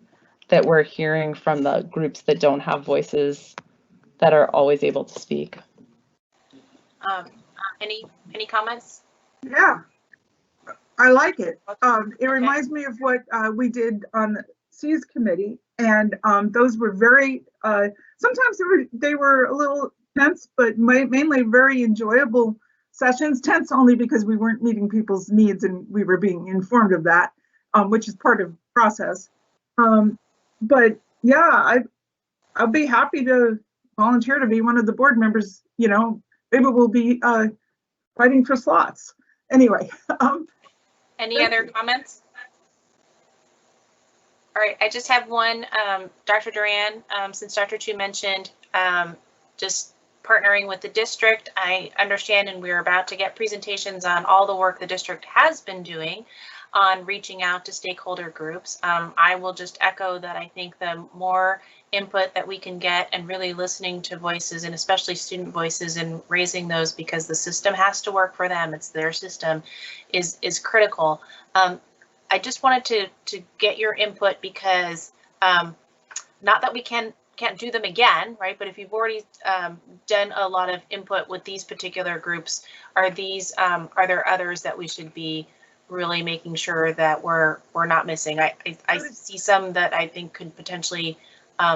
that we're hearing from the groups that don't have voices that are always able to speak. Any comments? Yeah, I like it. It reminds me of what we did on the C's committee, and those were very, sometimes they were a little tense, but mainly very enjoyable sessions. Tense only because we weren't meeting people's needs and we were being informed of that, which is part of the process. But yeah, I'll be happy to volunteer to be one of the board members. You know, maybe we'll be fighting for slots. Anyway. Any other comments? All right, I just have one, Dr. Duran, since Dr. Chu mentioned just partnering with the district. I understand, and we're about to get presentations on all the work the district has been doing on reaching out to stakeholder groups. I will just echo that I think the more input that we can get and really listening to voices, and especially student voices, and raising those because the system has to work for them, it's their system, is critical. I just wanted to get your input because not that we can't do them again, right? But if you've already done a lot of input with these particular groups, are there others that we should be really making sure that we're not missing? I see some that I think could potentially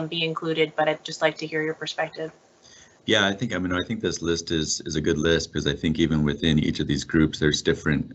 be included, but I'd just like to hear your perspective. Yeah, I think this list is a good list because I think even within each of these groups, there's different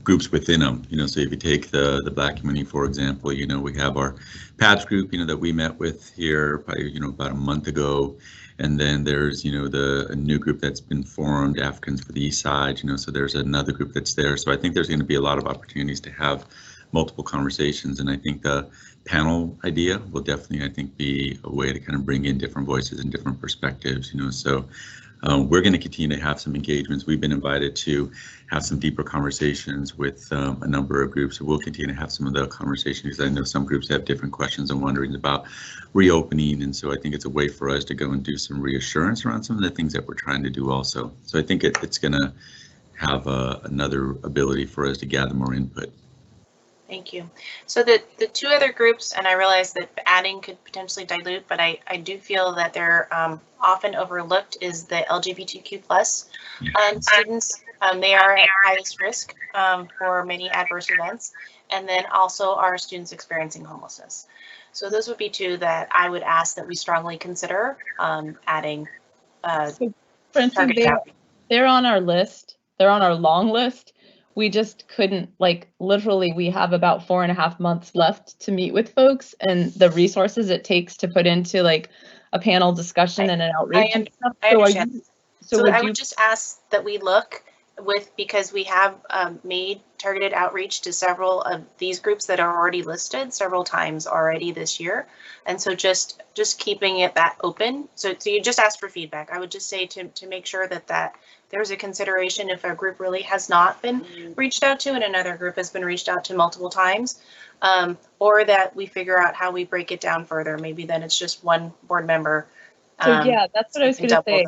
groups within them. So if you take the Black community, for example, we have our PABS group, that we met with here probably, about a month ago. And then there's, a new group that's been formed, Africans for the East Side, so there's another group that's there. So I think there's going to be a lot of opportunities to have multiple conversations. And I think the panel idea will definitely, I think, be a way to kind of bring in different voices and different perspectives, so we're going to continue to have some engagements. We've been invited to have some deeper conversations with a number of groups. So we'll continue to have some of the conversations. I know some groups have different questions and wonderings about reopening. And so I think it's a way for us to go and do some reassurance around some of the things that we're trying to do also. So I think it's going to have another ability for us to gather more input. Thank you. So the two other groups, and I realize that adding could potentially dilute, but I do feel that they're often overlooked, is the LGBTQ+ students. They are at highest risk for many adverse events, and then also our students experiencing homelessness. So those would be two that I would ask that we strongly consider adding. For instance, they're on our list. They're on our long list. We just couldn't, literally, we have about 4.5 months left to meet with folks, and the resources it takes to put into a panel discussion and an outreach. I understand. So I would just ask that we look because we have made targeted outreach to several of these groups that are already listed several times already this year. And so just keeping it that open. So you just ask for feedback. I would just say to make sure that there's a consideration if a group really has not been reached out to and another group has been reached out to multiple times, or that we figure out how we break it down further. Maybe then it's just one board member. So yeah, that's what I was going to say.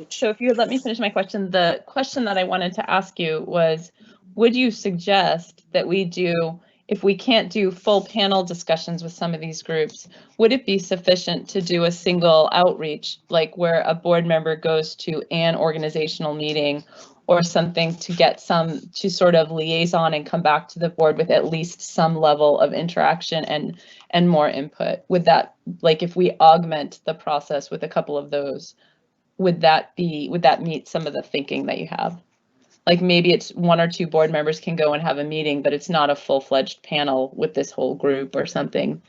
So if you would let me finish my question, the question that I wanted to ask you was, would you suggest that we do, if we can't do full panel discussions with some of these groups, would it be sufficient to do a single outreach, where a board member goes to an organizational meeting or something to get to sort of liaison and come back to the board with at least some level of interaction and more input? Would that, if we augment the process with a couple of those, would that meet some of the thinking that you have? Maybe it's 1 or 2 board members can go and have a meeting, but it's not a full-fledged panel with this whole group or something.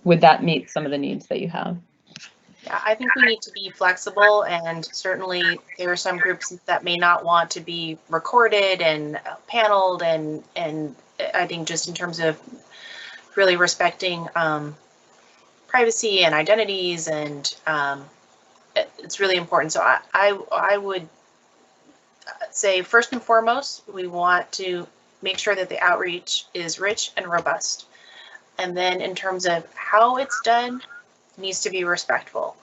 Would that meet some of the needs that you have? Yeah, I think we need to be flexible, and certainly there are some groups that may not want to be recorded and paneled, and I think just in terms of really respecting privacy and identities, and it's really important. So I would say, first and foremost, we want to make sure that the outreach is rich and robust. And then in terms of how it's done, it needs to be respectful.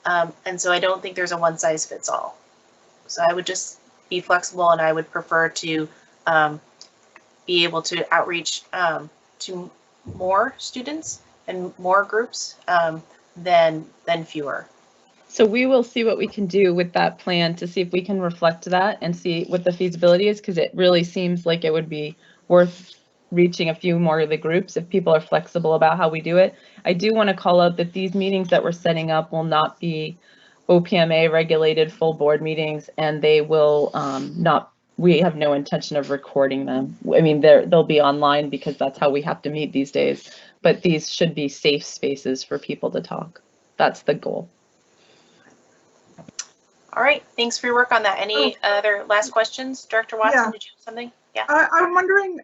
And so I don't think there's a one size fits all. So I would just be flexible, and I would prefer to be able to outreach to more students and more groups than fewer. So we will see what we can do with that plan to see if we can reflect that and see what the feasibility is, because it really seems like it would be worth reaching a few more of the groups if people are flexible about how we do it. I do want to call out that these meetings that we're setting up will not be OPMA regulated full board meetings, and they will we have no intention of recording them. I mean, they'll be online because that's how we have to meet these days, but these should be safe spaces for people to talk. That's the goal. All right, thanks for your work on that. Any other last questions? Director Watson, Yeah. did you have something? Yeah. I'm wondering,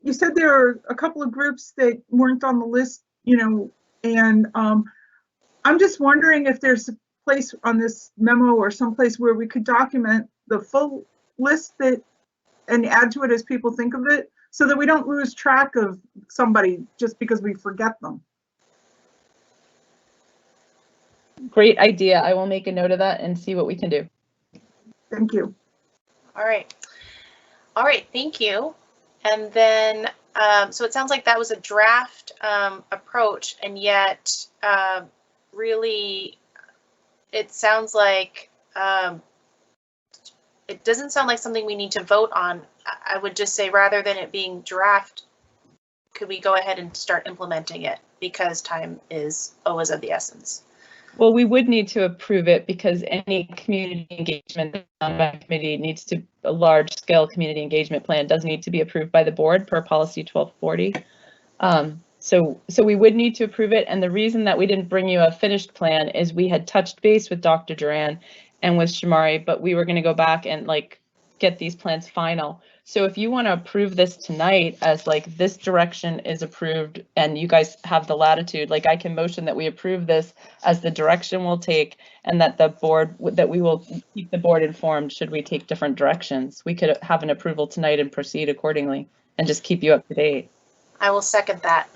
you said there are a couple of groups that weren't on the list, and I'm just wondering if there's a place on this memo or someplace where we could document the full list and add to it as people think of it, so that we don't lose track of somebody just because we forget them. Great idea. I will make a note of that and see what we can do. Thank you. All right. All right, thank you. And then, so it sounds like that was a draft approach, and yet really it sounds like it doesn't sound like something we need to vote on. I would just say, rather than it being draft, could we go ahead and start implementing it, because time is always of the essence. Well, we would need to approve it because any community engagement done by a committee needs to, a large scale community engagement plan does need to be approved by the board per policy 1240. So we would need to approve it. And the reason that we didn't bring you a finished plan is we had touched base with Dr. Duran and with Shamari, but we were going to go back and get these plans final. So if you want to approve this tonight as like this direction is approved and you guys have the latitude, like I can motion that we approve this as the direction we'll take, and that the board, that we will keep the board informed should we take different directions. We could have an approval tonight and proceed accordingly and just keep you up to date. I will second that.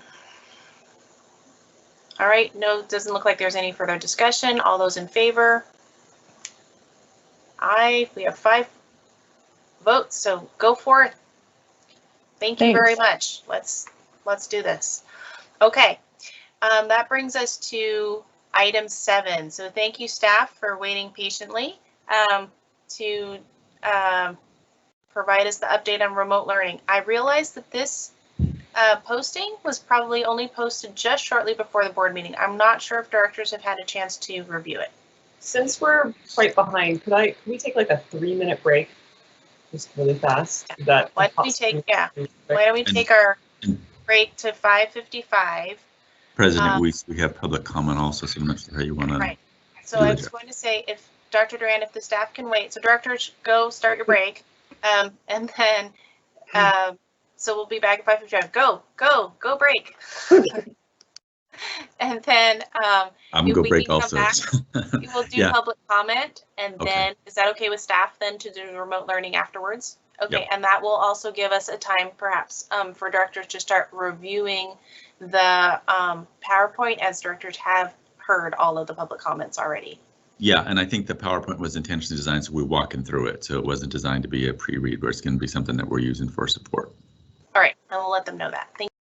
All right, no, doesn't look like there's any further discussion. All those in favor? Aye, we have 5 votes, so go for it. Thank you very much. Let's do this. Okay, that brings us to item 7. So thank you, staff, for waiting patiently to provide us the update on remote learning. I realized that this posting was probably only posted just shortly before the board meeting. I'm not sure if directors have had a chance to review it. Since we're quite behind, can we take like a 3-minute break? Just really fast. That why don't we take our break to 5:55? President, we have public comment also, so I'm not sure how you want to. Right. So I was going to say, if Dr. Duran, if the staff can wait, so directors, go start your break, and then so we'll be back at 5:55. Go break. And then I'm gonna go break also. We will do public comment, and then is that okay with staff then to do remote learning afterwards? Okay, yep. And that will also give us a time perhaps for directors to start reviewing the PowerPoint, as directors have heard all of the public comments already. Yeah, and I think the PowerPoint was intentionally designed so we're walking through it, so it wasn't designed to be a pre-read where it's going to be something that we're using for support. All right, and we'll let them know that. Thank you.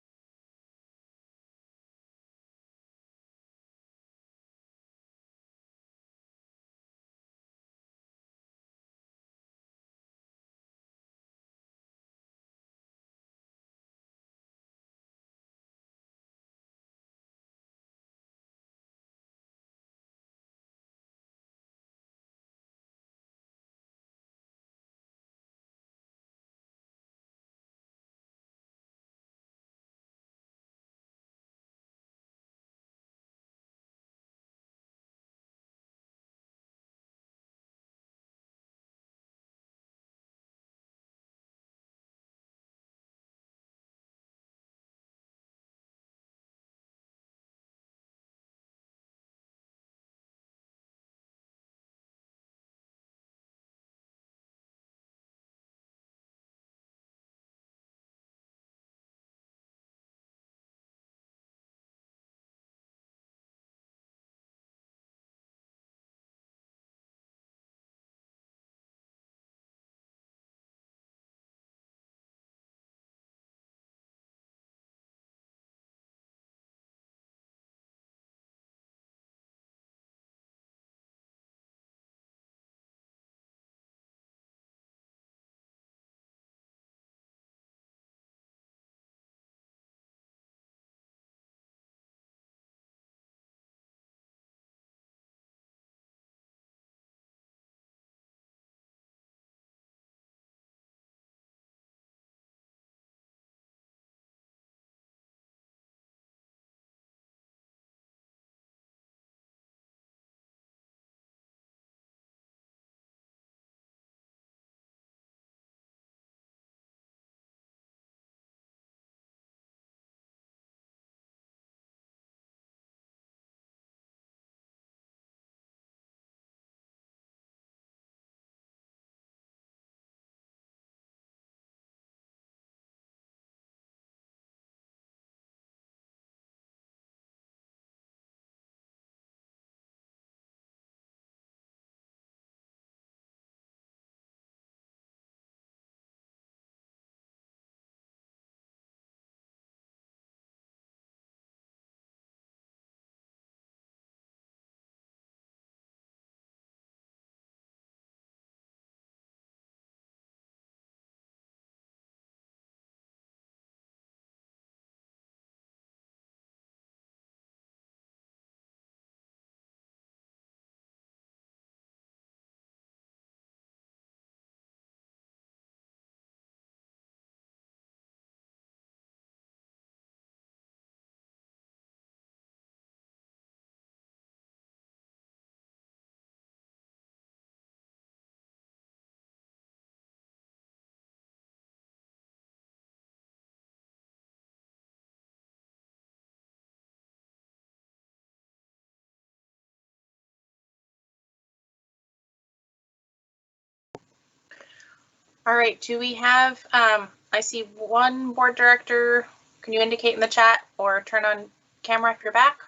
All right, do we have, I see one board director. Can you indicate in the chat or turn on camera if you're back?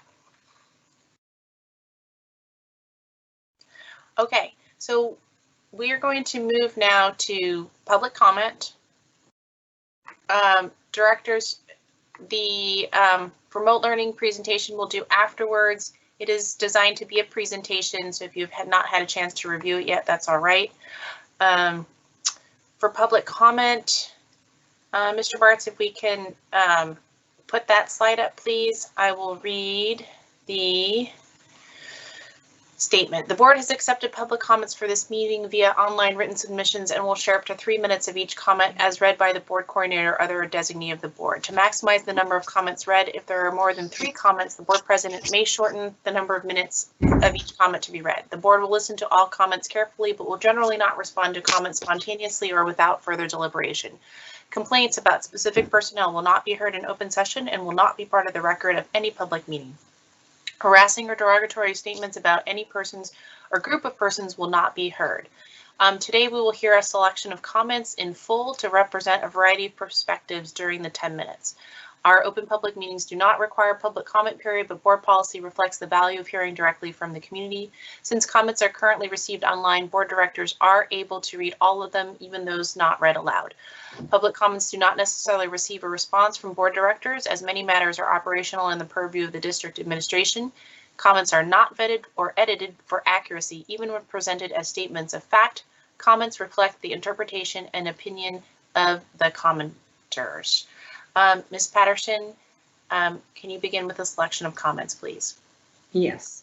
Okay, so we are going to move now to public comment. Directors, the remote learning presentation we'll do afterwards. It is designed to be a presentation, so if you have not had a chance to review it yet, that's all right. For public comment, Mr. Bartz, if we can put that slide up, please. I will read the statement. The board has accepted public comments for this meeting via online written submissions and will share up to 3 minutes of each comment as read by the board coordinator or other designee of the board. To maximize the number of comments read, if there are more than 3 comments, the board president may shorten the number of minutes of each comment to be read. The board will listen to all comments carefully, but will generally not respond to comments spontaneously or without further deliberation. Complaints about specific personnel will not be heard in open session and will not be part of the record of any public meeting. Harassing or derogatory statements about any persons or group of persons will not be heard. Today we will hear a selection of comments in full to represent a variety of perspectives during the 10 minutes. Our open public meetings do not require public comment period, but board policy reflects the value of hearing directly from the community. Since comments are currently received online, board directors are able to read all of them, even those not read aloud. Public comments do not necessarily receive a response from board directors, as many matters are operational in the purview of the district administration. Comments are not vetted or edited for accuracy, even when presented as statements of fact. Comments reflect the interpretation and opinion of the commenters. Ms. Patterson, can you begin with a selection of comments, please? Yes.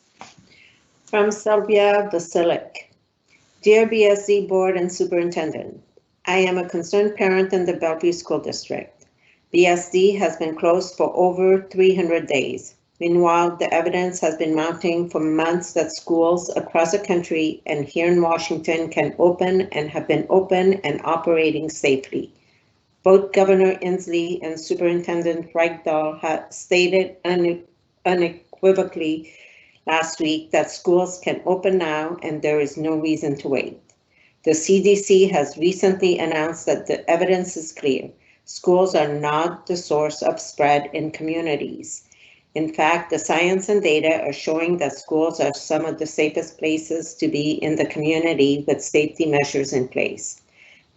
From Sylvia Vasilic. Dear BSD Board and Superintendent, I am a concerned parent in the Bellevue School District. BSD has been closed for over 300 days. Meanwhile, the evidence has been mounting for months that schools across the country and here in Washington can open and have been open and operating safely. Both Governor Inslee and Superintendent Reichdahl have stated unequivocally last week that schools can open now and there is no reason to wait. The CDC has recently announced that the evidence is clear. Schools are not the source of spread in communities. In fact, the science and data are showing that schools are some of the safest places to be in the community with safety measures in place.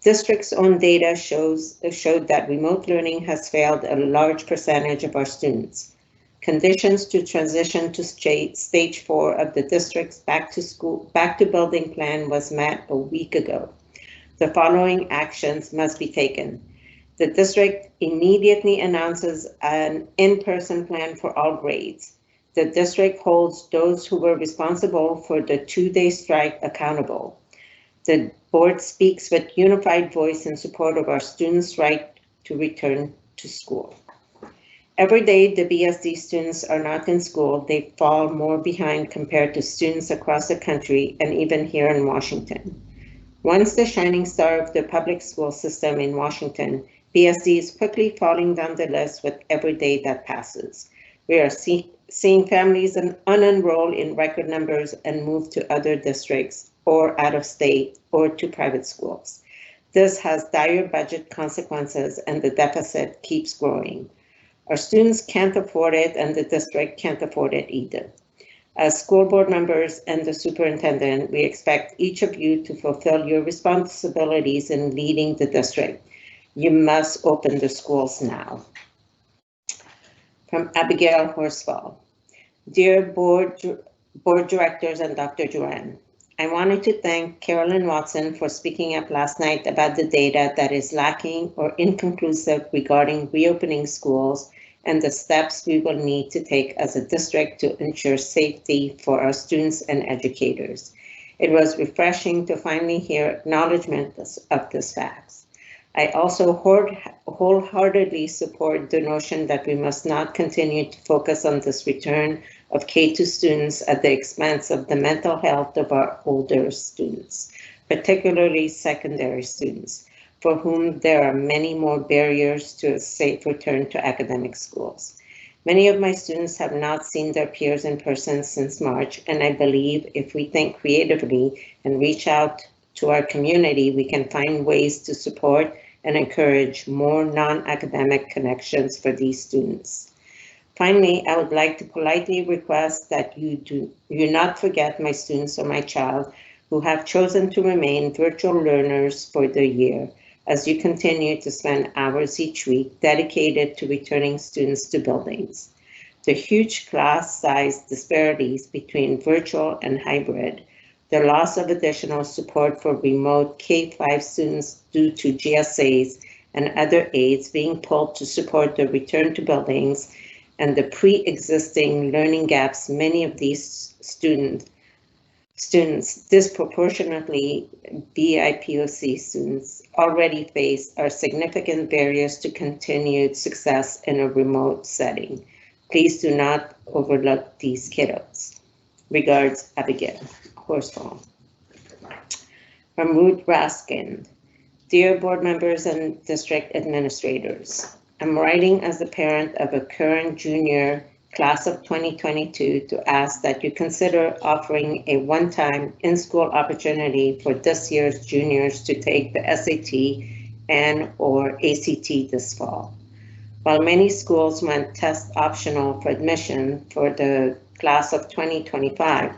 District's own data showed that remote learning has failed a large percentage of our students. Conditions to transition to stage 4 of the district's back to building plan was met a week ago. The following actions must be taken. The district immediately announces an in-person plan for all grades. The district holds those who were responsible for the 2-day strike accountable. The board speaks with unified voice in support of our students' right to return to school. Every day the BSD students are not in school, they fall more behind compared to students across the country and even here in Washington. Once the shining star of the public school system in Washington, BSD is quickly falling down the list with every day that passes. We are seeing families unenroll in record numbers and move to other districts or out of state or to private schools. This has dire budget consequences and the deficit keeps growing. Our students can't afford it and the district can't afford it either. As school board members and the superintendent, we expect each of you to fulfill your responsibilities in leading the district. You must open the schools now. From Abigail Horsfall. Dear board directors and Dr. Duran, I wanted to thank Carolyn Watson for speaking up last night about the data that is lacking or inconclusive regarding reopening schools and the steps we will need to take as a district to ensure safety for our students and educators. It was refreshing to finally hear acknowledgement of these facts. I also wholeheartedly support the notion that we must not continue to focus on this return of K-2 students at the expense of the mental health of our older students, particularly secondary students, for whom there are many more barriers to a safe return to academic schools. Many of my students have not seen their peers in person since March, and I believe if we think creatively and reach out to our community, we can find ways to support and encourage more non-academic connections for these students. Finally, I would like to politely request that you not forget my students or my child who have chosen to remain virtual learners for the year, as you continue to spend hours each week dedicated to returning students to buildings. The huge class size disparities between virtual and hybrid, the loss of additional support for remote K-5 students due to GSAs and other aids being pulled to support the return to buildings, and the pre-existing learning gaps many of these students disproportionately BIPOC students already face are significant barriers to continued success in a remote setting. Please do not overlook these kiddos. Regards, Abigail Horsfall. From Ruth Raskin. Dear board members and district administrators, I'm writing as the parent of a current junior class of 2022 to ask that you consider offering a one-time in-school opportunity for this year's juniors to take the SAT and/or ACT this fall. While many schools went test optional for admission for the class of 2025,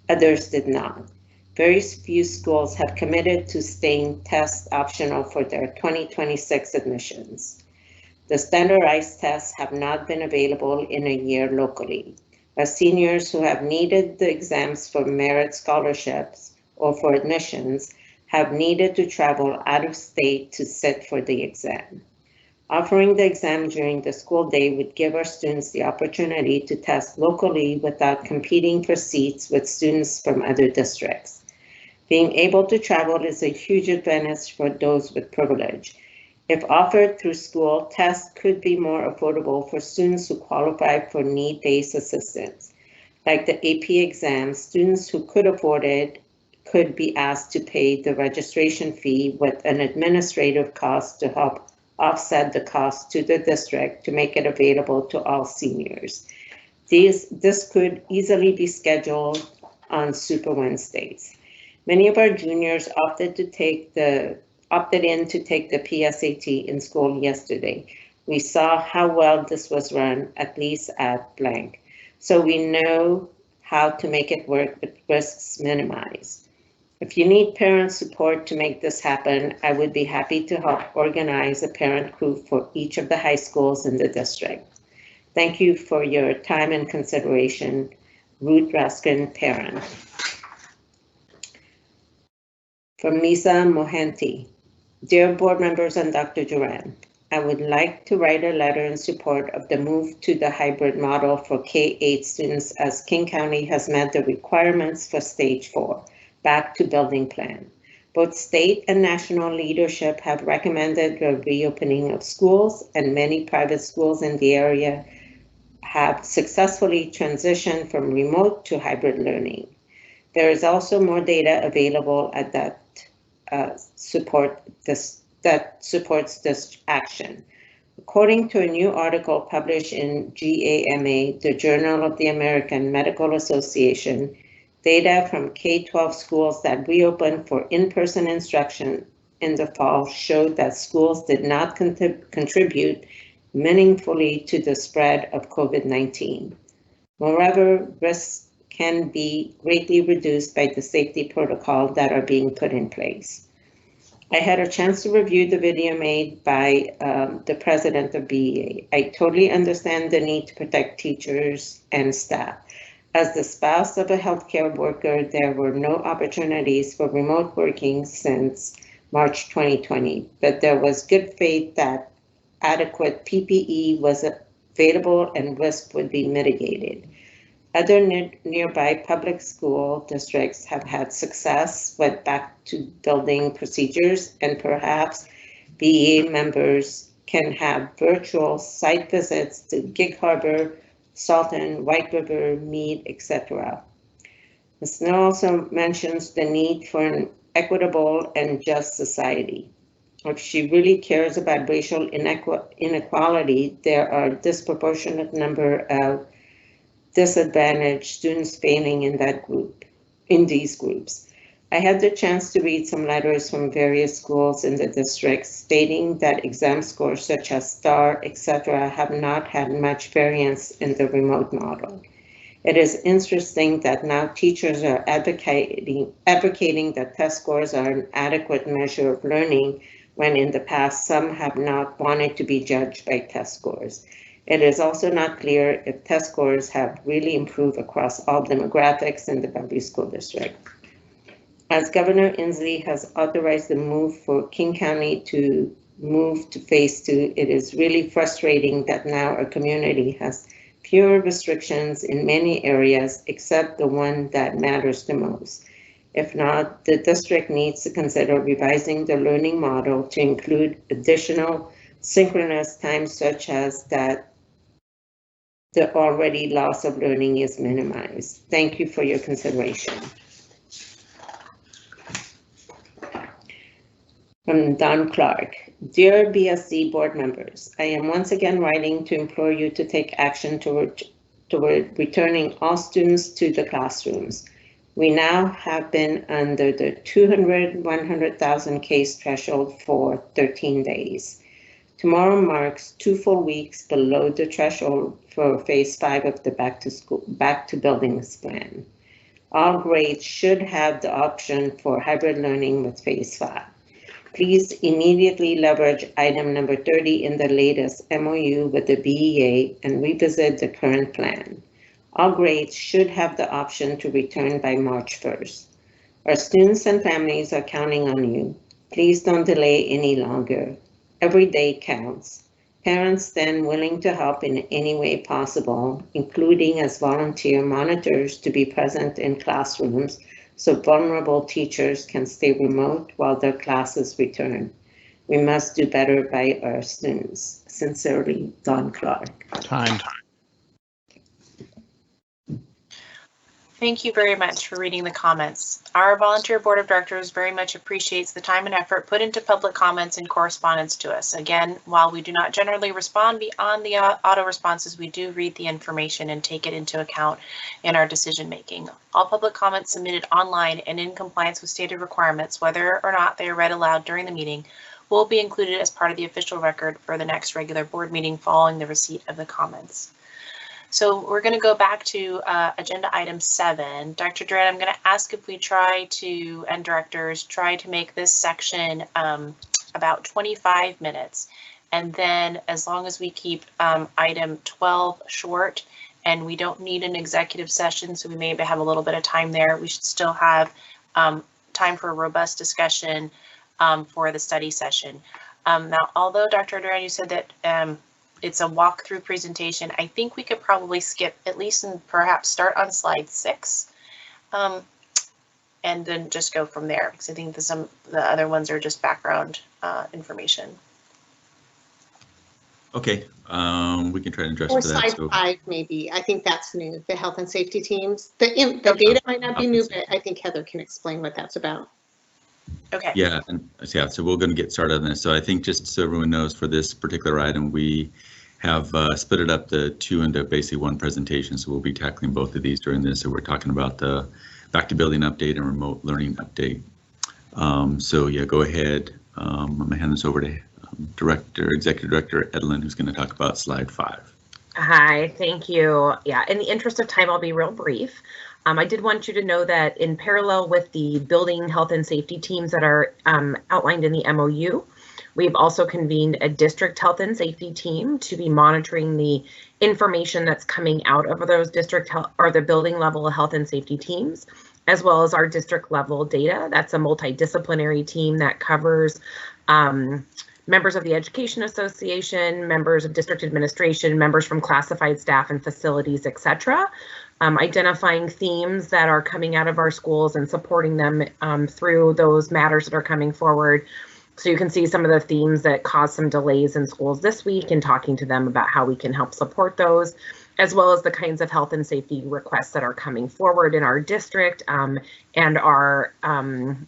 others did not. Very few schools have committed to staying test optional for their 2026 admissions. The standardized tests have not been available in a year locally. Our seniors who have needed the exams for merit scholarships or for admissions have needed to travel out of state to sit for the exam. Offering the exam during the school day would give our students the opportunity to test locally without competing for seats with students from other districts. Being able to travel is a huge advantage for those with privilege. If offered through school, tests could be more affordable for students who qualify for need-based assistance. Like the AP exam, students who could afford it could be asked to pay the registration fee with an administrative cost to help offset the cost to the district to make it available to all seniors. This could easily be scheduled on Super Wednesdays. Many of our juniors opted in to take the PSAT in school yesterday. We saw how well this was run, at least at blank. So we know how to make it work with risks minimized. If you need parent support to make this happen, I would be happy to help organize a parent group for each of the high schools in the district. Thank you for your time and consideration. Ruth Raskin, parent. From Misa Mohanty. Dear board members and Dr. Duran, I would like to write a letter in support of the move to the hybrid model for K-8 students, as King County has met the requirements for stage 4, back to building plan. Both state and national leadership have recommended the reopening of schools, and many private schools in the area have successfully transitioned from remote to hybrid learning. There is also more data available at that supports this action. According to a new article published in GAMA, the Journal of the American Medical Association, data from K-12 schools that reopened for in-person instruction in the fall showed that schools did not contribute meaningfully to the spread of COVID-19. Moreover, risks can be greatly reduced by the safety protocols that are being put in place. I had a chance to review the video made by the president of BEA. I totally understand the need to protect teachers and staff. As the spouse of a healthcare worker, there were no opportunities for remote working since March 2020, but there was good faith that adequate PPE was available and risk would be mitigated. Other nearby public school districts have had success with back to building procedures, and perhaps BEA members can have virtual site visits to Gig Harbor, Salton, White River, Meade, etc. Ms. Snow also mentions the need for an equitable and just society. If she really cares about racial inequality, there are a disproportionate number of disadvantaged students failing in these groups. I had the chance to read some letters from various schools in the district stating that exam scores such as STAR, etc., have not had much variance in the remote model. It is interesting that now teachers are advocating that test scores are an adequate measure of learning, when in the past some have not wanted to be judged by test scores. It is also not clear if test scores have really improved across all demographics in the Bellevue School District. As Governor Inslee has authorized the move for King County to move to phase 2, it is really frustrating that now our community has fewer restrictions in many areas except the one that matters the most. If not, the district needs to consider revising the learning model to include additional synchronous time such as that the already loss of learning is minimized. Thank you for your consideration. From Don Clark. Dear BSD board members, I am once again writing to implore you to take action toward returning all students to the classrooms. We now have been under the 100,000 case threshold for 13 days. Tomorrow marks 2 full weeks below the threshold for phase 5 of the back to buildings plan. All grades should have the option for hybrid learning with phase 5. Please immediately leverage item number 30 in the latest MOU with the BEA and revisit the current plan. All grades should have the option to return by March 1st. Our students and families are counting on you. Please don't delay any longer. Every day counts. Parents then willing to help in any way possible, including as volunteer monitors to be present in classrooms so vulnerable teachers can stay remote while their classes return. We must do better by our students. Sincerely, Don Clark. Time. Thank you very much for reading the comments. Our volunteer board of directors very much appreciates the time and effort put into public comments and correspondence to us. Again, while we do not generally respond beyond the auto responses, we do read the information and take it into account in our decision making. All public comments submitted online and in compliance with stated requirements, whether or not they are read aloud during the meeting, will be included as part of the official record for the next regular board meeting following the receipt of the comments. So we're going to go back to agenda item 7. Dr. Duran, I'm going to ask if we try to, and directors, try to make this section about 25 minutes. And then as long as we keep item 12 short and we don't need an executive session, so we may have a little bit of time there, we should still have time for a robust discussion for the study session. Now, although Dr. Duran, you said that it's a walkthrough presentation, I think we could probably skip at least and perhaps start on slide 6 and then just go from there, because I think the other ones are just background information. Okay, we can try to address or for that. Slide 5 maybe. I think that's new, the health and safety teams. The data might not be new, but I think Heather can explain what that's about. Okay. Yeah, and yeah, so we're going to get started on this. So I think just so everyone knows, for this particular item, we have split it up the 2 into basically 1 presentation. So we'll be tackling both of these during this. So we're talking about the back to building update and remote learning update. So yeah, go ahead. I'm going to hand this over to Executive Director Edlin, who's going to talk about slide 5. Hi, thank you. Yeah, in the interest of time, I'll be real brief. I did want you to know that in parallel with the building health and safety teams that are outlined in the MOU, we've also convened a district health and safety team to be monitoring the information that's coming out of those district health or the building level health and safety teams, as well as our district level data. That's a multidisciplinary team that covers members of the Education Association, members of district administration, members from classified staff and facilities, etc. Identifying themes that are coming out of our schools and supporting them through those matters that are coming forward. So you can see some of the themes that caused some delays in schools this week and talking to them about how we can help support those, as well as the kinds of health and safety requests that are coming forward in our district and our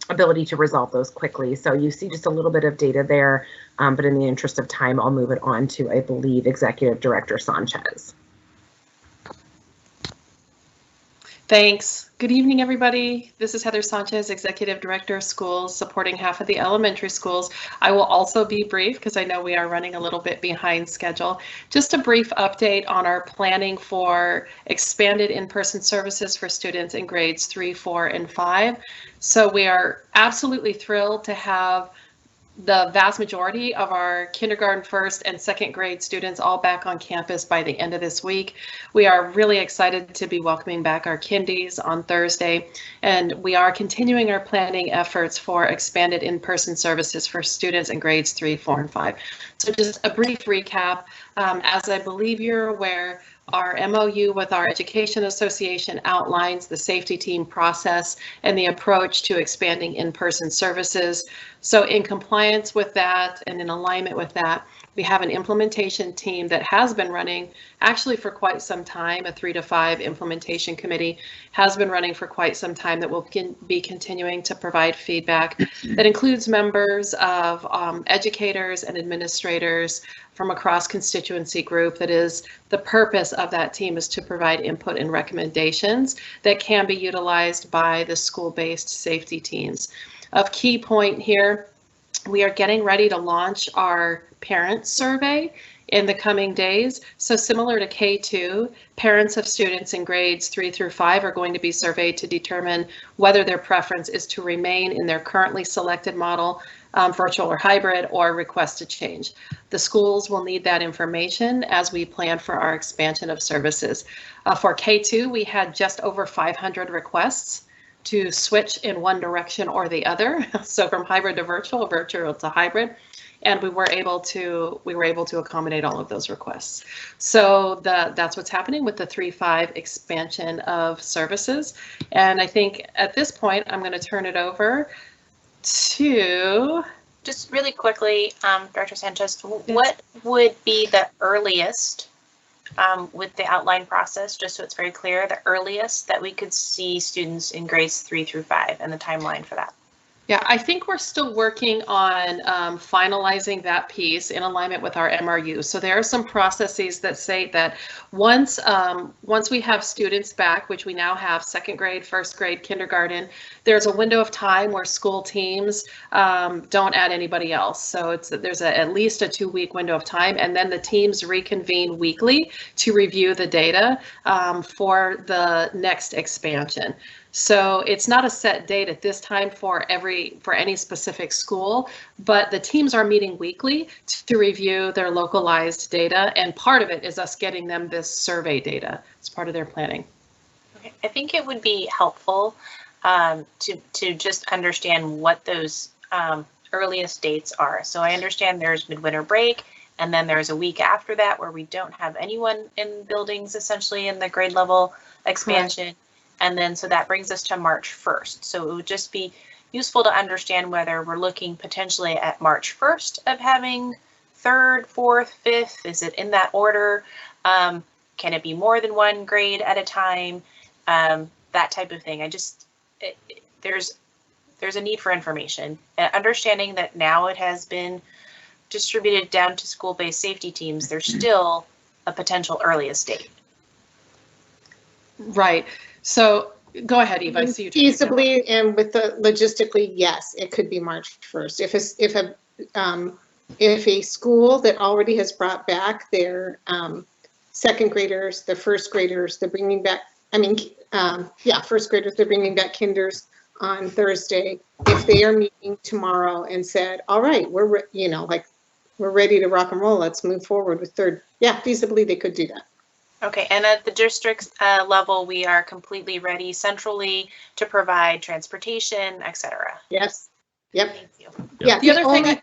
ability to resolve those quickly. So you see just a little bit of data there, but in the interest of time, I'll move it on to, I believe, Executive Director Sanchez. Thanks. Good evening, everybody. This is Heather Sanchez, Executive Director of Schools, supporting half of the elementary schools. I will also be brief because I know we are running a little bit behind schedule. Just a brief update on our planning for expanded in-person services for students in grades 3, 4, and 5. So we are absolutely thrilled to have the vast majority of our kindergarten, first, and second grade students all back on campus by the end of this week. We are really excited to be welcoming back our kindies on Thursday, and we are continuing our planning efforts for expanded in-person services for students in grades 3, 4, and 5. So just a brief recap, as I believe you're aware, our MOU with our Education Association outlines the safety team process and the approach to expanding in-person services. So in compliance with that and in alignment with that, we have an implementation team that has been running actually for quite some time. A 3 to 5 implementation committee has been running for quite some time that will be continuing to provide feedback that includes members of educators and administrators from a cross-constituency group. That is, the purpose of that team is to provide input and recommendations that can be utilized by the school-based safety teams. Of key point here, we are getting ready to launch our parent survey in the coming days. So similar to K2, parents of students in grades 3 through 5 are going to be surveyed to determine whether their preference is to remain in their currently selected model, virtual or hybrid, or request a change. The schools will need that information as we plan for our expansion of services. For K2, we had just over 500 requests to switch in one direction or the other. So from hybrid to virtual, virtual to hybrid. And we were able to accommodate all of those requests. So that's what's happening with the 3-5 expansion of services. And I think at this point, I'm going to turn it over to. Just really quickly, Director Sanchez, what would be the earliest with the outline process, just so it's very clear, the earliest that we could see students in grades 3 through 5 and the timeline for that? Yeah, I think we're still working on finalizing that piece in alignment with our MRU. So there are some processes that say that once we have students back, which we now have, second grade, first grade, kindergarten, there's a window of time where school teams don't add anybody else. So there's at least a 2-week window of time, and then the teams reconvene weekly to review the data for the next expansion. So it's not a set date at this time for any specific school, but the teams are meeting weekly to review their localized data, and part of it is us getting them this survey data. It's part of their planning. Okay. I think it would be helpful to just understand what those earliest dates are. So I understand there's midwinter break, and then there's a week after that where we don't have anyone in buildings essentially in the grade level expansion. Correct. And then, so that brings us to March 1st. So it would just be useful to understand whether we're looking potentially at March 1st of having 3rd, 4th, 5th. Is it in that order? Can it be more than one grade at a time? That type of thing. There's a need for information. Understanding that now it has been distributed down to school-based safety teams, there's still a potential earliest date. Right. So go ahead, Eva. I see you. Feasibly and with the logistically, yes, it could be March 1st. If a school that already has brought back their second graders, the first graders, they're bringing back. First graders, they're bringing back kinders on Thursday. If they are meeting tomorrow and said, "All right, we're ready to rock and roll. Let's move forward with third." Yeah, feasibly they could do that. Okay, and at the district level, we are completely ready centrally to provide transportation, etc. Yes. Yep. Thank you. Yeah. The other thing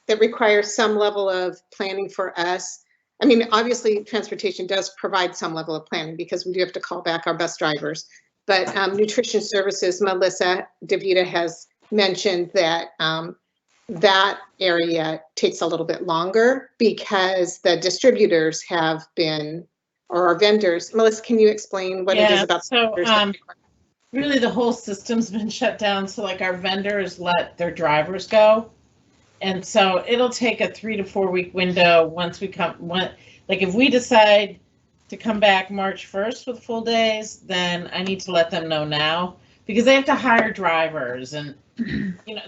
that requires some level of planning for us. I mean, obviously, transportation does provide some level of planning because we do have to call back our bus drivers. But nutrition services, Melissa DeVita has mentioned that that area takes a little bit longer because the distributors have been, or our vendors. Melissa, can you explain what it is about? So really the whole system's been shut down. So like our vendors let their drivers go. And so it'll take a 3 to 4 week window once we like if we decide to come back March 1st with full days, then I need to let them know now, because they have to hire drivers and, you know,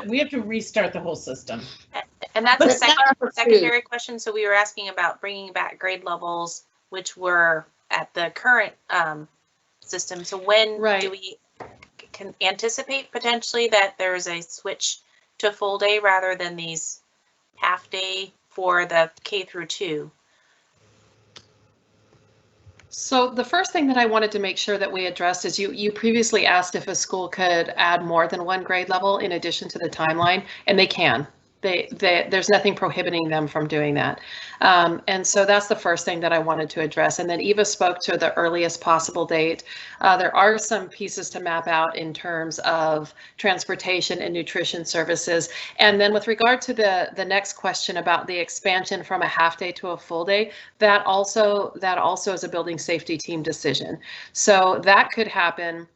we have to restart the whole system. And that's a But that's for secondary question. So we were asking about bringing back grade levels, which were at the current system. So when do we can anticipate potentially that there is a switch to full day rather than these half day for the K through 2? So the first thing that I wanted to make sure that we addressed is you previously asked if a school could add more than one grade level in addition to the timeline, and they can. There's nothing prohibiting them from doing that. And so that's the first thing that I wanted to address. And then Eva spoke to the earliest possible date. There are some pieces to map out in terms of transportation and nutrition services. And then with regard to the next question about the expansion from a half day to a full day, that also is a building safety team decision. So that could happen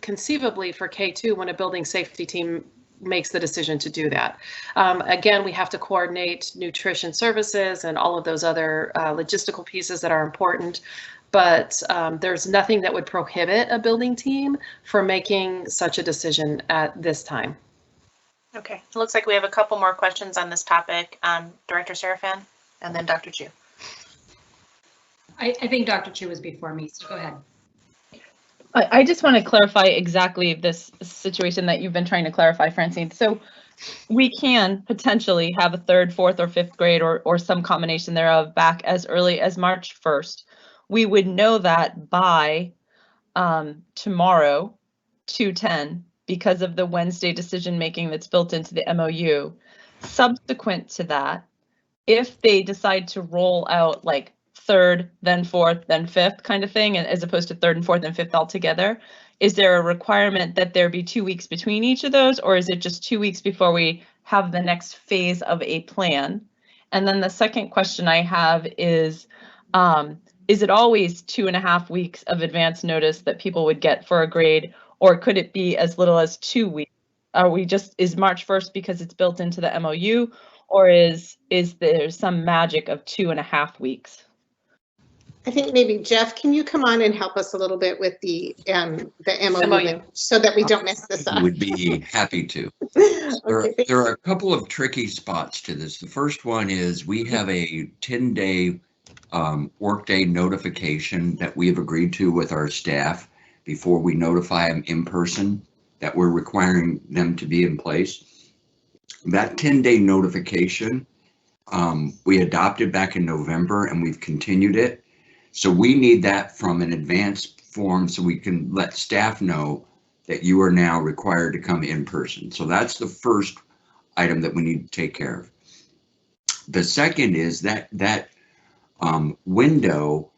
conceivably for K2 when a building safety team makes the decision to do that. Again, we have to coordinate nutrition services and all of those other logistical pieces that are important, but there's nothing that would prohibit a building team from making such a decision at this time. Okay, it looks like we have a couple more questions on this topic. Director Serafan and then Dr. Chu. I think Dr. Chu was before me, so go ahead. I just want to clarify exactly this situation that you've been trying to clarify, Francine. So we can potentially have a 3rd, 4th, or 5th grade or some combination thereof back as early as March 1st. We would know that by tomorrow, 2/10, because of the Wednesday decision making that's built into the MOU. Subsequent to that, if they decide to roll out like 3rd, then 4th, then 5th kind of thing, and as opposed to 3rd and 4th and 5th altogether, is there a requirement that there be 2 weeks between each of those, or is it just 2 weeks before we have the next phase of a plan? And then the second question I have is it always 2.5 weeks of advance notice that people would get for a grade, or could it be as little as 2 weeks? Is March 1st because it's built into the MOU, or is there some magic of 2.5 weeks? I think maybe Jeff, can you come on and help us a little bit with the MOU so that we don't mess this up? Would be happy to. Okay. There are a couple of tricky spots to this. The first one is we have a 10-day workday notification that we have agreed to with our staff before we notify them in person that we're requiring them to be in place. That 10-day notification we adopted back in November, and we've continued it. So we need that from an advanced form so we can let staff know that you are now required to come in person. So that's the first item that we need to take care of. The second is that window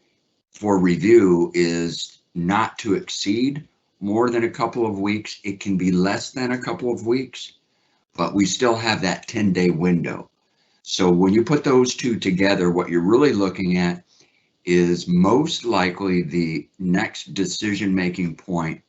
for review is not to exceed more than a couple of weeks. It can be less than a couple of weeks, but we still have that 10-day window. So when you put those two together, what you're really looking at is most likely the next decision-making point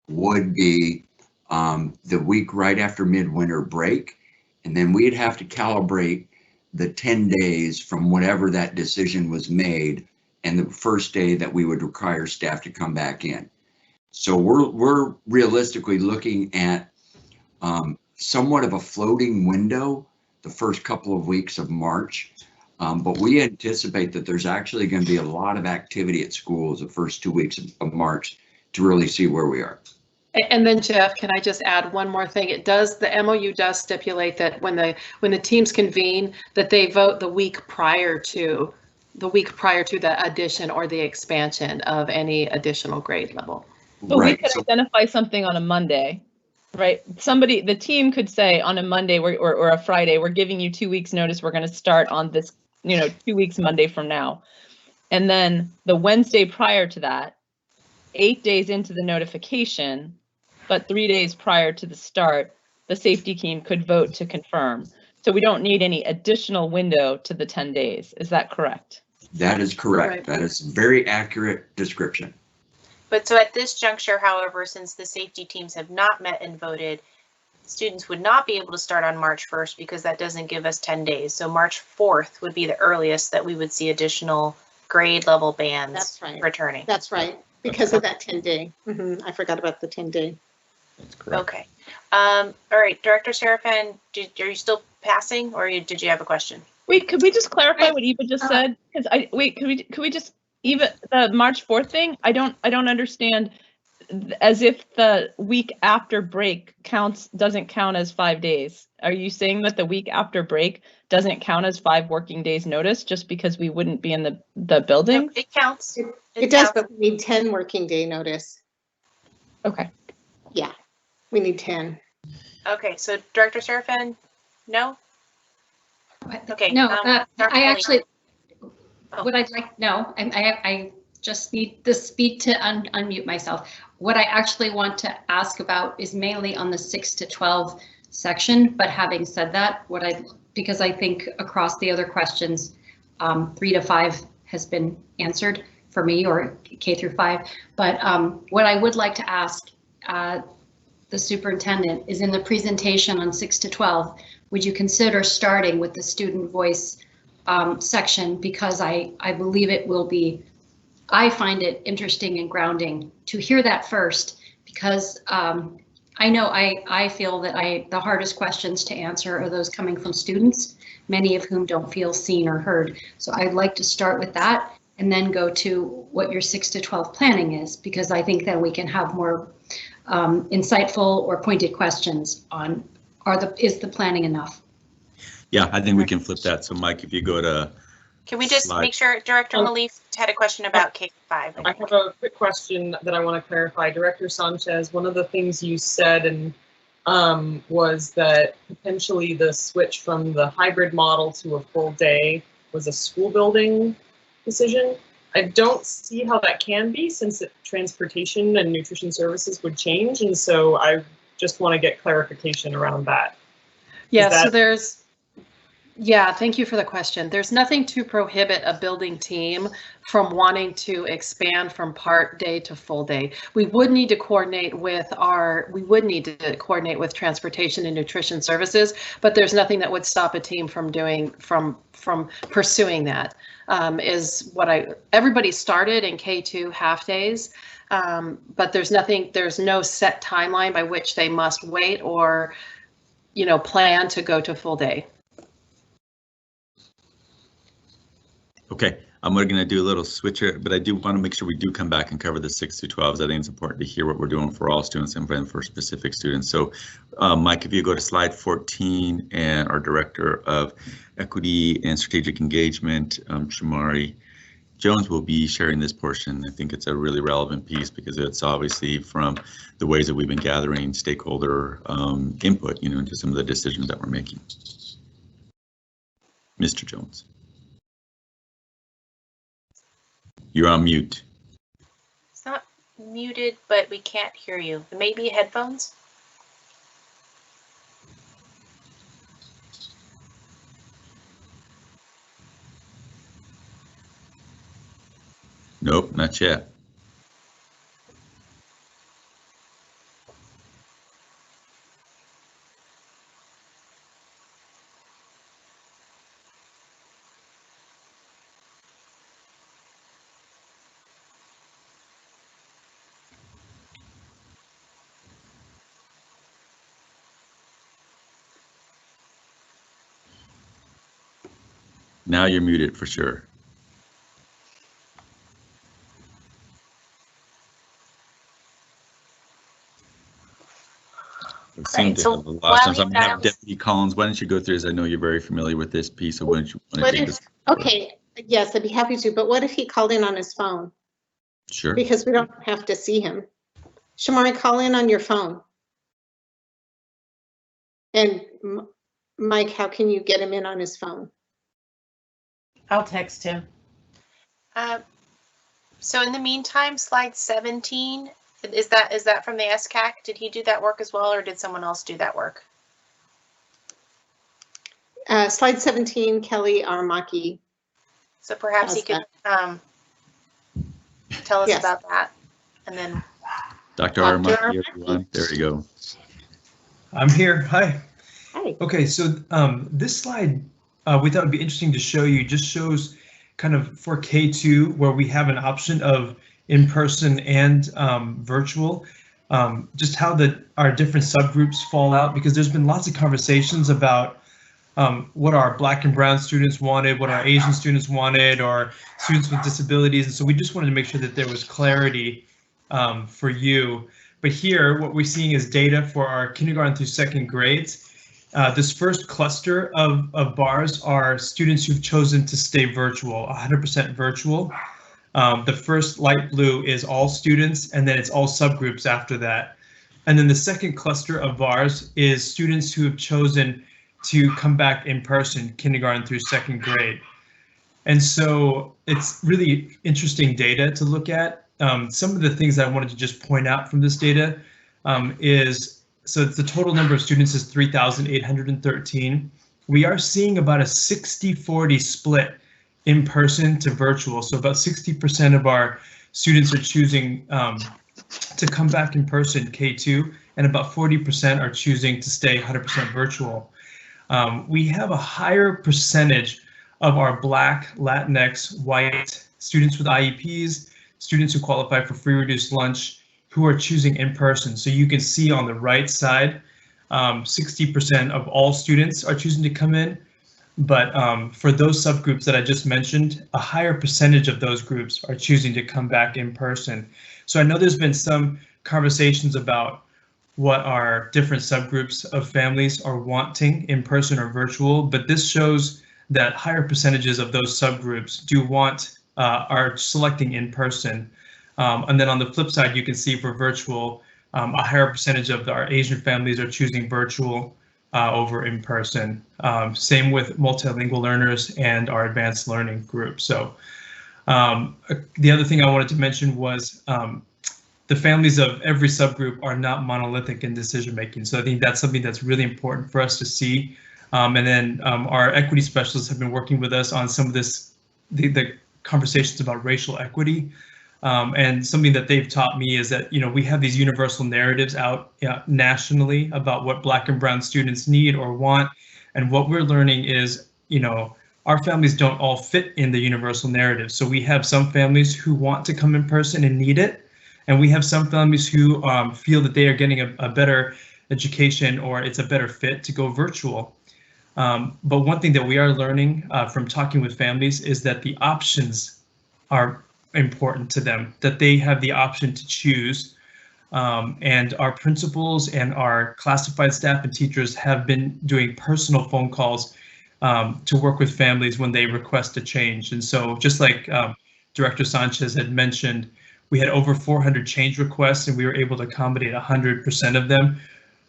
would be the week right after midwinter break. And then we'd have to calibrate the 10 days from whatever that decision was made and the first day that we would require staff to come back in. So we're realistically looking at somewhat of a floating window the first couple of weeks of March. But we anticipate that there's actually going to be a lot of activity at schools the first 2 weeks of March to really see where we are. And then Jeff, can I just add one more thing? The MOU does stipulate that when the teams convene, that they vote the week prior to the addition or the expansion of any additional grade level. But right. We could identify something on a Monday, right? The team could say on a Monday or a Friday, we're giving you 2 weeks notice. We're going to start on this, 2 weeks Monday from now. And then the Wednesday prior to that, 8 days into the notification, but 3 days prior to the start, the safety team could vote to confirm. So we don't need any additional window to the 10 days. Is that correct? That is correct. Right. That is a very accurate description. But so at this juncture, however, since the safety teams have not met and voted, students would not be able to start on March 1st because that doesn't give us 10 days. So March 4th would be the earliest that we would see additional grade level bands That's right. returning. That's right, because of that 10-day. I forgot about the 10-day. That's correct. Okay. All right, Director Serafin, are you still passing, or did you have a question? Wait, could we just clarify what Eva just said? Because could we just Eva, the March 4th thing? I don't understand. As if the week after break doesn't count as 5 days. Are you saying that the week after break doesn't count as 5 working days notice just because we wouldn't be in the building? No, it counts. It does, but we need 10 working day notice. Okay. Yeah, we need 10. Okay, so Director Serafin, no? Okay. No, Dr. I actually, Oh. what I'd like, no, I just need the speed to unmute myself. What I actually want to ask about is mainly on the 6 to 12 section, but having said that, because I think across the other questions, 3 to 5 has been answered for me, or K through 5. But what I would like to ask the superintendent is, in the presentation on 6 to 12, would you consider starting with the student voice section, because I believe it will be, I find it interesting and grounding to hear that first, because I know I feel that the hardest questions to answer are those coming from students, many of whom don't feel seen or heard. So I'd like to start with that and then go to what your 6 to 12 planning is, because I think that we can have more insightful or pointed questions on, is the planning enough? Yeah, I think we can flip that. So Mike, if you go to. Can we just slide. make sure Director Malif had a question about K-5? I have a quick question that I want to clarify. Director Sanchez, one of the things you said was that potentially the switch from the hybrid model to a full day was a school building decision. I don't see how that can be, since transportation and nutrition services would change. And so I just want to get clarification around that. Yeah, so thank you for the question. There's nothing to prohibit a building team from wanting to expand from part day to full day. We would need to coordinate with transportation and nutrition services, but there's nothing that would stop a team from pursuing that. Is what everybody started in K2 half days, but there's no set timeline by which they must wait or, plan to go to full day. Okay, I'm going to do a little switcher, but I do want to make sure we do come back and cover the 6 to 12s. I think it's important to hear what we're doing for all students and for specific students. So Mike, if you go to slide 14, and our Director of Equity and Strategic Engagement, Shamari Jones, will be sharing this portion. I think it's a really relevant piece because it's obviously from the ways that we've been gathering stakeholder input, into some of the decisions that we're making. Mr. Jones. You're on mute. It's not muted, but we can't hear you. Maybe headphones? Nope, not yet. Now you're muted for sure. We seem to have a lot of times. I'm going to have Deputy Collins. Why don't you go through this? I know you're very familiar with this piece, so why don't you want to take this? Okay, yes, I'd be happy to, but what if he called in on his phone? Sure. Because we don't have to see him. Shamari, call in on your phone. And Mike, how can you get him in on his phone? I'll text him. So in the meantime, slide 17, is that from the SCAC? Did he do that work as well, or did someone else do that work? Slide 17, Kelly Aramaki. So perhaps he could tell us about that, and then. Dr. Aramaki, everyone. There you go. I'm here. Hi. Hi. Okay, so this slide we thought would be interesting to show you. Just shows kind of for K2, where we have an option of in-person and virtual, just how our different subgroups fall out, because there's been lots of conversations about what our Black and Brown students wanted, what our Asian students wanted, or students with disabilities. And so we just wanted to make sure that there was clarity for you. But here, what we're seeing is data for our kindergarten through second grades. This first cluster of bars are students who've chosen to stay virtual, 100% virtual. The first light blue is all students, and then it's all subgroups after that. And then the second cluster of bars is students who have chosen to come back in person, kindergarten through second grade. And so it's really interesting data to look at. Some of the things that I wanted to just point out from this data so the total number of students is 3,813. We are seeing about a 60-40 split in person to virtual. So about 60% of our students are choosing to come back in person, K2, and about 40% are choosing to stay 100% virtual. We have a higher percentage of our Black, Latinx, white students with IEPs, students who qualify for free reduced lunch, who are choosing in person. So you can see on the right side, 60% of all students are choosing to come in. But for those subgroups that I just mentioned, a higher percentage of those groups are choosing to come back in person. So I know there's been some conversations about what our different subgroups of families are wanting in person or virtual, but this shows that higher percentages of those subgroups are selecting in person. And then on the flip side, you can see for virtual, a higher percentage of our Asian families are choosing virtual over in person. Same with multilingual learners and our advanced learning group. So the other thing I wanted to mention was the families of every subgroup are not monolithic in decision making. So I think that's something that's really important for us to see. And then our equity specialists have been working with us on some of the conversations about racial equity. And something that they've taught me is that, we have these universal narratives out nationally about what Black and Brown students need or want. And what we're learning is, our families don't all fit in the universal narrative. So we have some families who want to come in person and need it. And we have some families who feel that they are getting a better education or it's a better fit to go virtual. But one thing that we are learning from talking with families is that the options are important to them, that they have the option to choose. And our principals and our classified staff and teachers have been doing personal phone calls to work with families when they request a change. And so just like Director Sanchez had mentioned, we had over 400 change requests and we were able to accommodate 100% of them.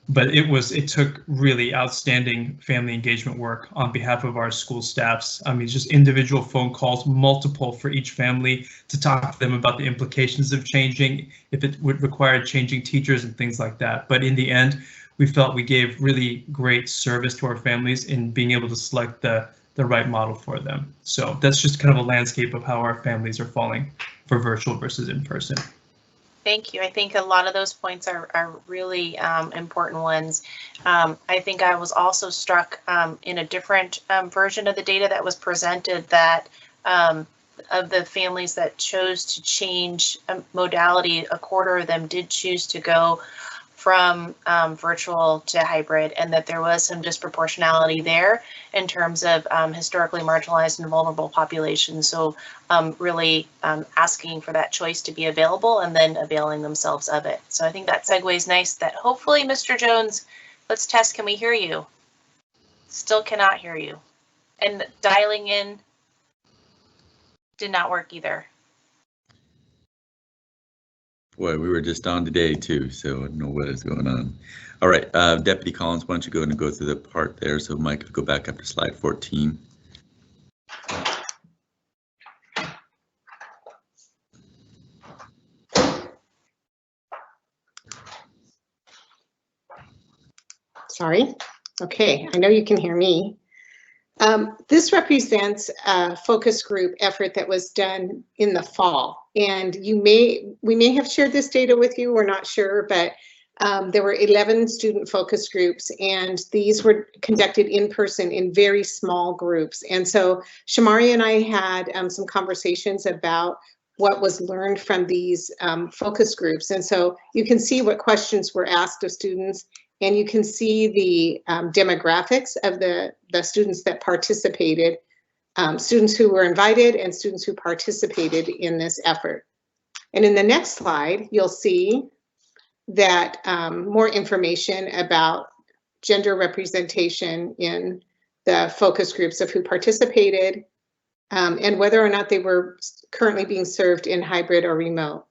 But it took really outstanding family engagement work on behalf of our school staffs. I mean, just individual phone calls, multiple for each family to talk to them about the implications of changing, if it would require changing teachers and things like that. But in the end, we felt we gave really great service to our families in being able to select the right model for them. So that's just kind of a landscape of how our families are falling for virtual versus in person. Thank you. I think a lot of those points are really important ones. I think I was also struck in a different version of the data that was presented that of the families that chose to change modality, a quarter of them did choose to go from virtual to hybrid, and that there was some disproportionality there in terms of historically marginalized and vulnerable populations. So really asking for that choice to be available and then availing themselves of it. So I think that segues nice that hopefully, Mr. Jones, let's test, can we hear you? Still cannot hear you. And dialing in did not work either. Boy, we were just on today too, so I don't know what is going on. All right, Deputy Collins, why don't you go and go through the part there? So Mike, go back up to slide 14. Sorry. Okay, I know you can hear me. This represents a focus group effort that was done in the fall, and we may have shared this data with you, we're not sure, but There were 11 student focus groups, and these were conducted in person in very small groups. And so Shamari and I had some conversations about what was learned from these focus groups. And so you can see what questions were asked of students, and you can see the demographics of the students that participated, students who were invited and students who participated in this effort. And in the next slide, you'll see that more information about gender representation in the focus groups of who participated, and whether or not they were currently being served in hybrid or remote.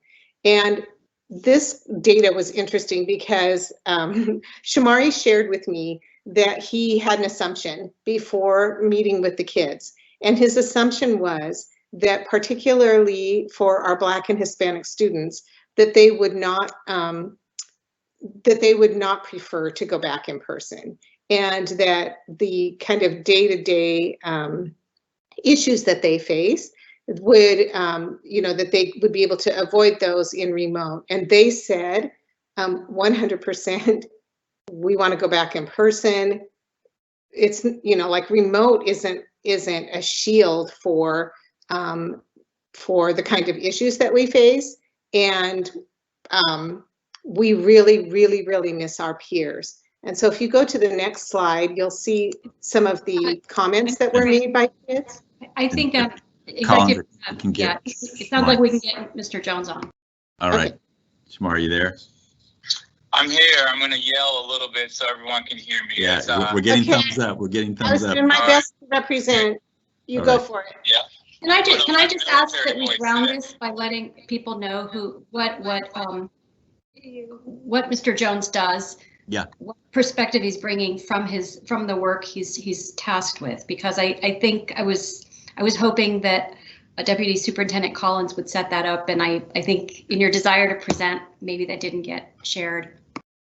And this data was interesting because Shamari shared with me that he had an assumption before meeting with the kids. And his assumption was that particularly for our Black and Hispanic students, that they would not prefer to go back in person, and that the kind of day-to-day issues that they face would, that they would be able to avoid those in remote. And they said 100%, we want to go back in person. It's, like remote isn't a shield for the kind of issues that we face. And we really, really, really miss our peers. And so if you go to the next slide, you'll see some of the comments that were made by kids. I think Collins, it sounds like we can get Mr. Jones on. All right. Okay. Shamar, are you there? I'm here. I'm going to yell a little bit so everyone can hear me. Yeah, we're getting thumbs up. We're getting thumbs up. I was doing my best to represent. You go for it. Yeah. Can I just ask that we ground this by letting people know what Mr. Jones does? Yeah. What perspective he's bringing from the work he's tasked with? Because I think I was hoping that Deputy Superintendent Collins would set that up, and I think in your desire to present, maybe that didn't get shared.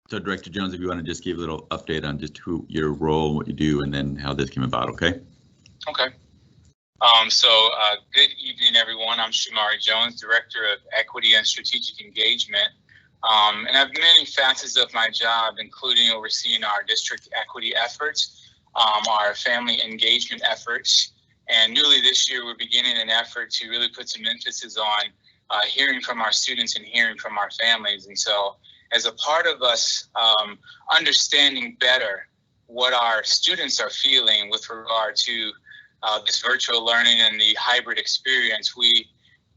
So Director Jones, if you want to just give a little update on just your role, what you do, and then how this came about, okay? Okay. Good evening, everyone. I'm Shamari Jones, Director of Equity and Strategic Engagement. And I have many facets of my job, including overseeing our district equity efforts, our family engagement efforts, and newly this year, we're beginning an effort to really put some emphasis on hearing from our students and hearing from our families. And so as a part of us understanding better what our students are feeling with regard to this virtual learning and the hybrid experience, we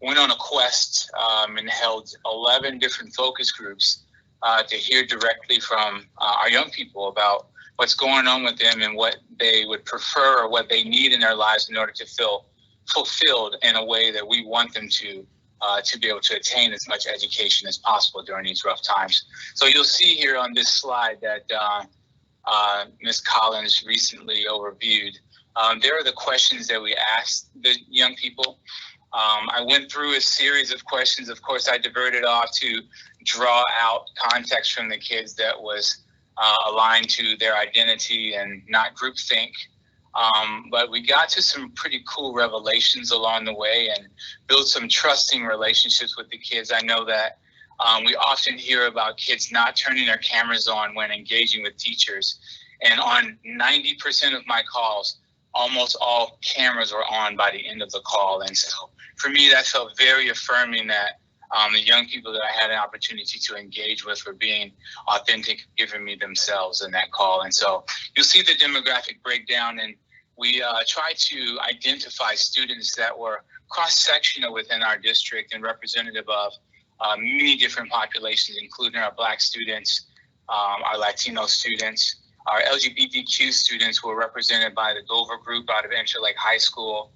went on a quest and held 11 different focus groups to hear directly from our young people about what's going on with them and what they would prefer or what they need in their lives in order to feel fulfilled in a way that we want them to be able to attain as much education as possible during these rough times. So you'll see here on this slide that Ms. Collins recently overviewed. There are the questions that we asked the young people. I went through a series of questions. Of course, I diverted off to draw out context from the kids that was aligned to their identity and not groupthink. But we got to some pretty cool revelations along the way and built some trusting relationships with the kids. I know that we often hear about kids not turning their cameras on when engaging with teachers. And on 90% of my calls, almost all cameras were on by the end of the call. And so for me, that felt very affirming that the young people that I had an opportunity to engage with were being authentic, giving me themselves in that call. And so you'll see the demographic breakdown, and we try to identify students that were cross-sectional within our district and representative of many different populations, including our Black students, our Latino students, our LGBTQ students who were represented by the Dover group out of Interlake High School,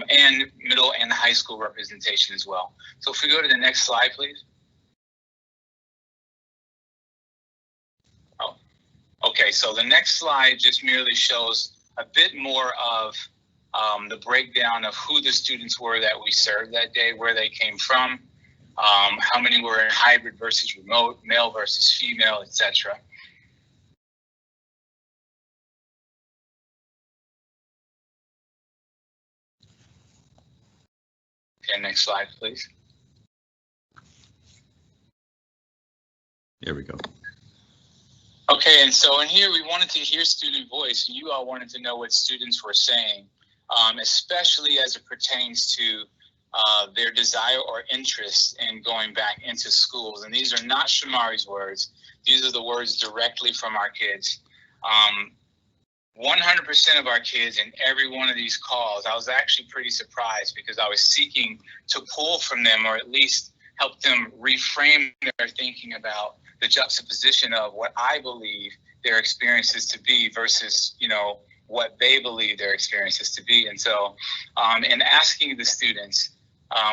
and middle and high school representation as well. So if we go to the next slide, please. Oh, okay, so the next slide just merely shows a bit more of the breakdown of who the students were that we served that day, where they came from, how many were in hybrid versus remote, male versus female, etc. Okay, next slide, please. There we go. Okay, and so in here we wanted to hear student voice. You all wanted to know what students were saying, especially as it pertains to their desire or interest in going back into schools. And these are not Shamari's words. These are the words directly from our kids. 100% of our kids in every one of these calls, I was actually pretty surprised because I was seeking to pull from them or at least help them reframe their thinking about the juxtaposition of what I believe their experiences to be versus, you know, what they believe their experiences to be. And so in asking the students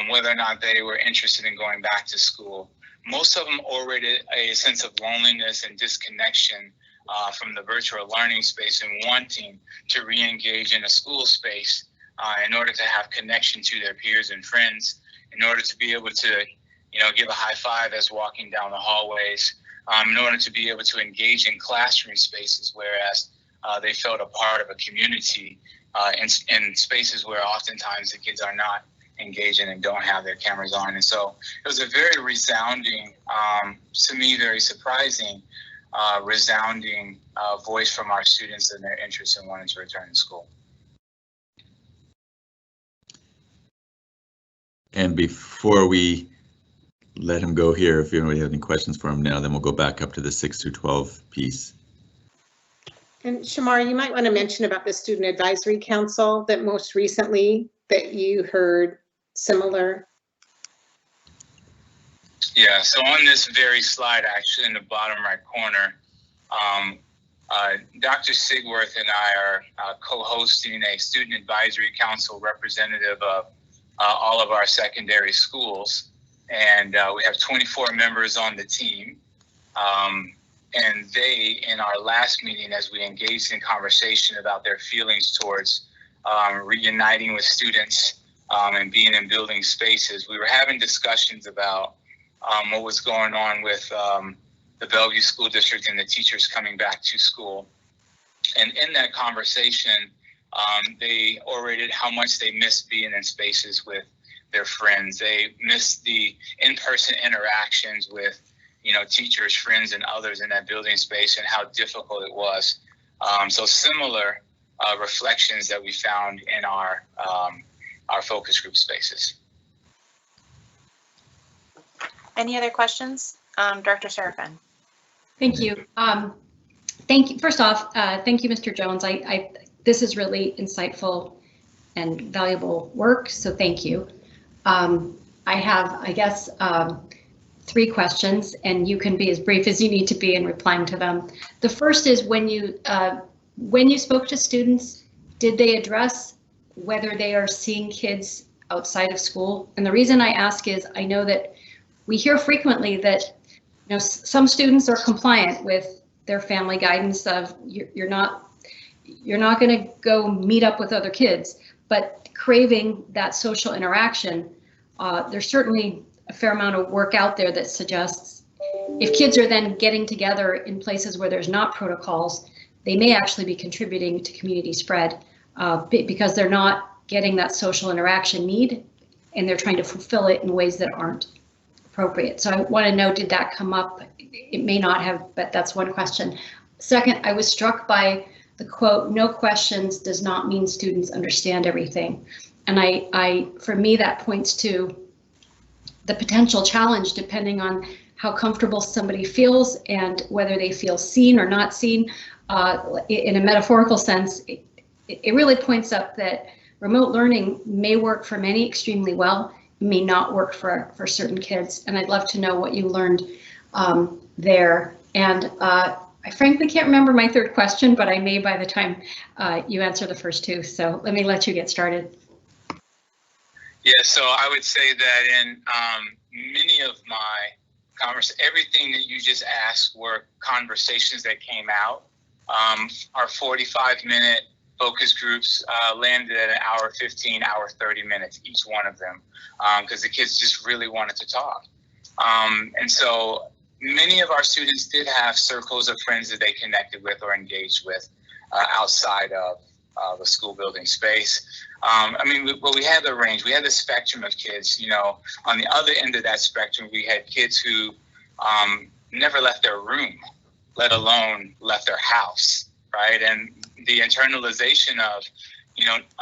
whether or not they were interested in going back to school, most of them already a sense of loneliness and disconnection from the virtual learning space and wanting to re-engage in a school space in order to have connection to their peers and friends, in order to be able to, you know, give a high five as walking down the hallways, in order to be able to engage in classroom spaces, whereas they felt a part of a community in spaces where oftentimes the kids are not engaging and don't have their cameras on. And so it was a very resounding, to me, very surprising, resounding voice from our students and their interest in wanting to return to school. And before we let him go here, if anybody has any questions for him now, then we'll go back up to the 6 through 12 piece. And Shamar, you might want to mention about the Student Advisory Council that most recently that you heard similar. Yeah, so on this very slide, actually in the bottom right corner, Dr. Sigworth and I are co-hosting a Student Advisory Council representative of all of our secondary schools. And we have 24 members on the team. And they, in our last meeting, as we engaged in conversation about their feelings towards reuniting with students and being in building spaces, we were having discussions about what was going on with the Bellevue School District and the teachers coming back to school. And in that conversation, they orated how much they missed being in spaces with their friends. They missed the in-person interactions with, you know, teachers, friends, and others in that building space, and how difficult it was. So similar reflections that we found in our focus group spaces. Any other questions? Director Serafin. Thank you. Thank you. First off, thank you, Mr. Jones. This is really insightful and valuable work, so thank you. I have, I guess, 3 questions, and you can be as brief as you need to be in replying to them. The first is when you spoke to students, did they address whether they are seeing kids outside of school? And the reason I ask is I know that we hear frequently that, you know, some students are compliant with their family guidance of you're not going to go meet up with other kids, but craving that social interaction. There's certainly a fair amount of work out there that suggests if kids are then getting together in places where there's not protocols, they may actually be contributing to community spread because they're not getting that social interaction need and they're trying to fulfill it in ways that aren't appropriate. So I want to know, did that come up? It may not have, but that's one question. Second, I was struck by the quote, "No questions does not mean students understand everything." And for me, that points to the potential challenge depending on how comfortable somebody feels and whether they feel seen or not seen. In a metaphorical sense, it really points up that remote learning may work for many extremely well, may not work for certain kids. And I'd love to know what you learned there. And I frankly can't remember my third question, but I may by the time you answer the first 2. So let me let you get started. Yeah, so I would say that in many of my everything that you just asked were conversations that came out. Our 45-minute focus groups landed at 1 hour 15, 1 hour 30 minutes, each one of them, because the kids just really wanted to talk. And so many of our students did have circles of friends that they connected with or engaged with outside of the school building space. I mean, we had the range, we had the spectrum of kids, you know. On the other end of that spectrum, we had kids who never left their room. let alone left their house, right? And the internalization of,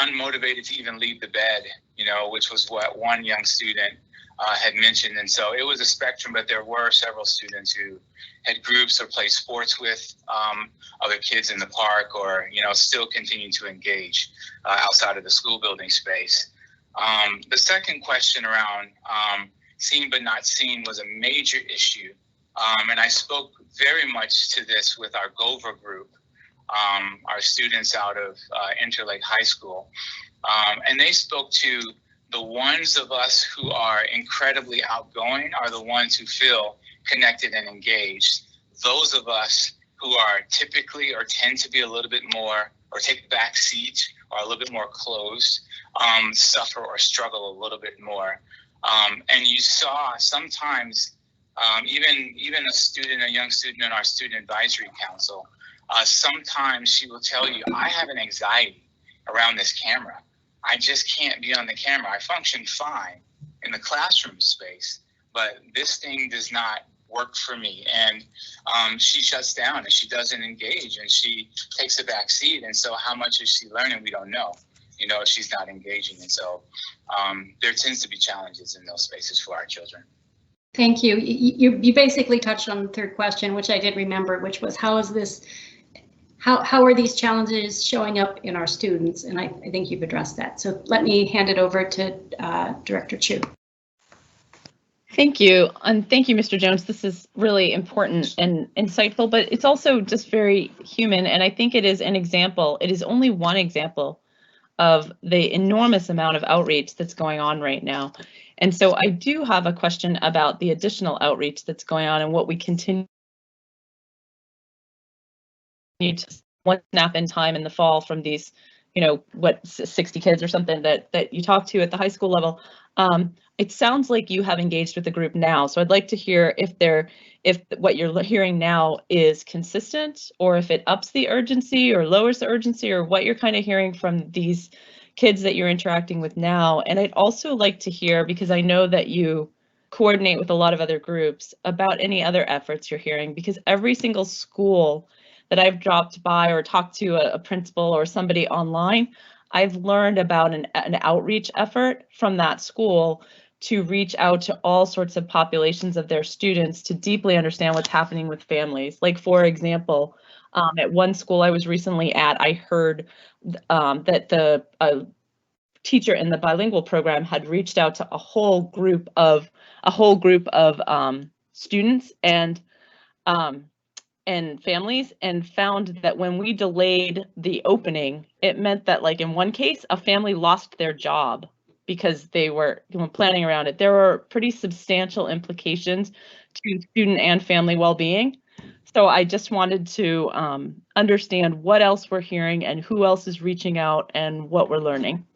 unmotivated to even leave the bed, which was what one young student had mentioned. And so it was a spectrum, but there were several students who had groups or played sports with other kids in the park, or, still continue to engage outside of the school building space. The second question around seen but not seen was a major issue. And I spoke very much to this with our GOVA group, our students out of Interlake High School. And they spoke to the ones of us who are incredibly outgoing are the ones who feel connected and engaged. Those of us who are typically or tend to be a little bit more, or take back seat, or a little bit more closed, suffer or struggle a little bit more. And you saw sometimes, even a young student in our student advisory council, sometimes she will tell you, I have an anxiety around this camera. I just can't be on the camera. I function fine in the classroom space, but this thing does not work for me. And she shuts down and she doesn't engage and she takes a back seat. And so how much is she learning? We don't know, if she's not engaging. And so there tends to be challenges in those spaces for our children. Thank you. You basically touched on the third question, which I did remember, which was how are these challenges showing up in our students? And I think you've addressed that. So let me hand it over to Director Chu. Thank you. And thank you, Mr. Jones. This is really important and insightful, but it's also just very human. And I think it is an example. It is only one example of the enormous amount of outreach that's going on right now. And so I do have a question about the additional outreach that's going on and what we continue to one snap in time in the fall from these, 60 kids or something that you talk to at the high school level. It sounds like you have engaged with the group now. So I'd like to hear if what you're hearing now is consistent, or if it ups the urgency or lowers the urgency, or what you're kind of hearing from these kids that you're interacting with now. And I'd also like to hear, because I know that you coordinate with a lot of other groups, about any other efforts you're hearing, because every single school that I've dropped by or talked to a principal or somebody online, I've learned about an outreach effort from that school to reach out to all sorts of populations of their students to deeply understand what's happening with families. Like, for example, at one school I was recently at, I heard that the teacher in the bilingual program had reached out to a whole group of students and families, and found that when we delayed the opening, it meant that, like, in one case, a family lost their job because they were planning around it. There were pretty substantial implications to student and family well-being. So I just wanted to understand what else we're hearing and who else is reaching out and what we're learning.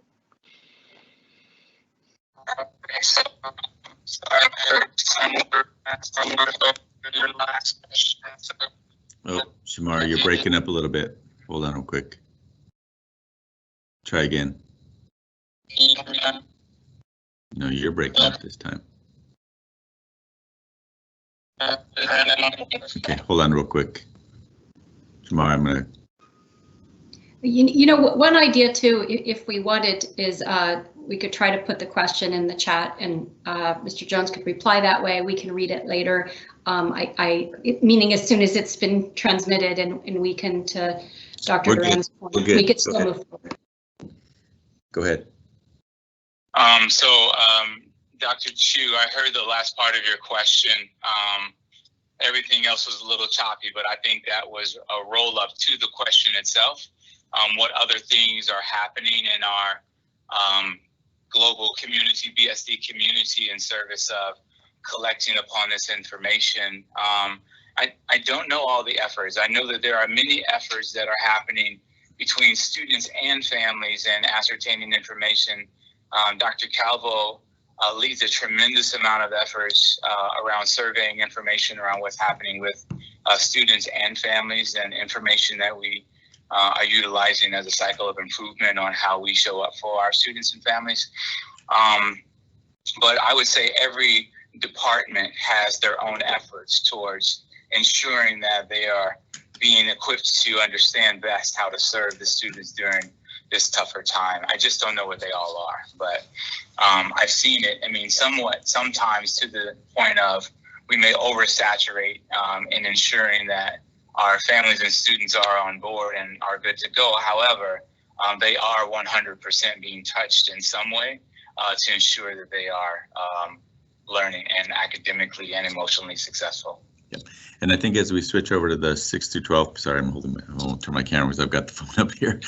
Oh, Shamara, you're breaking up a little bit. Hold on real quick. Try again. No, you're breaking up this time. Okay, hold on real quick. Shamara, I'm gonna. One idea too, if we wanted, is we could try to put the question in the chat, and Mr. Jones could reply that way. We can read it later. Meaning as soon as it's been transmitted, and we can, to Dr. Duran's point, we could still move forward. Go ahead. Dr. Chu, I heard the last part of your question. Everything else was a little choppy, but I think that was a roll up to the question itself. What other things are happening in our global community, BSD community, in service of collecting upon this information. I don't know all the efforts. I know that there are many efforts that are happening between students and families and ascertaining information. Dr. Calvo leads a tremendous amount of efforts around surveying information around what's happening with students and families, and information that we are utilizing as a cycle of improvement on how we show up for our students and families. But I would say every department has their own efforts towards ensuring that they are being equipped to understand best how to serve the students during this tougher time. I just don't know what they all are, but I've seen it. I mean, sometimes to the point of we may oversaturate in ensuring that our families and students are on board and are good to go. However, they are 100% being touched in some way to ensure that they are learning and academically and emotionally successful. Yep. And I think as we switch over to the 6 to 12, sorry, I won't turn my camera because I've got the phone up here.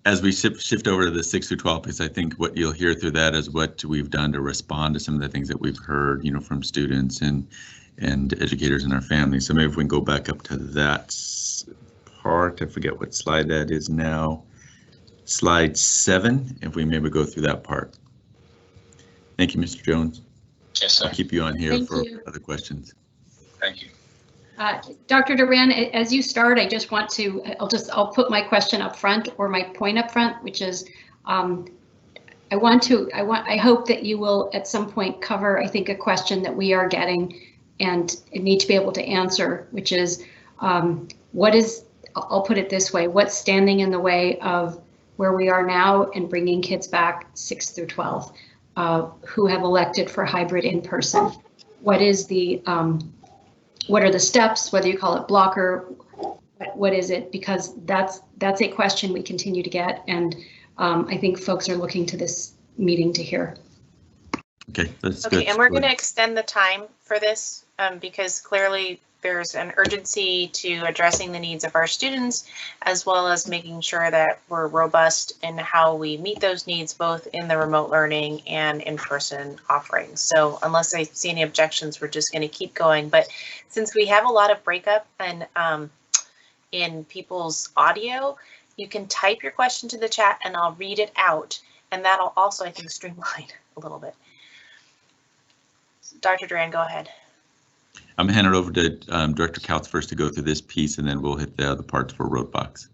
As we shift over to the 6 to 12, because I think what you'll hear through that is what we've done to respond to some of the things that we've heard, from students and educators and our families. So maybe if we can go back up to that part, I forget what slide that is now. Slide 7, if we maybe go through that part. Thank you, Mr. Jones. Yes, sir. I'll keep you on here Thank for you. other questions. Thank you. Dr. Duran, as you start, I just want to, I'll put my question up front, or my point up front, which is, I hope that you will at some point cover, I think, a question that we are getting and need to be able to answer, which is, I'll put it this way, what's standing in the way of where we are now and bringing kids back 6 through 12 who have elected for hybrid in person? What are the steps, whether you call it blocker, what is it? Because that's a question we continue to get, and I think folks are looking to this meeting to hear. Okay, that's okay, good. and we're going to extend the time for this because clearly there's an urgency to addressing the needs of our students, as well as making sure that we're robust in how we meet those needs, both in the remote learning and in-person offerings. So unless I see any objections, we're just going to keep going. But since we have a lot of breakup and in people's audio, you can type your question to the chat and I'll read it out. And that'll also, I think, streamline a little bit. Dr. Duran, go ahead. I'm going to hand it over to Director Couts first to go through this piece, and then we'll hit the other parts for Roadblocks.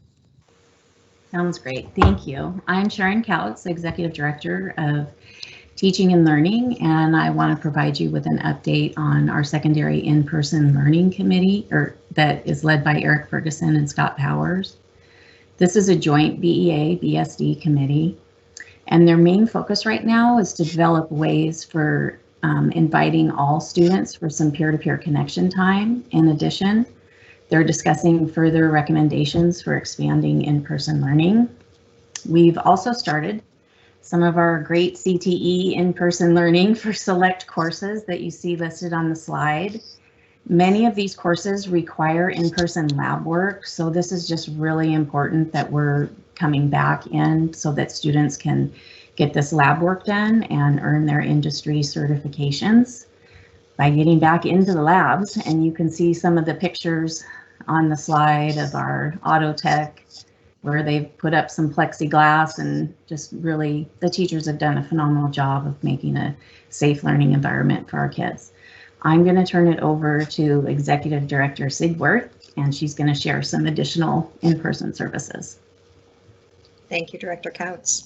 Sounds great. Thank you. I'm Sharon Couts, Executive Director of Teaching and Learning, and I want to provide you with an update on our secondary in-person learning committee, that is led by Eric Ferguson and Scott Powers. This is a joint BEA-BSD committee, and their main focus right now is to develop ways for inviting all students for some peer-to-peer connection time. In addition, they're discussing further recommendations for expanding in-person learning. We've also started some of our great CTE in-person learning for select courses that you see listed on the slide. Many of these courses require in-person lab work, so this is just really important that we're coming back in so that students can get this lab work done and earn their industry certifications by getting back into the labs. And you can see some of the pictures on the slide of our auto tech where they've put up some plexiglass, and just really the teachers have done a phenomenal job of making a safe learning environment for our kids. I'm going to turn it over to Executive Director Sigworth, and she's going to share some additional in-person services. Thank you, Director Couts.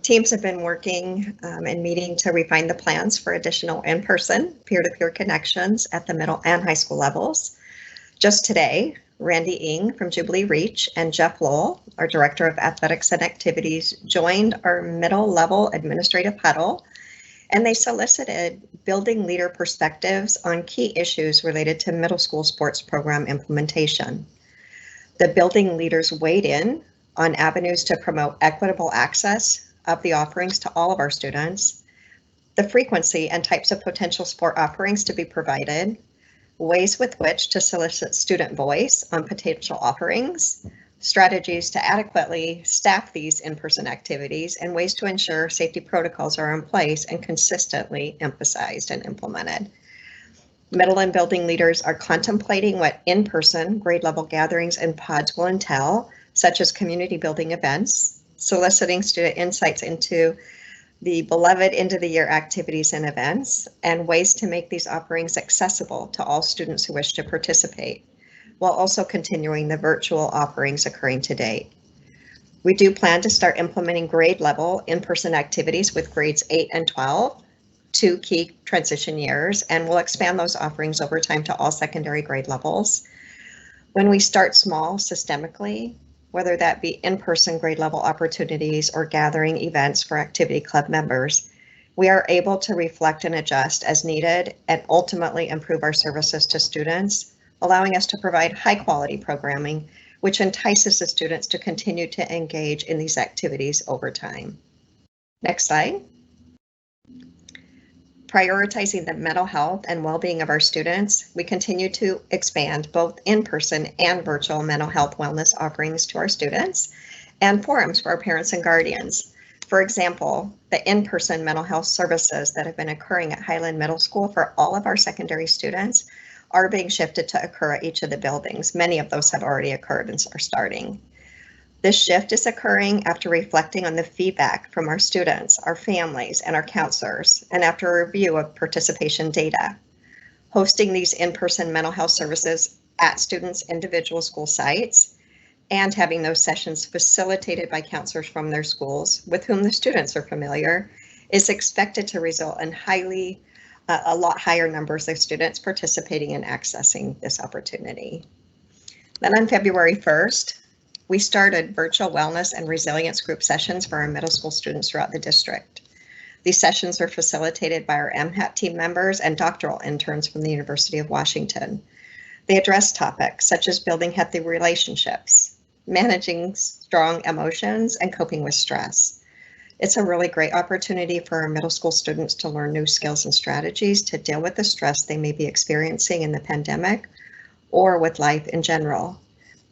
Teams have been working and meeting to refine the plans for additional in-person peer-to-peer connections at the middle and high school levels. Just today, Randy Ng from Jubilee Reach and Jeff Lowell, our Director of Athletics and Activities, joined our middle level administrative huddle, and they solicited building leader perspectives on key issues related to middle school sports program implementation. The building leaders weighed in on avenues to promote equitable access of the offerings to all of our students, the frequency and types of potential sport offerings to be provided, ways with which to solicit student voice on potential offerings, strategies to adequately staff these in-person activities, and ways to ensure safety protocols are in place and consistently emphasized and implemented. Middle and building leaders are contemplating what in-person grade level gatherings and pods will entail, such as community building events, soliciting student insights into the beloved end of the year activities and events, and ways to make these offerings accessible to all students who wish to participate, while also continuing the virtual offerings occurring to date. We do plan to start implementing grade level in-person activities with grades 8 and 12 2 key transition years, and we'll expand those offerings over time to all secondary grade levels. When we start small systemically, whether that be in-person grade level opportunities or gathering events for activity club members, we are able to reflect and adjust as needed and ultimately improve our services to students, allowing us to provide high quality programming, which entices the students to continue to engage in these activities over time. Next slide. Prioritizing the mental health and well-being of our students, we continue to expand both in-person and virtual mental health wellness offerings to our students and forums for our parents and guardians. For example, the in-person mental health services that have been occurring at Highland Middle School for all of our secondary students are being shifted to occur at each of the buildings. Many of those have already occurred and are starting. This shift is occurring after reflecting on the feedback from our students, our families, and our counselors, and after a review of participation data. Hosting these in-person mental health services at students' individual school sites and having those sessions facilitated by counselors from their schools with whom the students are familiar is expected to result in a lot higher numbers of students participating and accessing this opportunity. Then on February 1st, we started virtual wellness and resilience group sessions for our middle school students throughout the district. These sessions are facilitated by our MHAT team members and doctoral interns from the University of Washington. They address topics such as building healthy relationships, managing strong emotions, and coping with stress. It's a really great opportunity for our middle school students to learn new skills and strategies to deal with the stress they may be experiencing in the pandemic or with life in general.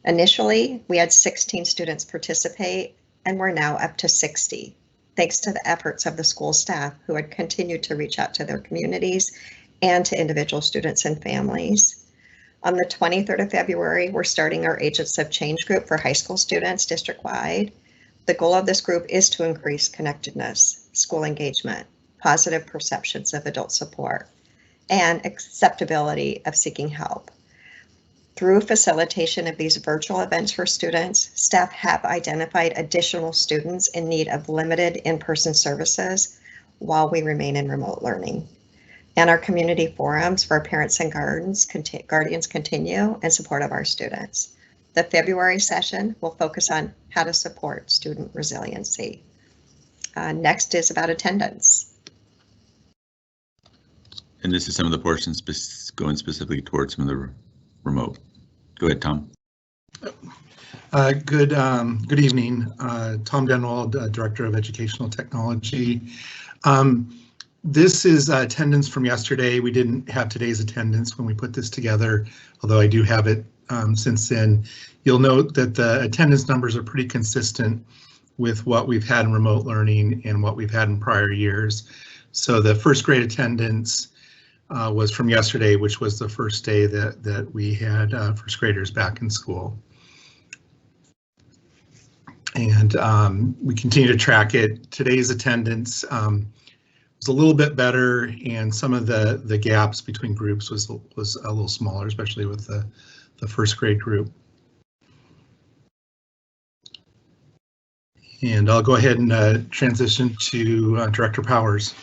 Initially, we had 16 students participate, and we're now up to 60, thanks to the efforts of the school staff who had continued to reach out to their communities and to individual students and families. On the 23rd of February, we're starting our Agents of Change group for high school students district-wide. The goal of this group is to increase connectedness, school engagement, positive perceptions of adult support, and acceptability of seeking help. Through facilitation of these virtual events for students, staff have identified additional students in need of limited in-person services while we remain in remote learning. And our community forums for our parents and guardians continue in support of our students. The February session will focus on how to support student resiliency. Next is about attendance. And this is some of the portions going specifically towards some of the remote. Go ahead, Tom. Good evening. Tom Denwald, Director of Educational Technology. This is attendance from yesterday. We didn't have today's attendance when we put this together, although I do have it since then. You'll note that the attendance numbers are pretty consistent with what we've had in remote learning and what we've had in prior years. So the first grade attendance was from yesterday, which was the first day that we had first graders back in school. And we continue to track it. Today's attendance was a little bit better, and some of the gaps between groups was a little smaller, especially with the first grade group. And I'll go ahead and transition to Director Powers.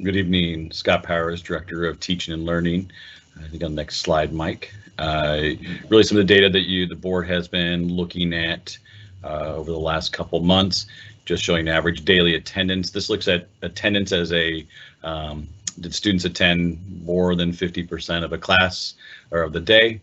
Good evening, Scott Powers, Director of Teaching and Learning. I think on the next slide, Mike. Really some of the data that the board has been looking at over the last couple months, just showing average daily attendance. This looks at attendance as did students attend more than 50% of a class or of the day?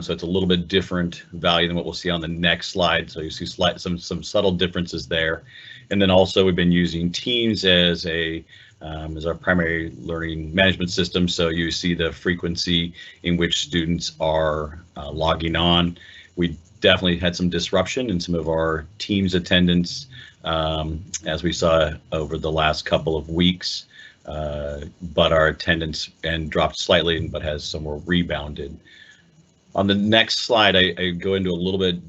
So it's a little bit different value than what we'll see on the next slide. So you see some subtle differences there. And then also we've been using Teams as our primary learning management system. So you see the frequency in which students are logging on. We definitely had some disruption in some of our Teams attendance as we saw over the last couple of weeks, but our attendance dropped slightly, but has somewhat rebounded. On the next slide, I go into a little bit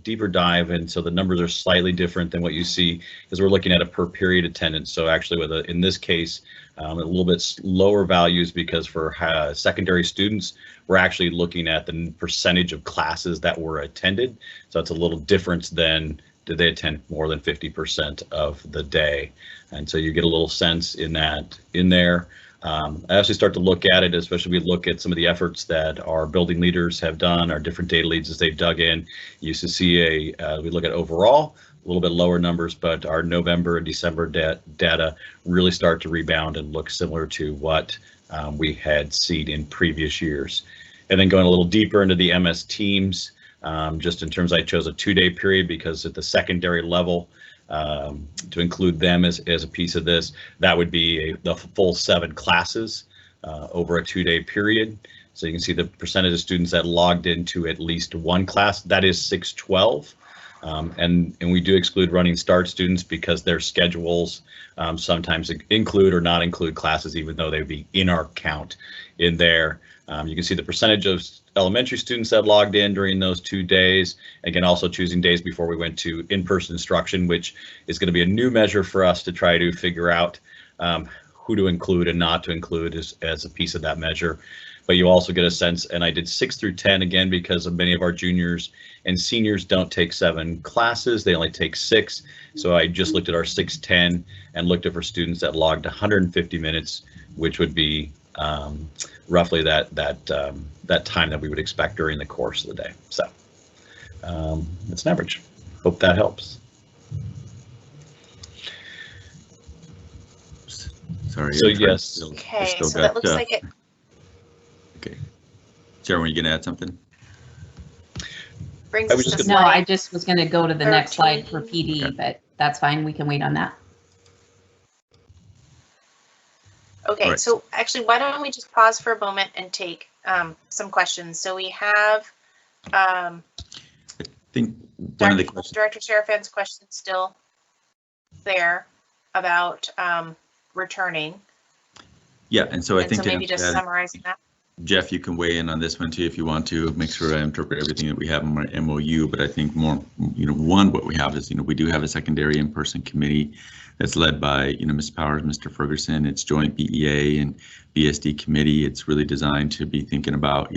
deeper dive, and so the numbers are slightly different than what you see because we're looking at a per period attendance. So actually, in this case, a little bit lower values because for secondary students, we're actually looking at the percentage of classes that were attended. So it's a little different than did they attend more than 50% of the day? And so you get a little sense in there. I actually start to look at it, especially we look at some of the efforts that our building leaders have done, our different data leads as they've dug in. You used to see we look at overall, a little bit lower numbers, but our November and December data really start to rebound and look similar to what we had seen in previous years. And then going a little deeper into the MS teams, just in terms, I chose a 2-day period because at the secondary level, to include them as a piece of this, that would be the full 7 classes over a 2-day period. So you can see the percentage of students that logged into at least one class, that is 612. And we do exclude running start students because their schedules sometimes include or not include classes, even though they'd be in our count in there. You can see the percentage of elementary students that logged in during those 2 days. Again, also choosing days before we went to in-person instruction, which is going to be a new measure for us to try to figure out who to include and not to include as a piece of that measure. But you also get a sense, and I did 6 through 10 again because of many of our juniors and seniors don't take 7 classes, they only take 6. So I just looked at our 6-10 and looked at for students that logged 150 minutes, which would be roughly that time that we would expect during the course of the day. So it's an average. Hope that helps. Sorry. So yes. Okay, so that looks like it. Okay. Sarah, were you going to add something? Brings us to No, I just was going to go to the 13. next slide for PD, but that's fine. We can wait on that. Okay, Right. so actually, why don't we just pause for a moment and take some questions? So we have I think one of the questions. Director Serafan's question still there about returning. Yeah, and so I think so maybe just summarizing that. Jeff, you can weigh in on this one too if you want to. Make sure I interpret everything that we have in our MOU. But I think more, one, what we have is, we do have a secondary in-person committee that's led by, Ms. Powers, Mr. Ferguson. It's joint BEA and BSD committee. It's really designed to be thinking about,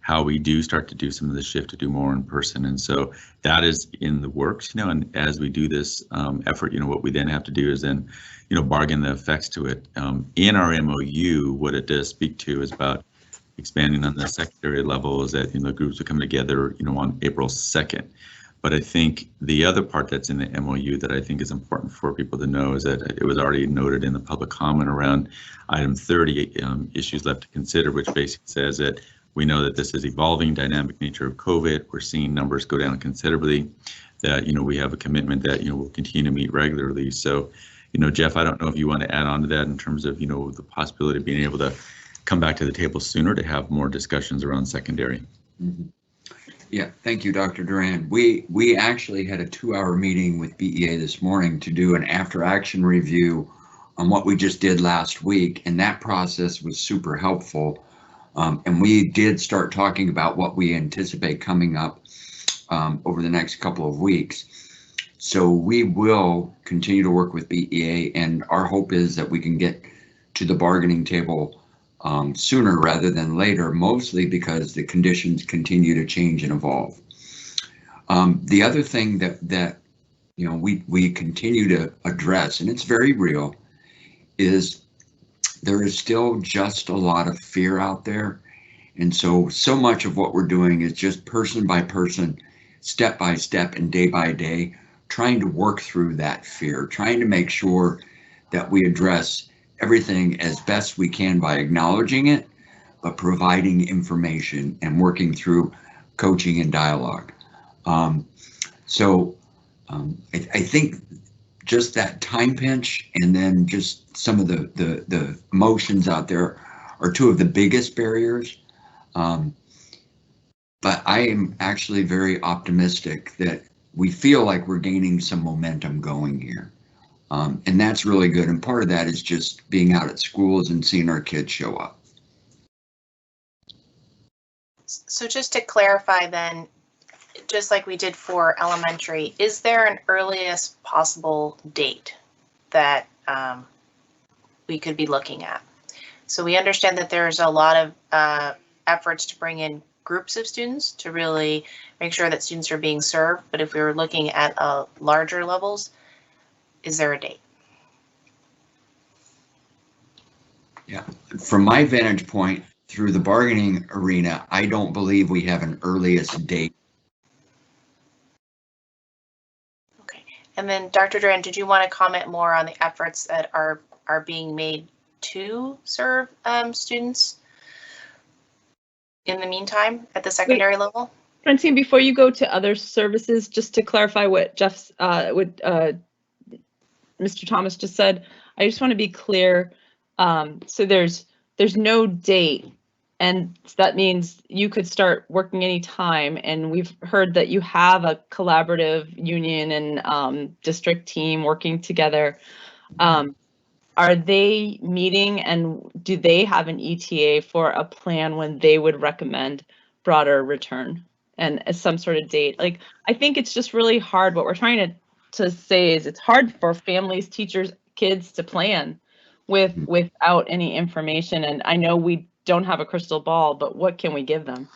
how we do start to do some of the shift to do more in person. And so that is in the works, and as we do this effort, what we then have to do is then, bargain the effects to it. In our MOU, what it does speak to is about expanding on the secondary level is that the groups will come together on April 2nd. But I think the other part that's in the MOU that I think is important for people to know is that it was already noted in the public comment around item 30, issues left to consider, which basically says that we know that this is evolving dynamic nature of COVID. We're seeing numbers go down considerably, that we have a commitment that we'll continue to meet regularly. So Jeff, I don't know if you want to add on to that in terms of the possibility of being able to come back to the table sooner to have more discussions around secondary. Mm-hmm. Yeah, thank you, Dr. Duran. We actually had a 2-hour meeting with BEA this morning to do an after action review on what we just did last week, and that process was super helpful. And we did start talking about what we anticipate coming up over the next couple of weeks. So we will continue to work with BEA, and our hope is that we can get to the bargaining table sooner rather than later, mostly because the conditions continue to change and evolve. The other thing that we continue to address, and it's very real, is there is still just a lot of fear out there. And so much of what we're doing is just person by person, step by step, and day by day, trying to work through that fear, trying to make sure that we address everything as best we can by acknowledging it, but providing information and working through coaching and dialogue. I think just that time pinch and then just some of the emotions out there are 2 of the biggest barriers. But I am actually very optimistic that we feel like we're gaining some momentum going here. And that's really good. And part of that is just being out at schools and seeing our kids show up. So just to clarify then, just like we did for elementary, is there an earliest possible date that we could be looking at? So we understand that there's a lot of efforts to bring in groups of students to really make sure that students are being served. But if we were looking at larger levels, is there a date? Yeah, from my vantage point through the bargaining arena, I don't believe we have an earliest date. Okay, and then Dr. Duran, did you want to comment more on the efforts that are being made to serve students in the meantime at the secondary level? Francine, before you go to other services, just to clarify what Jeff's, Mr. Thomas just said, I just want to be clear. So there's no date, and that means you could start working anytime. And we've heard that you have a collaborative union and district team working together. Are they meeting, and do they have an ETA for a plan when they would recommend broader return and some sort of date? Like, I think it's just really hard. What we're trying to say is it's hard for families, teachers, kids to plan without any information. And I know we don't have a crystal ball, but what can we give them?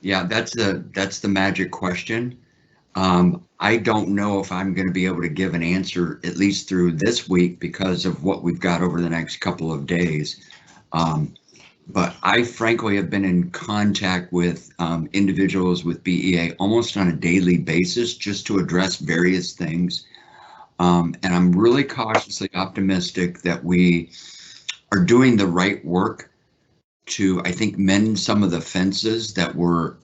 Yeah, that's the magic question. I don't know if I'm going to be able to give an answer, at least through this week, because of what we've got over the next couple of days. But I frankly have been in contact with individuals with BEA almost on a daily basis just to address various things. And I'm really cautiously optimistic that we are doing the right work to, I think, mend some of the fences that were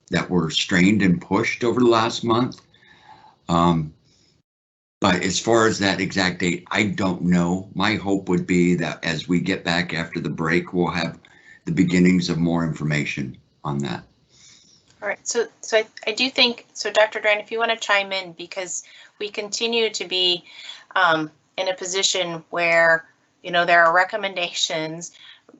strained and pushed over the last month. But as far as that exact date, I don't know. My hope would be that as we get back after the break, we'll have the beginnings of more information on that. All right, so I do think, so Dr. Duran, if you want to chime in, because we continue to be in a position where, you know, there are recommendations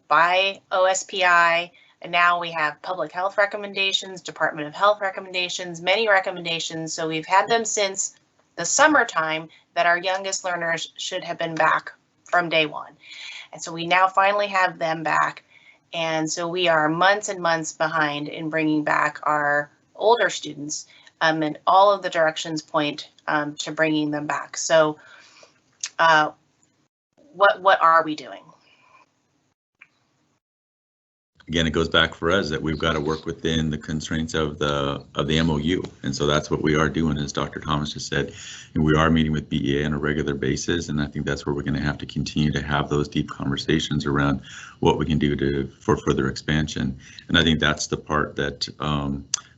by OSPI, and now we have public health recommendations, Department of Health recommendations, many recommendations. So we've had them since the summertime that our youngest learners should have been back from day one. And so we now finally have them back. And so we are months and months behind in bringing back our older students, and all of the directions point to bringing them back. So what are we doing? Again, it goes back for us that we've got to work within the constraints of the MOU, and so that's what we are doing. As Dr. Thomas just said, and we are meeting with BEA on a regular basis, and I think that's where we're going to have to continue to have those deep conversations around what we can do for further expansion. And I think that's the part that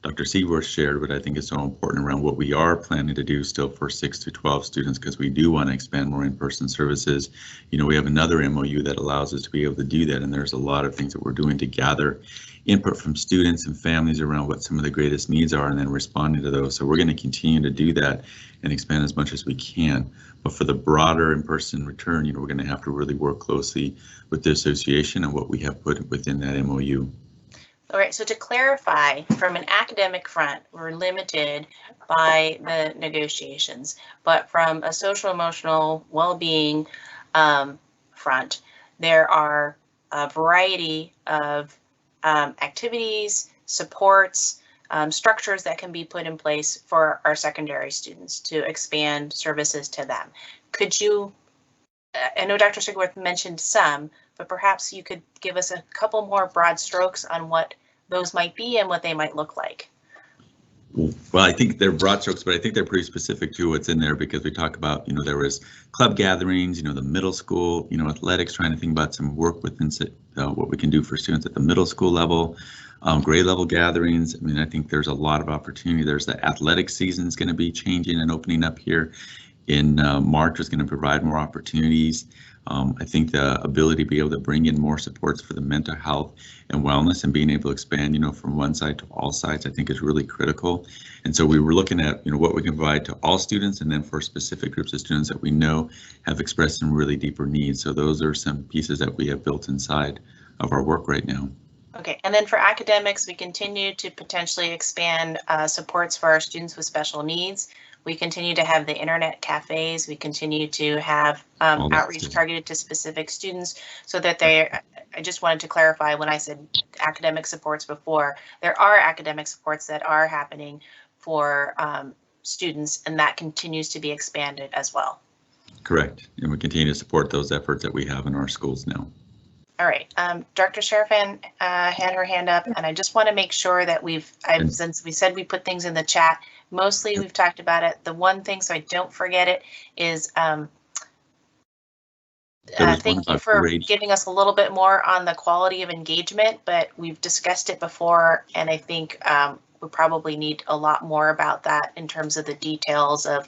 Dr. Seaworth shared, but I think it's so important around what we are planning to do still for 6 to 12 students, because we do want to expand more in-person services. You know, we have another MOU that allows us to be able to do that, and there's a lot of things that we're doing to gather input from students and families around what some of the greatest needs are, and then responding to those. So we're going to continue to do that and expand as much as we can. But for the broader in-person return, you know, we're going to have to really work closely with the association and what we have put within that MOU. All right, so to clarify, from an academic front, we're limited by the negotiations, but from a social emotional well-being front, there are a variety of activities, supports, structures that can be put in place for our secondary students to expand services to them. Could you, I know Dr. Sigworth mentioned some, but perhaps you could give us a couple more broad strokes on what those might be and what they might look like. Well, I think they're broad strokes, but I think they're pretty specific to what's in there, because we talk about, you know, there was club gatherings, you know, the middle school, you know, athletics, trying to think about some work within what we can do for students at the middle school level, grade level gatherings. I mean, I think there's a lot of opportunity. There's the athletic season is going to be changing and opening up here in March, is going to provide more opportunities. I think the ability to be able to bring in more supports for the mental health and wellness and being able to expand, you know, from one side to all sides, I think is really critical. And so we were looking at, you know, what we can provide to all students, and then for specific groups of students that we know have expressed some really deeper needs. So those are some pieces that we have built inside of our work right now. Okay, and then for academics, we continue to potentially expand supports for our students with special needs. We continue to have the internet cafes. We continue to have outreach targeted to specific students so that I just wanted to clarify when I said academic supports before, there are academic supports that are happening for students, and that continues to be expanded as well. Correct. And we continue to support those efforts that we have in our schools now. All right, Dr. Sharafan had her hand up, and I just want to make sure that since we said we put things in the chat, mostly we've talked about it. The one thing, so I don't forget it, is thank you for giving us a little bit more on the quality of engagement, but we've discussed it before, and I think we probably need a lot more about that in terms of the details of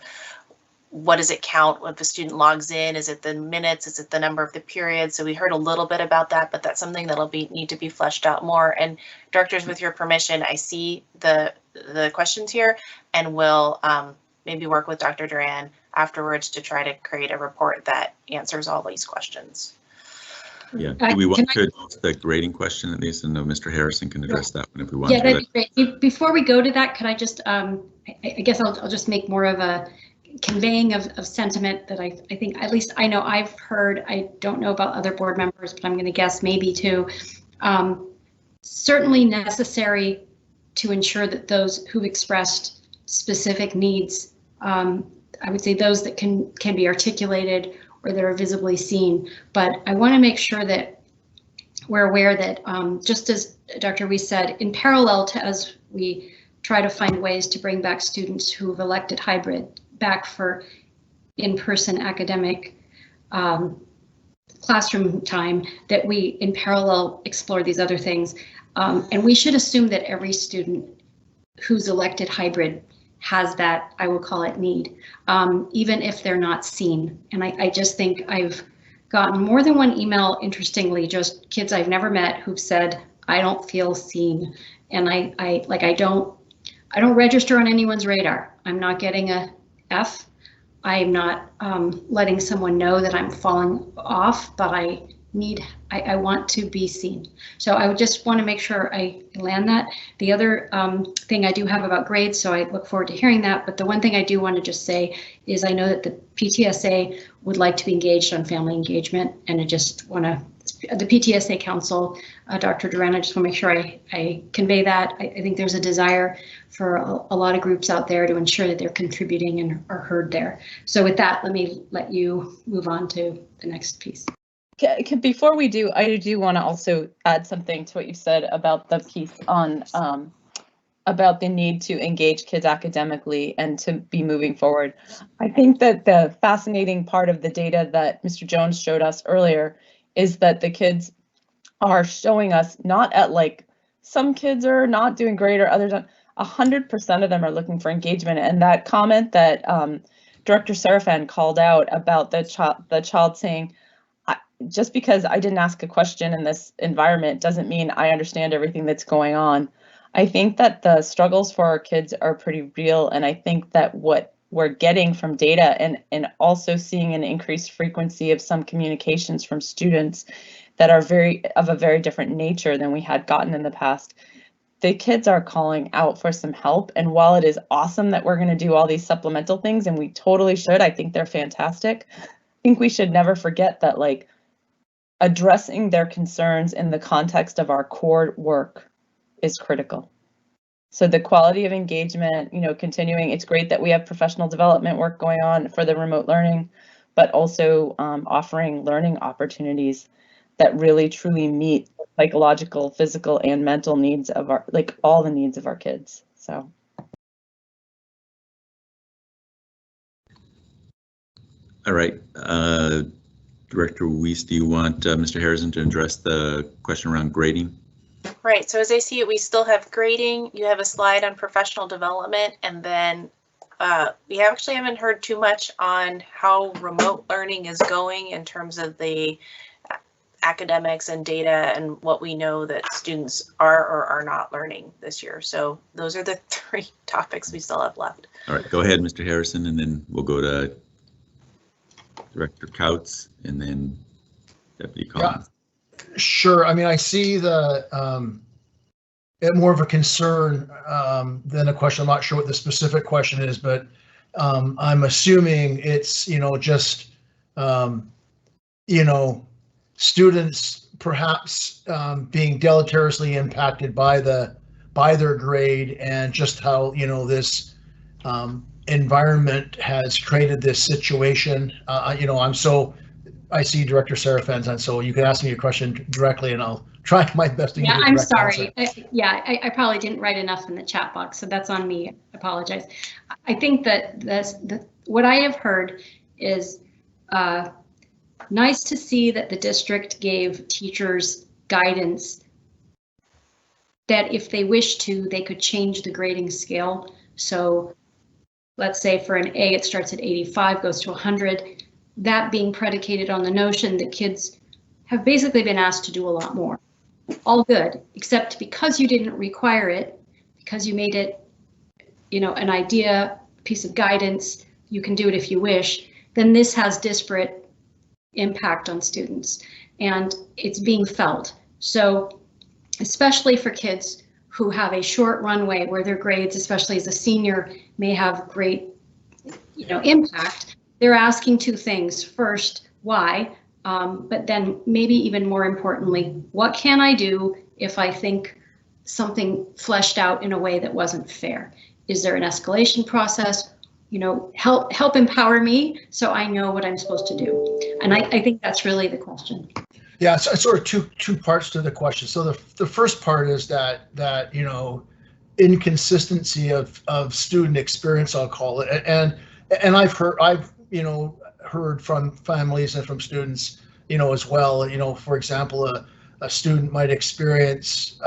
what does it count if a student logs in? Is it the minutes? Is it the number of the periods? So we heard a little bit about that, but that's something that'll need to be fleshed out more. And directors, with your permission, I see the questions here, and we'll maybe work with Dr. Duran afterwards to try to create a report that answers all these questions. Yeah, do we want to address the grading question at least? And Mr. Harrison can address that one if we want. Yeah, that'd be great. Before we go to that, can I just, I guess I'll just make more of a conveying of sentiment that I think, at least I know I've heard, I don't know about other board members, but I'm going to guess maybe too, certainly necessary to ensure that those who've expressed specific needs, I would say those that can be articulated or that are visibly seen, but I want to make sure that we're aware that just as Dr. Weiss said, in parallel to as we try to find ways to bring back students who've elected hybrid back for in-person academic classroom time, that we in parallel explore these other things. And we should assume that every student who's elected hybrid has that, I will call it, need, even if they're not seen. And I just think I've gotten more than one email, interestingly, just kids I've never met who've said, I don't feel seen. And I don't register on anyone's radar. I'm not getting a F. I'm not letting someone know that I'm falling off, but I want to be seen. So I would just want to make sure I land that. The other thing I do have about grades, so I look forward to hearing that, but the one thing I do want to just say is I know that the PTSA would like to be engaged on family engagement, and I just want to, the PTSA Council, Dr. Duran, I just want to make sure I convey that. I think there's a desire for a lot of groups out there to ensure that they're contributing and are heard there. So with that, let you move on to the next piece. Before we do, I do want to also add something to what you said about the piece on about the need to engage kids academically and to be moving forward. I think that the fascinating part of the data that Mr. Jones showed us earlier is that the kids are showing us not at like some kids are not doing great or others, 100% of them are looking for engagement. And that comment that Director Serafan called out about the child saying, just because I didn't ask a question in this environment doesn't mean I understand everything that's going on. I think that the struggles for our kids are pretty real. And I think that what we're getting from data and also seeing an increased frequency of some communications from students that are of a very different nature than we had gotten in the past. The kids are calling out for some help. And while it is awesome that we're going to do all these supplemental things, and we totally should, I think they're fantastic. I think we should never forget that, like, addressing their concerns in the context of our core work is critical. So the quality of engagement, continuing, it's great that we have professional development work going on for the remote learning, but also offering learning opportunities that really truly meet psychological, physical, and mental needs of all the needs of our kids. So. All right. Director Weiss, do you want Mr. Harrison to address the question around grading? Right, so as I see it, we still have grading. You have a slide on professional development, and then we actually haven't heard too much on how remote learning is going in terms of the academics and data and what we know that students are or are not learning this year. So those are the three topics we still have left. All right, go ahead, Mr. Harrison, and then we'll go to Director Couts and then Deputy Collins. Yeah, sure. I mean, I see the more of a concern than a question. I'm not sure what the specific question is, but I'm assuming it's, just, students perhaps being deleteriously impacted by their grade, and just how, this environment has created this situation. I see Director Serafen's, and so you can ask me a question directly, and I'll try my best to give you a direct answer. I probably didn't write enough in the chat box, so that's on me. I apologize. I think that what I have heard is nice to see that the district gave teachers guidance that if they wish to, they could change the grading scale. So let's say for an A, it starts at 85, goes to 100. That being predicated on the notion that kids have basically been asked to do a lot more. All good, except because you didn't require it, because you made it, an idea, piece of guidance, you can do it if you wish, then this has disparate impact on students, and it's being felt. So especially for kids who have a short runway where their grades, especially as a senior, may have great, impact, they're asking two things. First, why? But then maybe even more importantly, what can I do if I think something fleshed out in a way that wasn't fair? Is there an escalation process? Help empower me so I know what I'm supposed to do. And I think that's really the question. Yeah, so it's sort of two parts to the question. So the first part is that inconsistency of student experience, I'll call it, and I've heard from families and from students, as well. For example, a student might experience,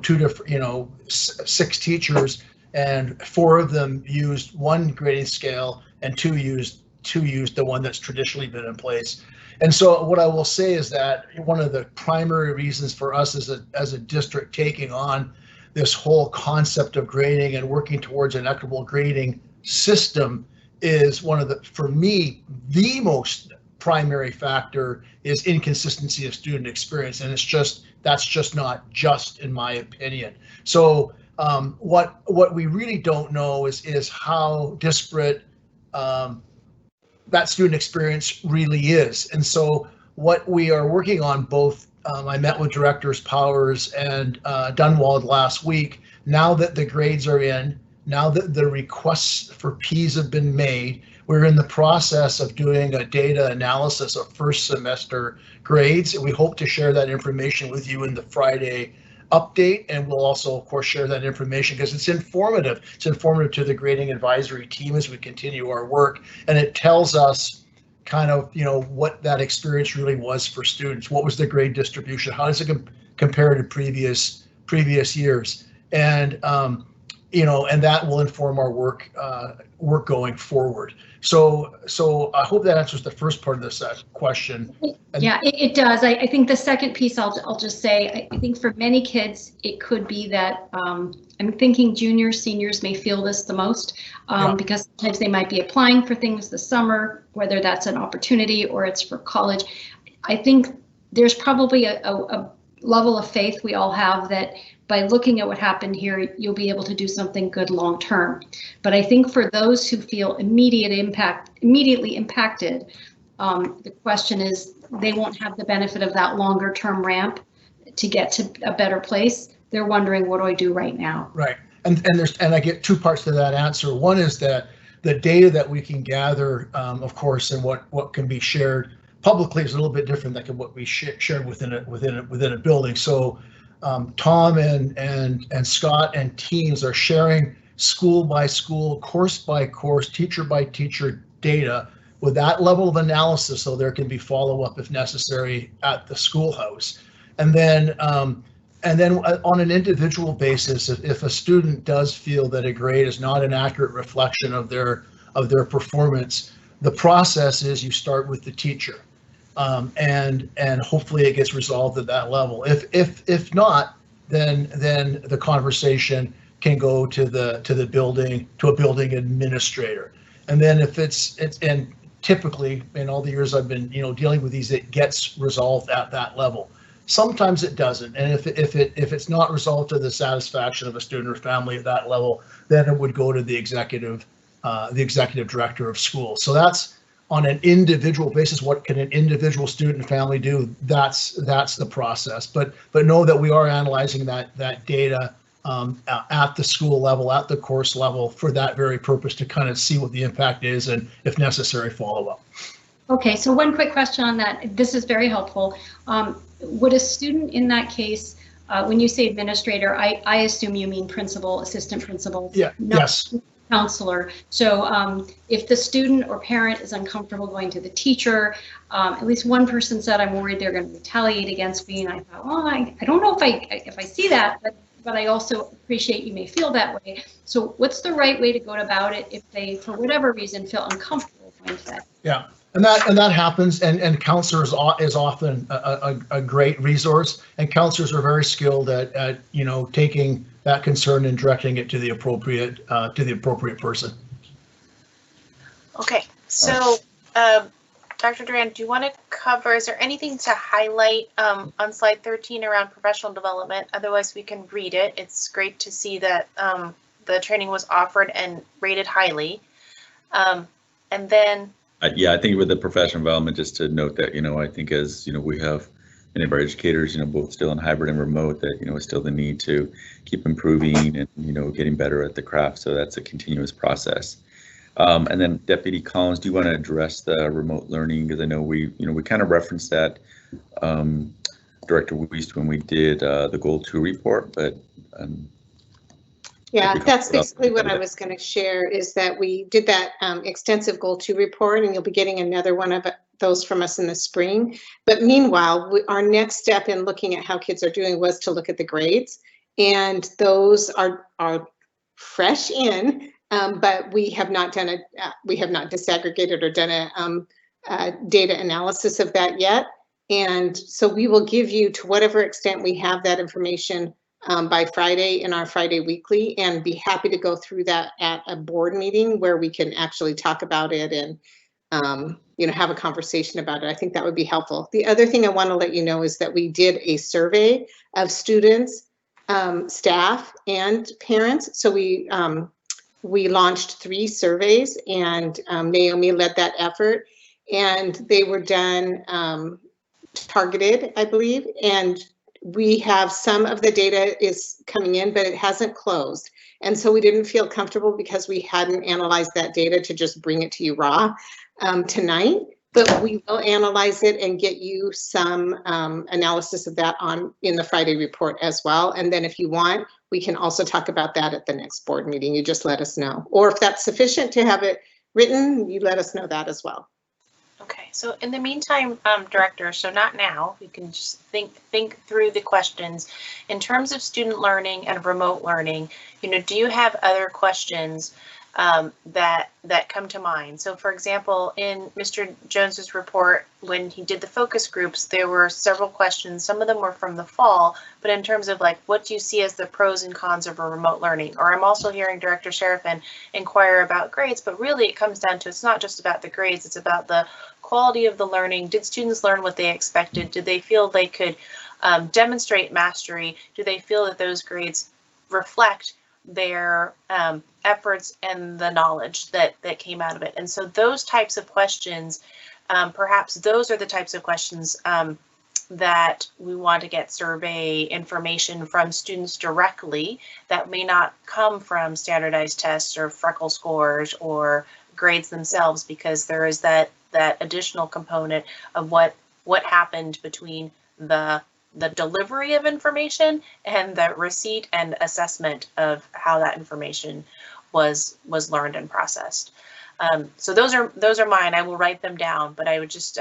two different, 6 teachers, and 4 of them used one grading scale, and 2 used the one that's traditionally been in place. And so what I will say is that one of the primary reasons for us as a district taking on this whole concept of grading and working towards an equitable grading system is for me, the most primary factor is inconsistency of student experience. And that's just not just in my opinion. So what we really don't know is how disparate that student experience really is. And so what we are working on, both I met with Directors Powers and Dunwald last week. Now that the grades are in, now that the requests for Ps have been made, we're in the process of doing a data analysis of first semester grades. We hope to share that information with you in the Friday update, and we'll also, of course, share that information because it's informative. It's informative to the grading advisory team as we continue our work, and it tells us kind of, what that experience really was for students. What was the grade distribution? How does it compare to previous years? And and that will inform our work going forward. So I hope that answers the first part of this question. Yeah, it does. I think the second piece, I'll just say, I think for many kids, it could be that I'm thinking juniors, seniors may feel this the most because sometimes they might be applying for things this summer, whether that's an opportunity or it's for college. I think there's probably a level of faith we all have that by looking at what happened here, you'll be able to do something good long term. But I think for those who feel immediately impacted, the question is they won't have the benefit of that longer term ramp to get to a better place. They're wondering, what do I do right now? Right, and I get 2 parts to that answer. One is that the data that we can gather, of course, and what can be shared publicly is a little bit different than what we shared within a building. So Tom and Scott and teams are sharing school by school, course by course, teacher by teacher data with that level of analysis, so there can be follow-up if necessary at the schoolhouse. And then on an individual basis, if a student does feel that a grade is not an accurate reflection of their performance, the process is you start with the teacher. And hopefully it gets resolved at that level. If not, then the conversation can go to a building administrator. And then if it's typically in all the years I've been dealing with these, it gets resolved at that level. Sometimes it doesn't, and if it's not resolved to the satisfaction of a student or family at that level, then it would go to the executive the executive director of schools. So that's on an individual basis. What can an individual student and family do? That's the process. But know that we are analyzing that data at the school level, at the course level, for that very purpose, to kind of see what the impact is and, if necessary, follow up. Okay, so one quick question on that. This is very helpful. Would a student in that case, when you say administrator, I assume you mean principal, assistant principal? Yeah. Yes. Counselor. So if the student or parent is uncomfortable going to the teacher, at least one person said, I'm worried they're going to retaliate against me. And I thought, well, I don't know if I see that, but I also appreciate you may feel that way. So what's the right way to go about it if they, for whatever reason, feel uncomfortable going to that? Yeah. And that happens, and counselors is often a great resource, and counselors are very skilled at taking that concern and directing it to the appropriate person. Okay, so Dr. Durand, do you want to cover, is there anything to highlight on slide 13 around professional development? Otherwise we can read it. It's great to see that the training was offered and rated highly. And then yeah, I think with the professional development, just to note that, I think as, we have many of our educators, both still in hybrid and remote, that, still the need to keep improving and, getting better at the craft. So that's a continuous process. And then Deputy Collins, do you want to address the remote learning? Because I know we kind of referenced that, Director Wiest, when we did the Goal 2 report, but yeah, that's basically what I was going to share, is that we did that extensive Goal 2 report, and you'll be getting another one of those from us in the spring. But meanwhile, our next step in looking at how kids are doing was to look at the grades, and those are fresh in, but we have not done we have not disaggregated or done a data analysis of that yet. And so we will give you, to whatever extent we have that information, by Friday in our Friday weekly, and be happy to go through that at a board meeting where we can actually talk about it and have a conversation about it. I think that would be helpful. The other thing I want to let you know is that we did a survey of students, staff, and parents. So we launched 3 surveys, and Naomi led that effort, and they were done targeted, I believe, and we have some of the data is coming in, but it hasn't closed. And so we didn't feel comfortable, because we hadn't analyzed that data, to just bring it to you raw tonight. But we will analyze it and get you some analysis of that in the Friday report as well. And then if you want, we can also talk about that at the next board meeting. You just let us know. Or if that's sufficient to have it written, you let us know that as well. Okay, so in the meantime, Director, so not now, we can just think through the questions. In terms of student learning and remote learning, do you have other questions that come to mind? So for example, in Mr. Jones's report, when he did the focus groups, there were several questions. Some of them were from the fall, but in terms of what do you see as the pros and cons of a remote learning? Or I'm also hearing Director Sharafin inquire about grades, but really it comes down to, it's not just about the grades, it's about the quality of the learning. Did students learn what they expected? Did they feel they could demonstrate mastery? Do they feel that those grades reflect their efforts and the knowledge that came out of it? And so those types of questions, perhaps those are the types of questions that we want to get survey information from students directly, that may not come from standardized tests or freckle scores or grades themselves, because there is that additional component of what happened between the delivery of information and the receipt and assessment of how that information was learned and processed. So those are mine. I will write them down, but I would just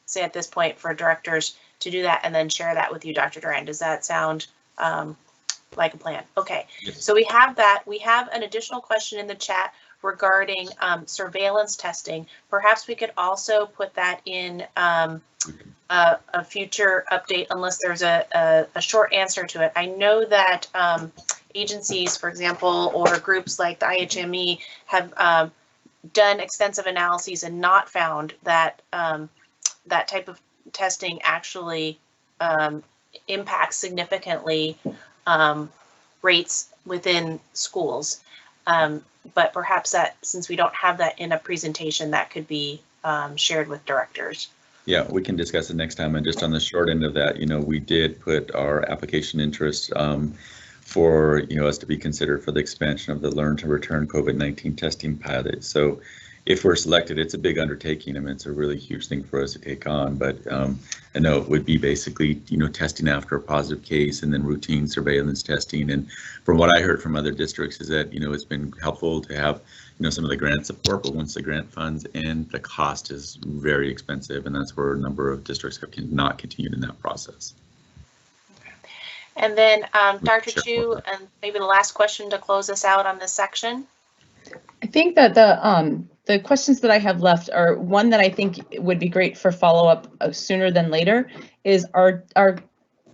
say at this point for directors to do that and then share that with you, Dr. Durand. Does that sound like a plan? Okay, yes. So we have that. We have an additional question in the chat regarding surveillance testing. Perhaps we could also put that in a future update, unless there's a short answer to it. I know that agencies, for example, or groups like the IHME have done extensive analyses and not found that that type of testing actually impacts significantly rates within schools. But perhaps that, since we don't have that in a presentation, that could be shared with directors. Yeah, we can discuss it next time. And just on the short end of that, we did put our application interest for us to be considered for the expansion of the Learn to Return COVID-19 testing pilot. So if we're selected, it's a big undertaking. I mean, it's a really huge thing for us to take on, but I know it would be basically, testing after a positive case and then routine surveillance testing. And from what I heard from other districts is that, it's been helpful to have, some of the grant support, but once the grant funds end, the cost is very expensive. And that's where a number of districts have not continued in that process. And then Dr. Chu, and maybe the last question to close us out on this section. I think that the questions that I have left are one that I think would be great for follow-up sooner than later is our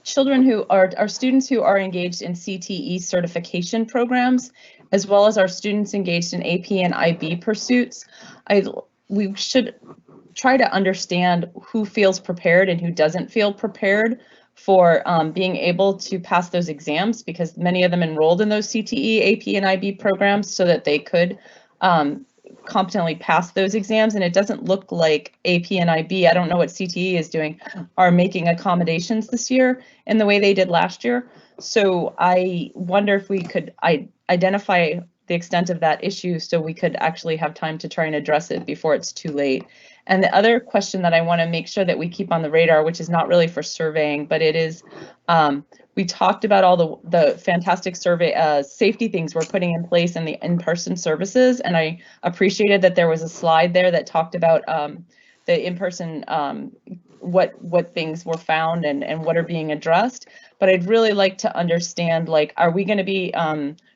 children who are our students who are engaged in CTE certification programs, as well as our students engaged in AP and IB pursuits. We should try to understand who feels prepared and who doesn't feel prepared for being able to pass those exams, because many of them enrolled in those CTE, AP, and IB programs so that they could competently pass those exams. And it doesn't look like AP and IB, I don't know what CTE is doing, are making accommodations this year in the way they did last year. So I wonder if we could identify the extent of that issue so we could actually have time to try and address it before it's too late. And the other question that I want to make sure that we keep on the radar, which is not really for surveying, but it is, we talked about all the fantastic survey safety things we're putting in place in the in-person services. And I appreciated that there was a slide there that talked about the in-person, what things were found and what are being addressed. But I'd really like to understand, like, are we going to be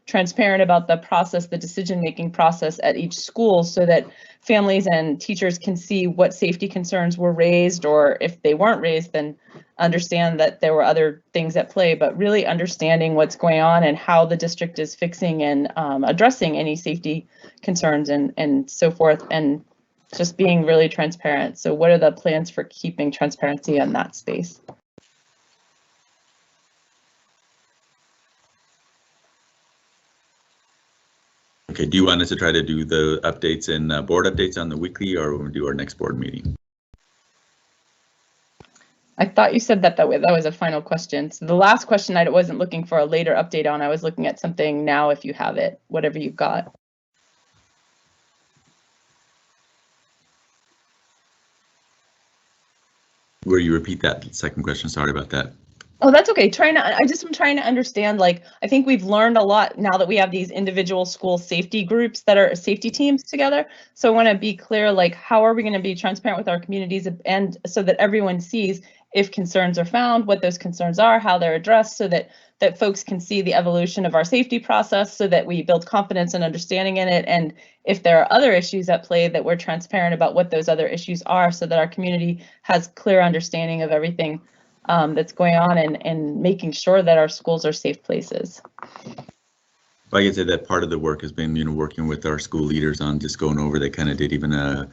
transparent about the process, the decision-making process at each school, so that families and teachers can see what safety concerns were raised, or if they weren't raised, then understand that there were other things at play, but really understanding what's going on and how the district is fixing and addressing any safety concerns and so forth, and just being really transparent. So what are the plans for keeping transparency in that space? Okay, do you want us to try to do the updates and board updates on the weekly, or when we do our next board meeting? I thought you said that way. That was a final question. So the last question I wasn't looking for a later update on. I was looking at something now if you have it, whatever you've got. Will you repeat that second question? Sorry about that. Oh, that's okay. I'm trying to understand, like, I think we've learned a lot now that we have these individual school safety groups that are safety teams together. So I want to be clear, like, how are we going to be transparent with our communities, and so that everyone sees if concerns are found, what those concerns are, how they're addressed, so that folks can see the evolution of our safety process, so that we build confidence and understanding in it. And if there are other issues at play, that we're transparent about what those other issues are, so that our community has clear understanding of everything that's going on, and making sure that our schools are safe places. I can say that part of the work has been, working with our school leaders on just going over. They kind of did even a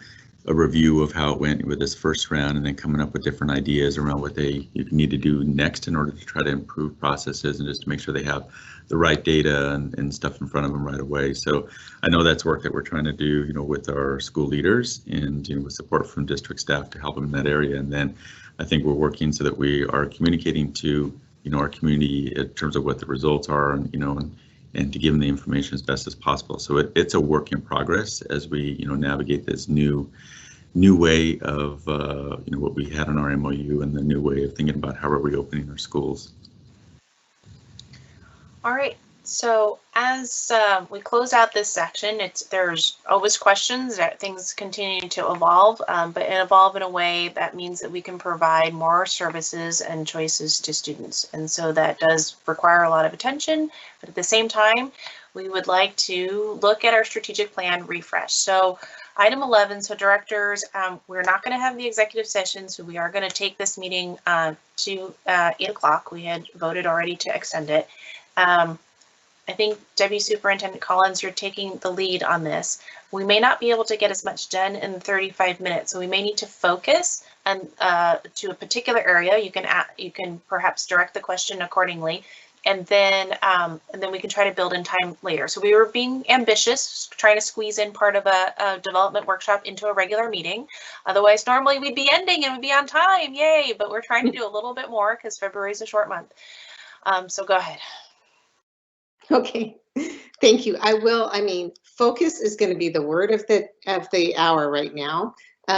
review of how it went with this first round, and then coming up with different ideas around what they need to do next in order to try to improve processes and just to make sure they have the right data and stuff in front of them right away. So I know that's work that we're trying to do, with our school leaders and with support from district staff to help them in that area. And then I think we're working so that we are communicating to, our community in terms of what the results are, and to give them the information as best as possible. So it's a work in progress as we, navigate this new way of, what we had in our MOU, and the new way of thinking about how we're reopening our schools. All right. So as we close out this section, there's always questions that things continue to evolve, but evolve in a way that means that we can provide more services and choices to students. And so that does require a lot of attention, but at the same time, we would like to look at our strategic plan refresh. So item 11, so directors, we're not going to have the executive session, so we are going to take this meeting to 8 o'clock. We had voted already to extend it. I think Deputy Superintendent Collins, you're taking the lead on this. We may not be able to get as much done in 35 minutes, so we may need to focus and to a particular area. You can perhaps direct the question accordingly. and then we can try to build in time later. So we were being ambitious, trying to squeeze in part of a development workshop into a regular meeting. Otherwise, normally we'd be ending and we'd be on time, yay! But we're trying to do a little bit more because February is a short month. So go ahead. Okay, thank you. I mean, focus is going to be the word of the hour right now,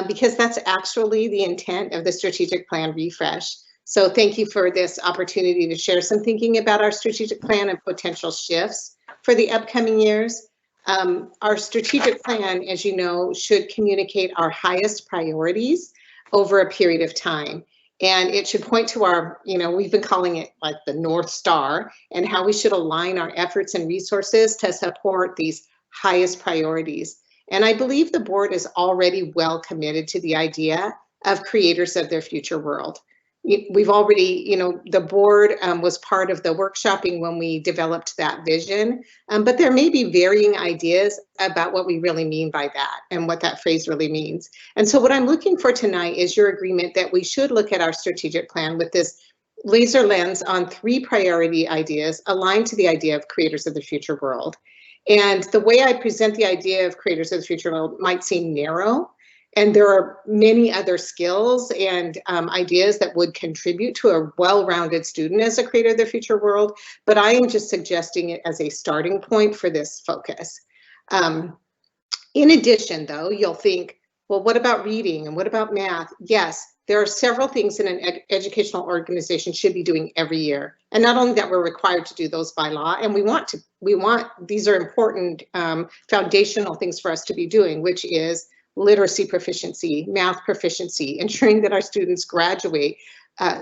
because that's actually the intent of the strategic plan refresh. So thank you for this opportunity to share some thinking about our strategic plan and potential shifts for the upcoming years. Our strategic plan, as you know, should communicate our highest priorities over a period of time. And it should point to our, we've been calling it like the North Star, and how we should align our efforts and resources to support these highest priorities. And I believe the board is already well committed to the idea of creators of their future world. We've already, the board was part of the workshopping when we developed that vision, but there may be varying ideas about what we really mean by that and what that phrase really means. And so what I'm looking for tonight is your agreement that we should look at our strategic plan with this laser lens on 3 priority ideas aligned to the idea of creators of the future world. And the way I present the idea of creators of the future world might seem narrow, and there are many other skills and ideas that would contribute to a well-rounded student as a creator of the future world, but I am just suggesting it as a starting point for this focus. In addition, though, you'll think, well, what about reading and what about math? Yes, there are several things that an educational organization should be doing every year. And not only that, we're required to do those by law, and these are important foundational things for us to be doing, which is literacy proficiency, math proficiency, ensuring that our students graduate,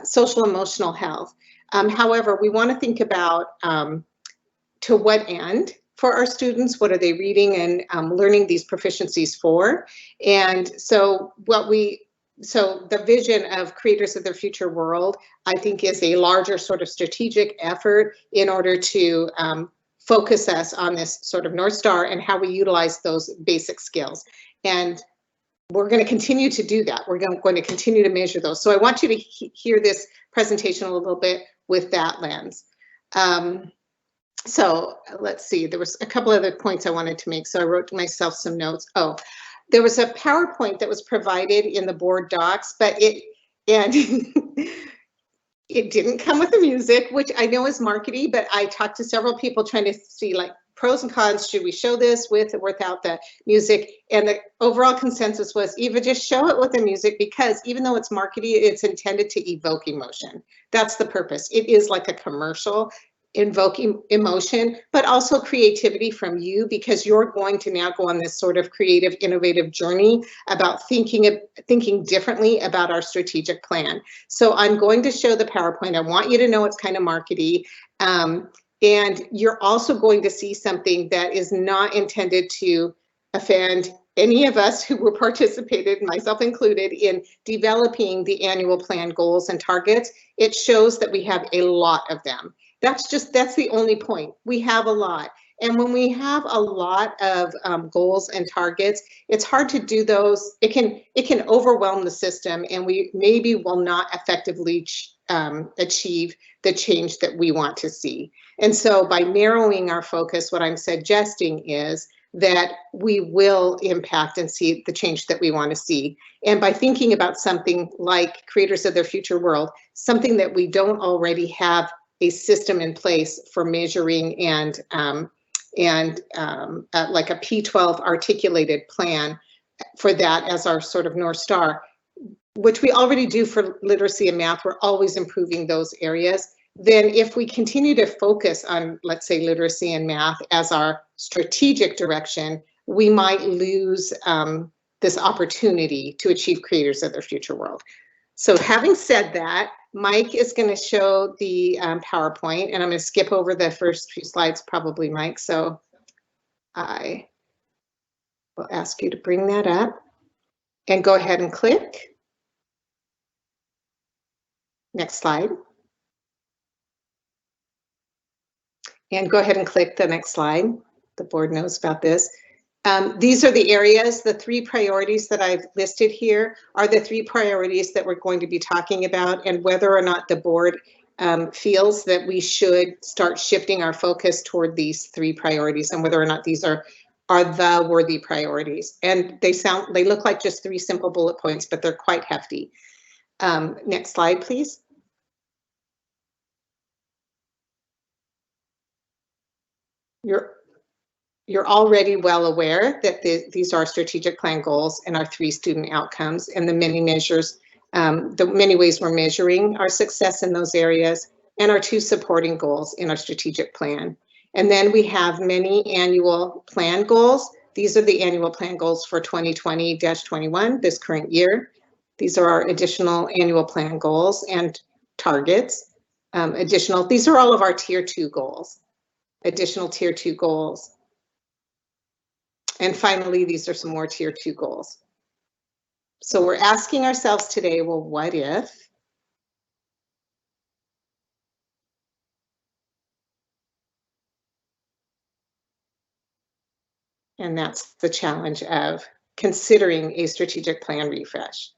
social emotional health. However, we want to think about to what end for our students, what are they reading and learning these proficiencies for? And so the vision of creators of their future world, I think, is a larger sort of strategic effort in order to focus us on this sort of North Star and how we utilize those basic skills. And we're going to continue to do that. We're going to continue to measure those. So I want you to hear this presentation a little bit with that lens. So let's see, there was a couple other points I wanted to make. So I wrote myself some notes. Oh, there was a PowerPoint that was provided in the board docs, but it didn't come with the music, which I know is markety, but I talked to several people trying to see like pros and cons. Should we show this with or without the music? And the overall consensus was, Eva, just show it with the music, because even though it's markety, it's intended to evoke emotion. That's the purpose. It is like a commercial, invoking emotion, but also creativity from you, because you're going to now go on this sort of creative, innovative journey about thinking differently about our strategic plan. So I'm going to show the PowerPoint. I want you to know it's kind of markety. And you're also going to see something that is not intended to offend any of us who were participated, myself included, in developing the annual plan goals and targets. It shows that we have a lot of them. That's the only point. We have a lot. And when we have a lot of goals and targets, it's hard to do those. It can overwhelm the system, and we maybe will not effectively achieve the change that we want to see. And so by narrowing our focus, what I'm suggesting is that we will impact and see the change that we want to see. And by thinking about something like creators of their future world, something that we don't already have a system in place for measuring and like a P12 articulated plan for that as our sort of North Star, which we already do for literacy and math. We're always improving those areas. Then if we continue to focus on, let's say, literacy and math as our strategic direction, we might lose this opportunity to achieve creators of their future world. So having said that, Mike is going to show the PowerPoint, and I'm going to skip over the first few slides, probably, Mike. So I will ask you to bring that up and go ahead and click. Next slide. And go ahead and click the next slide. The board knows about this. These are the areas, the 3 priorities that I've listed here are the 3 priorities that we're going to be talking about, and whether or not the board feels that we should start shifting our focus toward these 3 priorities and whether or not these are the worthy priorities. And they look like just 3 simple bullet points, but they're quite hefty. Next slide, please. You're already well aware that these are strategic plan goals and our 3 student outcomes and the many measures, the many ways we're measuring our success in those areas, and our 2 supporting goals in our strategic plan. And then we have many annual plan goals. These are the annual plan goals for 2020-21, this current year. These are our additional annual plan goals and targets. These are all of our tier 2 goals, additional tier 2 goals. And finally, these are some more tier 2 goals. So we're asking ourselves today, well, what if? And that's the challenge of considering a strategic plan refresh.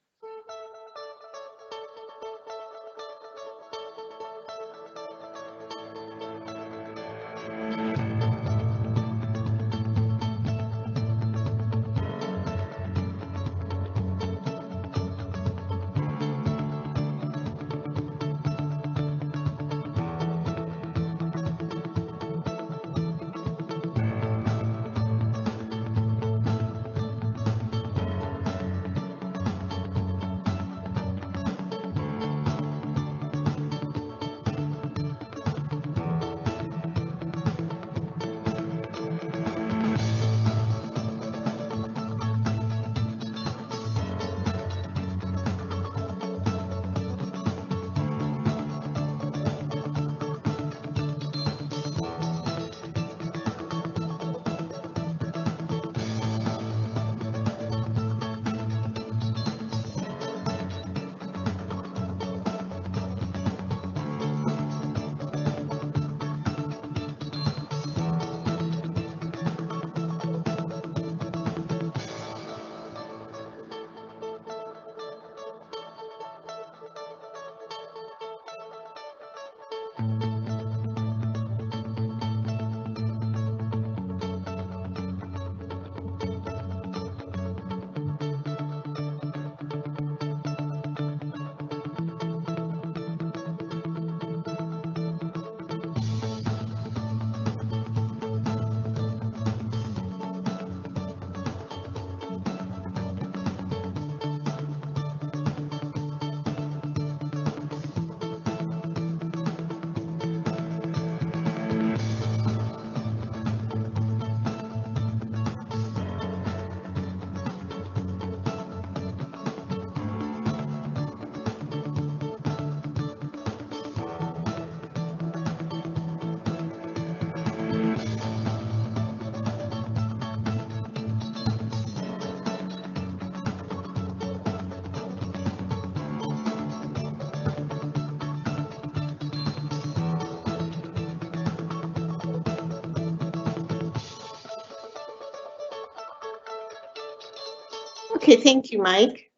Okay, thank you, Mike.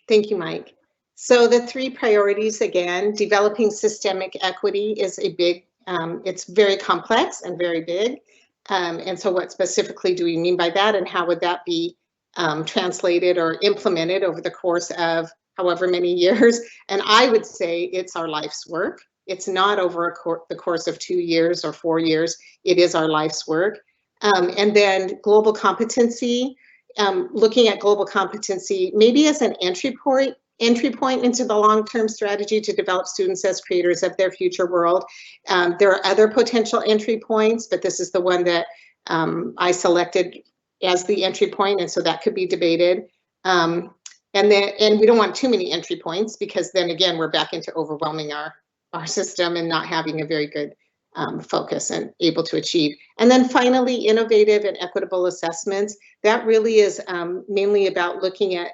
Thank you, Mike. So the 3 priorities, again, developing systemic equity is a big, it's very complex and very big. And so what specifically do we mean by that, and how would that be translated or implemented over the course of however many years? And I would say it's our life's work. It's not over the course of 2 years or 4 years. It is our life's work. And then global competency, looking at global competency maybe as an entry point into the long-term strategy to develop students as creators of their future world. There are other potential entry points, but this is the one that I selected as the entry point, and so that could be debated. And we don't want too many entry points, because then again we're back into overwhelming our system and not having a very good focus and able to achieve. And then finally, innovative and equitable assessments. That really is mainly about looking at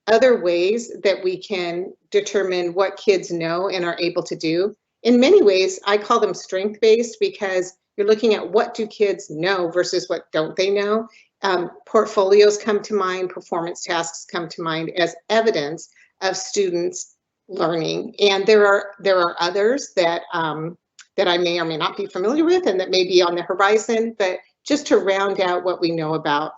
other ways that we can determine what kids know and are able to do. In many ways, I call them strength-based, because you're looking at what do kids know versus what don't they know. Portfolios come to mind, performance tasks come to mind as evidence of students learning. And there are others that that I may or may not be familiar with and that may be on the horizon, but just to round out what we know about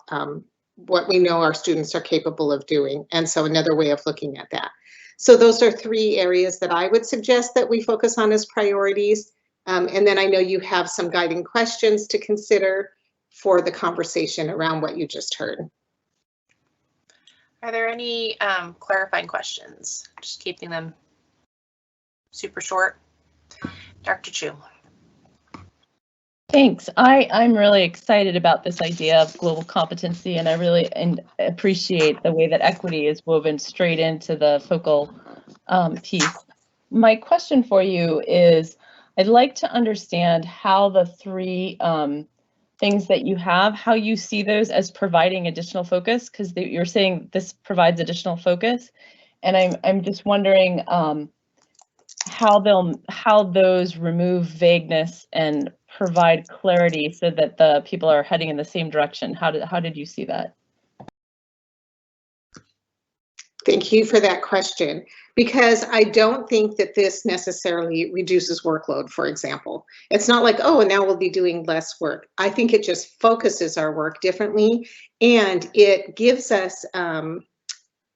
what we know our students are capable of doing. And so another way of looking at that. So those are 3 areas that I would suggest that we focus on as priorities. And then I know you have some guiding questions to consider for the conversation around what you just heard. Are there any clarifying questions? Just keeping them super short. Dr. Chu. Thanks. I'm really excited about this idea of global competency, and I really appreciate the way that equity is woven straight into the focal piece. My question for you is, I'd like to understand how the 3 things that you have, how you see those as providing additional focus, because you're saying this provides additional focus, and I'm just wondering how those remove vagueness and provide clarity so that the people are heading in the same direction. How did you see that? Thank you for that question, because I don't think that this necessarily reduces workload, for example. It's not like, oh, and now we'll be doing less work. I think it just focuses our work differently, and it gives us,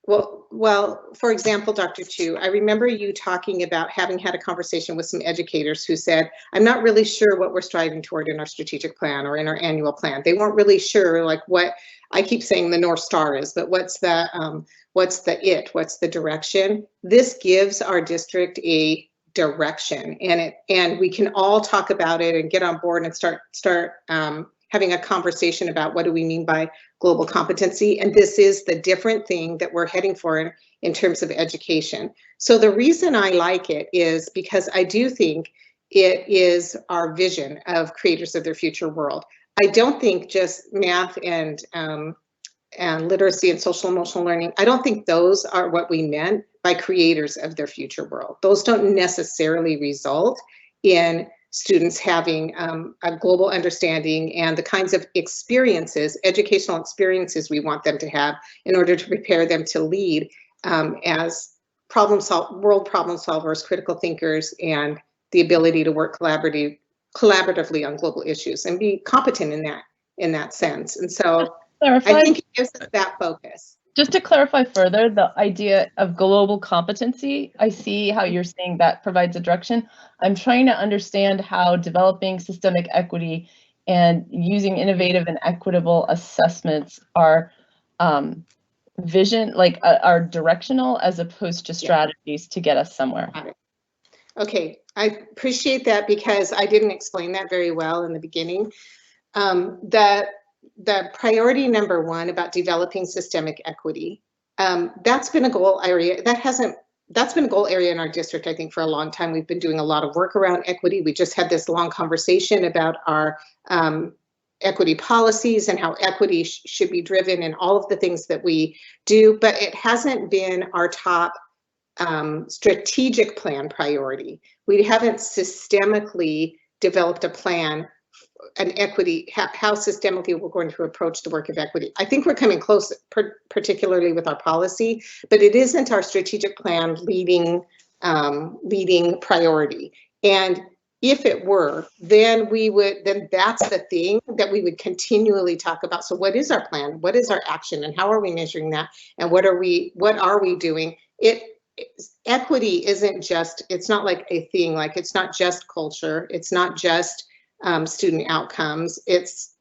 well, for example, Dr. Chu, I remember you talking about having had a conversation with some educators who said, I'm not really sure what we're striving toward in our strategic plan or in our annual plan. They weren't really sure, like, what I keep saying the North Star is, but what's the direction? This gives our district a direction, and we can all talk about it and get on board and start having a conversation about what do we mean by global competency. And this is the different thing that we're heading for in terms of education. So the reason I like it is because I do think it is our vision of creators of their future world. I don't think just math and literacy and social emotional learning, I don't think those are what we meant by creators of their future world. Those don't necessarily result in students having a global understanding and the kinds of experiences, educational experiences we want them to have in order to prepare them to lead as world problem solvers, critical thinkers, and the ability to work collaboratively on global issues and be competent in that sense. And so I think it gives us that focus. Just to clarify further, the idea of global competency, I see how you're saying that provides a direction. I'm trying to understand how developing systemic equity and using innovative and equitable assessments are are directional as opposed to strategies to get us somewhere. Okay, I appreciate that because I didn't explain that very well in the beginning. The priority number 1 about developing systemic equity, that's been a goal area. That's been a goal area in our district, I think, for a long time. We've been doing a lot of work around equity. We just had this long conversation about our equity policies and how equity should be driven in all of the things that we do, but it hasn't been our top strategic plan priority. We haven't systemically developed a plan, an equity, how systemically we're going to approach the work of equity. I think we're coming close, particularly with our policy, but it isn't our strategic plan leading priority. And if it were, then that's the thing that we would continually talk about. So what is our plan? What is our action? And how are we measuring that? And what are we doing? Equity isn't just, it's not like a thing, like it's not just culture. It's not just student outcomes. It's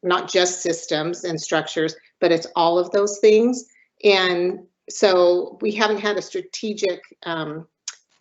not just systems and structures, but it's all of those things. And so we haven't had a strategic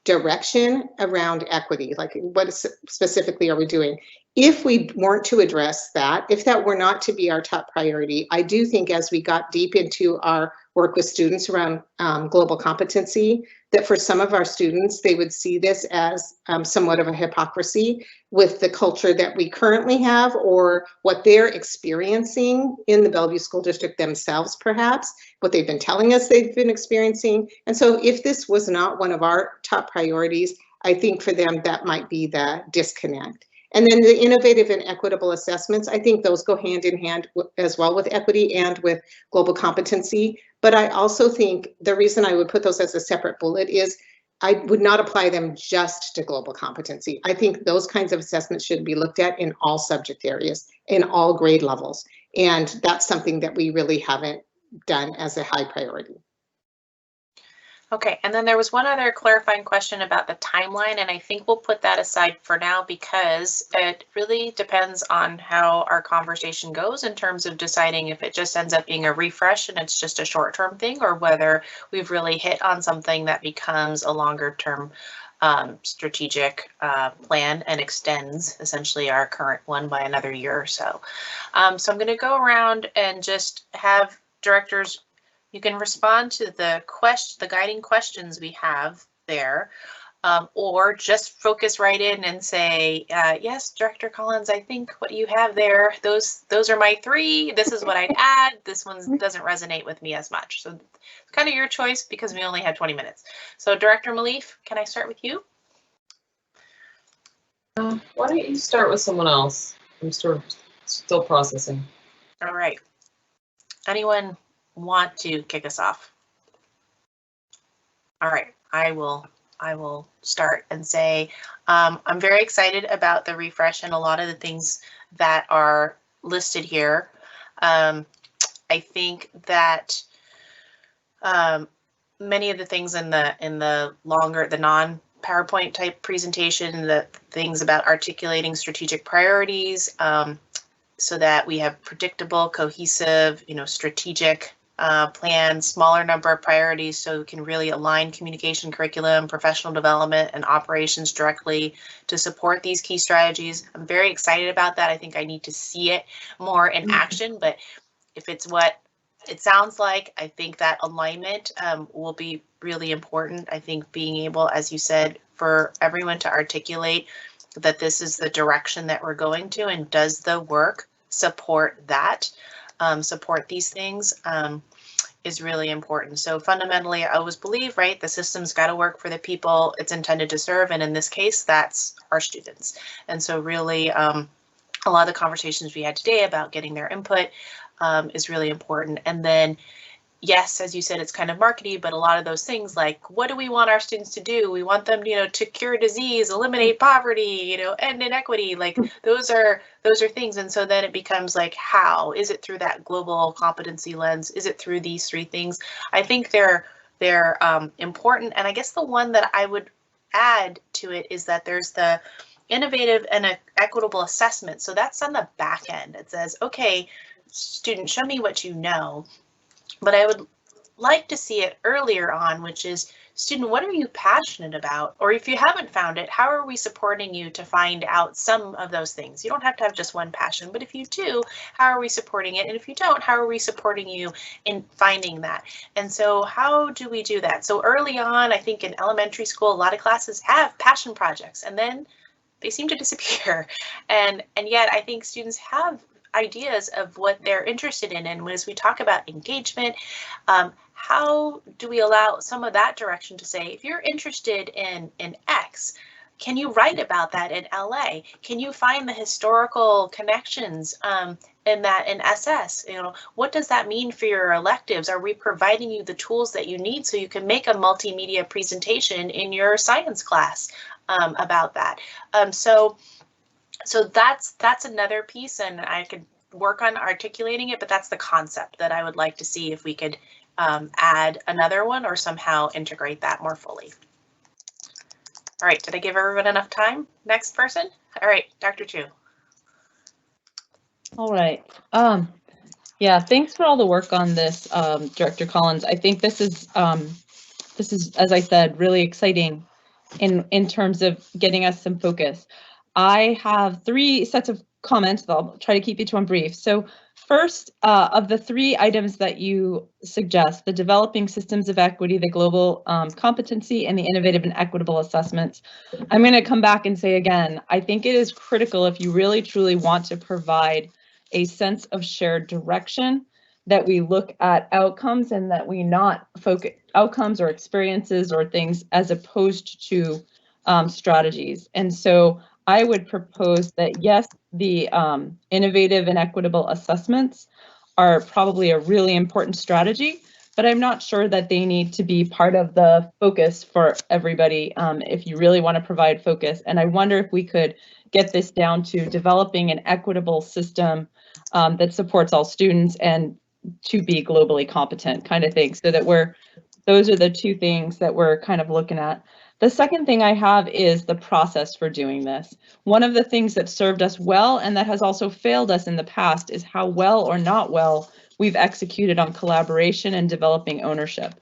direction around equity, like what specifically are we doing? If we weren't to address that, if that were not to be our top priority, I do think as we got deep into our work with students around global competency, that for some of our students, they would see this as somewhat of a hypocrisy with the culture that we currently have or what they're experiencing in the Bellevue School District themselves, perhaps, what they've been telling us they've been experiencing. And so if this was not one of our top priorities, I think for them that might be the disconnect. And then the innovative and equitable assessments, I think those go hand in hand as well with equity and with global competency. But I also think the reason I would put those as a separate bullet is I would not apply them just to global competency. I think those kinds of assessments should be looked at in all subject areas, in all grade levels. And that's something that we really haven't done as a high priority. Okay, and then there was one other clarifying question about the timeline, and I think we'll put that aside for now because it really depends on how our conversation goes in terms of deciding if it just ends up being a refresh and it's just a short-term thing, or whether we've really hit on something that becomes a longer-term strategic plan and extends essentially our current one by another year or so. So I'm going to go around and just have directors. You can respond to the guiding questions we have there, or just focus right in and say, yes, Director Collins, I think what you have there, those are my 3. This is what I'd add. This one doesn't resonate with me as much. So it's kind of your choice because we only have 20 minutes. So Director Malif, can I start with you? Why don't you start with someone else? I'm still processing. All right. Anyone want to kick us off? All right, I will start and say I'm very excited about the refresh and a lot of the things that are listed here. I think that many of the things in the non-PowerPoint type presentation, the things about articulating strategic priorities, so that we have predictable, cohesive, strategic plan, smaller number of priorities so we can really align communication, curriculum, professional development, and operations directly to support these key strategies. I'm very excited about that. I think I need to see it more in action, but if it's what it sounds like, I think that alignment will be really important. I think being able, as you said, for everyone to articulate that this is the direction that we're going to, and does the work support that, support these things, is really important. So fundamentally, I always believe, right, the system's got to work for the people it's intended to serve, and in this case, that's our students. And so really, a lot of the conversations we had today about getting their input is really important. And then, yes, as you said, it's kind of markety, but a lot of those things like, what do we want our students to do? We want them, to cure disease, eliminate poverty, end inequity. Like those are things. And so then it becomes like, how is it through that global competency lens? Is it through these 3 things? I think they're important. And I guess the one that I would add to it is that there's the innovative and equitable assessment. So that's on the back end. It says, okay, student, show me what you know. But I would like to see it earlier on, which is, student, what are you passionate about? Or if you haven't found it, how are we supporting you to find out some of those things? You don't have to have just one passion, but if you do, how are we supporting it? And if you don't, how are we supporting you in finding that? And so how do we do that? So early on, I think in elementary school, a lot of classes have passion projects, and then they seem to disappear. And yet I think students have ideas of what they're interested in. And as we talk about engagement, how do we allow some of that direction to say, if you're interested in X, can you write about that in LA? Can you find the historical connections in that in SS? What does that mean for your electives? Are we providing you the tools that you need so you can make a multimedia presentation in your science class about that? So that's another piece, and I could work on articulating it, but that's the concept that I would like to see if we could add another one or somehow integrate that more fully. All right, did I give everyone enough time? Next person? All right, Dr. Chu. All right. Yeah, thanks for all the work on this, Director Collins. I think this is, as I said, really exciting in terms of getting us some focus. I have 3 sets of comments that I'll try to keep each one brief. So first, of the 3 items that you suggest, the developing systems of equity, the global competency, and the innovative and equitable assessments, I'm going to come back and say again, I think it is critical if you really truly want to provide a sense of shared direction, that we look at outcomes and that we not focus outcomes or experiences or things as opposed to strategies. And so I would propose that, yes, the innovative and equitable assessments are probably a really important strategy, but I'm not sure that they need to be part of the focus for everybody if you really want to provide focus. And I wonder if we could get this down to developing an equitable system that supports all students and to be globally competent kind of thing, so that those are the two things that we're kind of looking at. The second thing I have is the process for doing this. One of the things that served us well and that has also failed us in the past is how well or not well we've executed on collaboration and developing ownership.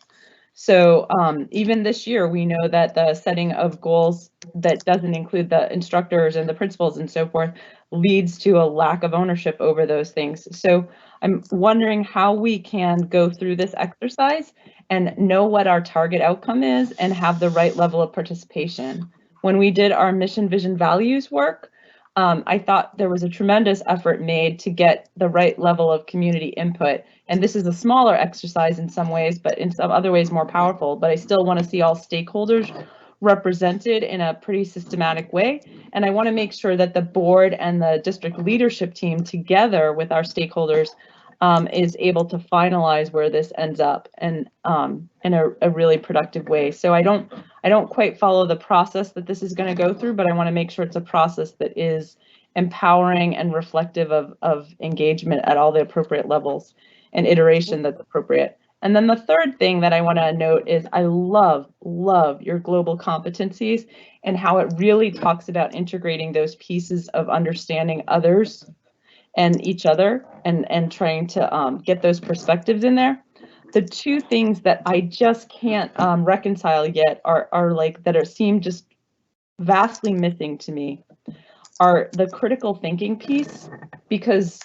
So even this year, we know that the setting of goals that doesn't include the instructors and the principals and so forth leads to a lack of ownership over those things. So I'm wondering how we can go through this exercise and know what our target outcome is and have the right level of participation. When we did our mission, vision, values work, I thought there was a tremendous effort made to get the right level of community input. And this is a smaller exercise in some ways, but in some other ways more powerful. But I still want to see all stakeholders represented in a pretty systematic way. And I want to make sure that the board and the district leadership team together with our stakeholders is able to finalize where this ends up and in a really productive way. So I don't quite follow the process that this is going to go through, but I want to make sure it's a process that is empowering and reflective of engagement at all the appropriate levels and iteration that's appropriate. And then the third thing that I want to note is I love your global competencies and how it really talks about integrating those pieces of understanding others and each other and trying to get those perspectives in there. The two things that I just can't reconcile yet are like that seem just vastly missing to me are the critical thinking piece, because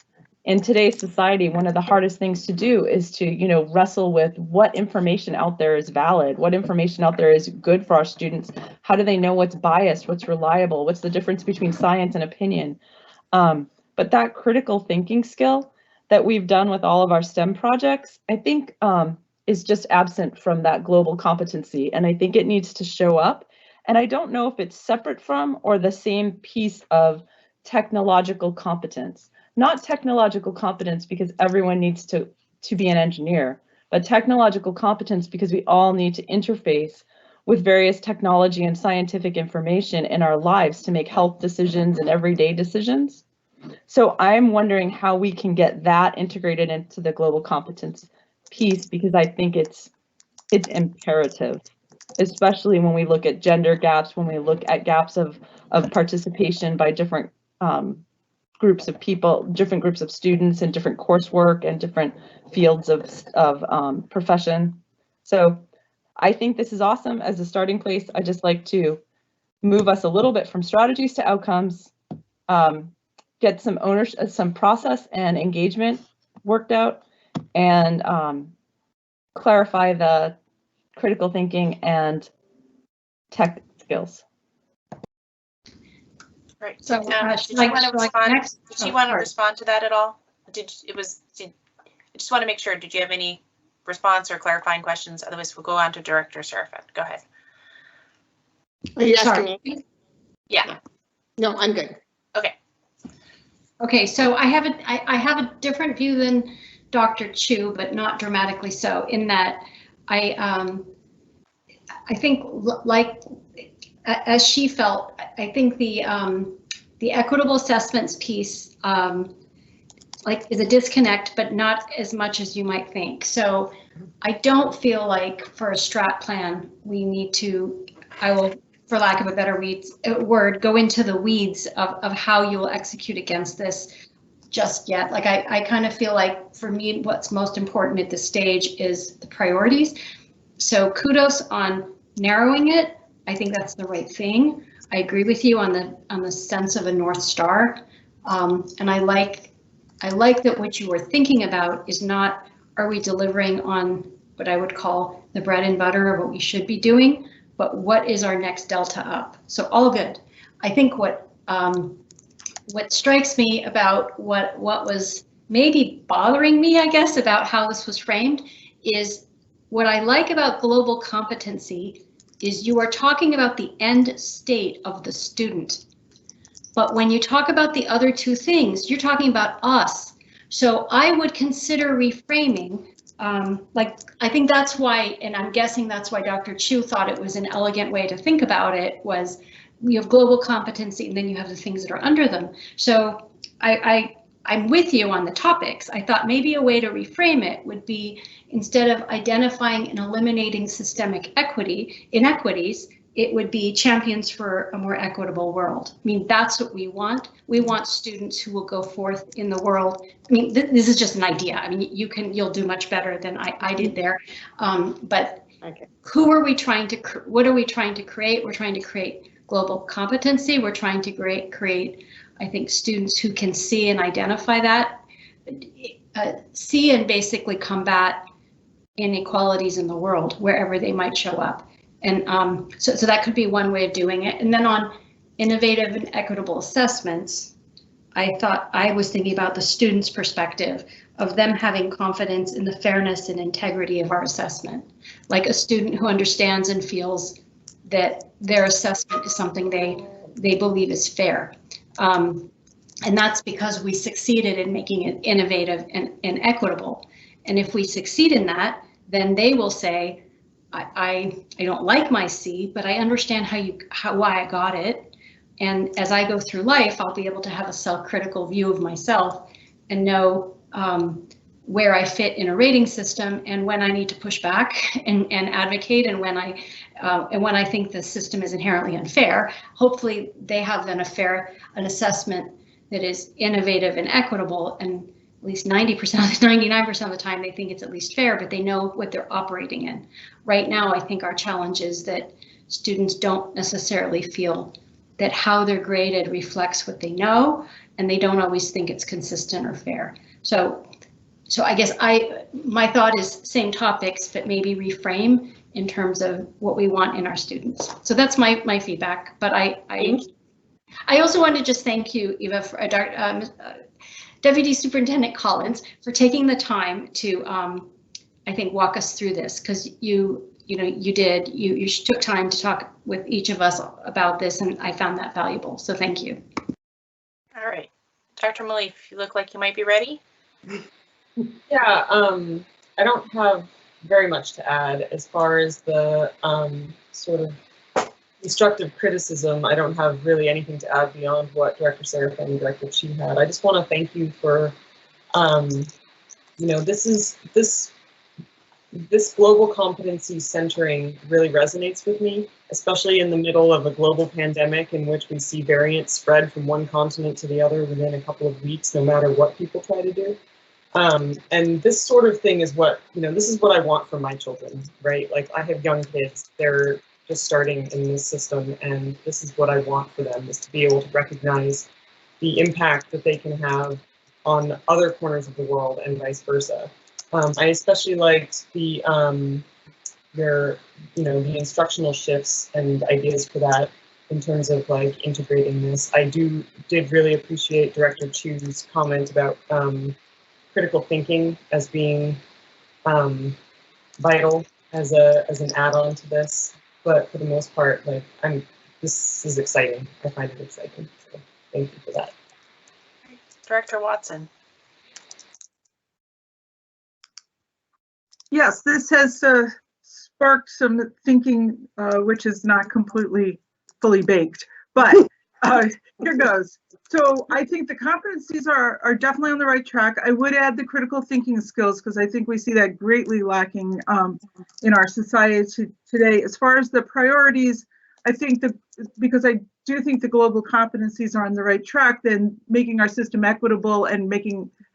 in today's society, one of the hardest things to do is to, wrestle with what information out there is valid, what information out there is good for our students. How do they know what's biased, what's reliable, what's the difference between science and opinion? But that critical thinking skill that we've done with all of our STEM projects, I think is just absent from that global competency. And I think it needs to show up. And I don't know if it's separate from or the same piece of technological competence. Not technological competence because everyone needs to be an engineer, but technological competence because we all need to interface with various technology and scientific information in our lives to make health decisions and everyday decisions. So I'm wondering how we can get that integrated into the global competence piece, because I think it's imperative, especially when we look at gender gaps, when we look at gaps of participation by different groups of people, different groups of students, and different coursework and different fields of profession. So I think this is awesome as a starting place. I just like to move us a little bit from strategies to outcomes, get some ownership, some process and engagement worked out, and clarify the critical thinking and tech skills. Right. So did you want to respond? Did you want to respond to that at all? I just want to make sure. Did you have any response or clarifying questions? Otherwise, we'll go on to Director Serafin. Go ahead. Are you asking me? Yeah. No, I'm good. Okay. Okay, so I have a different view than Dr. Chu, but not dramatically so. In that, I think like as she felt, I think the equitable assessments piece is a disconnect, but not as much as you might think. So I don't feel like for a strat plan we need to. I will, for lack of a better word, go into the weeds of how you will execute against this just yet. Like I kind of feel like for me, what's most important at this stage is the priorities. So kudos on narrowing it. I think that's the right thing. I agree with you on the sense of a North Star. And I like that what you were thinking about is not, are we delivering on what I would call the bread and butter of what we should be doing, but what is our next delta up? So all good. I think what strikes me about what was maybe bothering me, I guess, about how this was framed is what I like about global competency is you are talking about the end state of the student. But when you talk about the other two things, you're talking about us. So I would consider reframing like, I think that's why, and I'm guessing that's why Dr. Chu thought it was an elegant way to think about it, was you have global competency and then you have the things that are under them. So I'm with you on the topics. I thought maybe a way to reframe it would be, instead of identifying and eliminating systemic inequities, it would be champions for a more equitable world. I mean, that's what we want. We want students who will go forth in the world. I mean, this is just an idea. I mean, you'll do much better than I did there. But who are we trying to, what are we trying to create? We're trying to create global competency. We're trying to create, I think, students who can see and identify that, see and basically combat inequalities in the world wherever they might show up. And so that could be one way of doing it. And then on innovative and equitable assessments, I was thinking about the student's perspective of them having confidence in the fairness and integrity of our assessment. Like a student who understands and feels that their assessment is something they believe is fair. And that's because we succeeded in making it innovative and equitable. And if we succeed in that, then they will say, I don't like my C, but I understand why I got it. And as I go through life, I'll be able to have a self-critical view of myself and know where I fit in a rating system and when I need to push back and advocate, and when I think the system is inherently unfair. Hopefully they have then an assessment that is innovative and equitable, and at least 99% of the time they think it's at least fair, but they know what they're operating in. Right now, I think our challenge is that students don't necessarily feel that how they're graded reflects what they know, and they don't always think it's consistent or fair. So I guess my thought is same topics, but maybe reframe in terms of what we want in our students. So that's my feedback. But I also want to just thank you, Eva, for Deputy Superintendent Collins, for taking the time to, I think, walk us through this, because you took time to talk with each of us about this, and I found that valuable. So thank you. All right, Dr. Malif, you look like you might be ready. Yeah, I don't have very much to add as far as the sort of constructive criticism. I don't have really anything to add beyond what Director Serafin and Director Chi had. I just want to thank you for, this global competency centering really resonates with me, especially in the middle of a global pandemic in which we see variants spread from one continent to the other within a couple of weeks, no matter what people try to do. And this sort of thing is what, this is what I want for my children, right? Like, I have young kids, they're just starting in this system, and this is what I want for them, is to be able to recognize the impact that they can have on other corners of the world and vice versa. I especially liked the the instructional shifts and ideas for that in terms of like integrating this. I did really appreciate Director Chu's comment about critical thinking as being vital as an add-on to this. But for the most part, like, this is exciting. I find it exciting. So thank you for that. Director Watson. Yes, this has sparked some thinking, which is not completely fully baked, but here goes. So I think the competencies are definitely on the right track. I would add the critical thinking skills, because I think we see that greatly lacking in our society today. As far as the priorities, I think because I do think the global competencies are on the right track, then making our system equitable and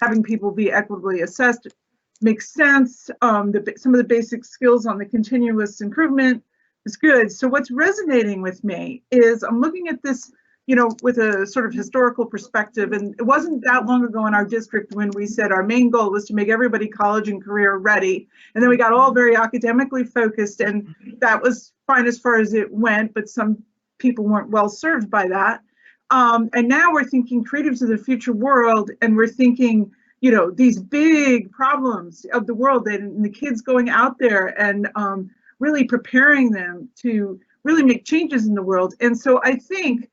having people be equitably assessed makes sense. Some of the basic skills on the continuous improvement is good. So what's resonating with me is I'm looking at this, with a sort of historical perspective. And it wasn't that long ago in our district when we said our main goal was to make everybody college and career ready. And then we got all very academically focused, and that was fine as far as it went, but some people weren't well served by that. And now we're thinking creatives of the future world, and we're thinking, these big problems of the world, and the kids going out there and really preparing them to really make changes in the world. And so I think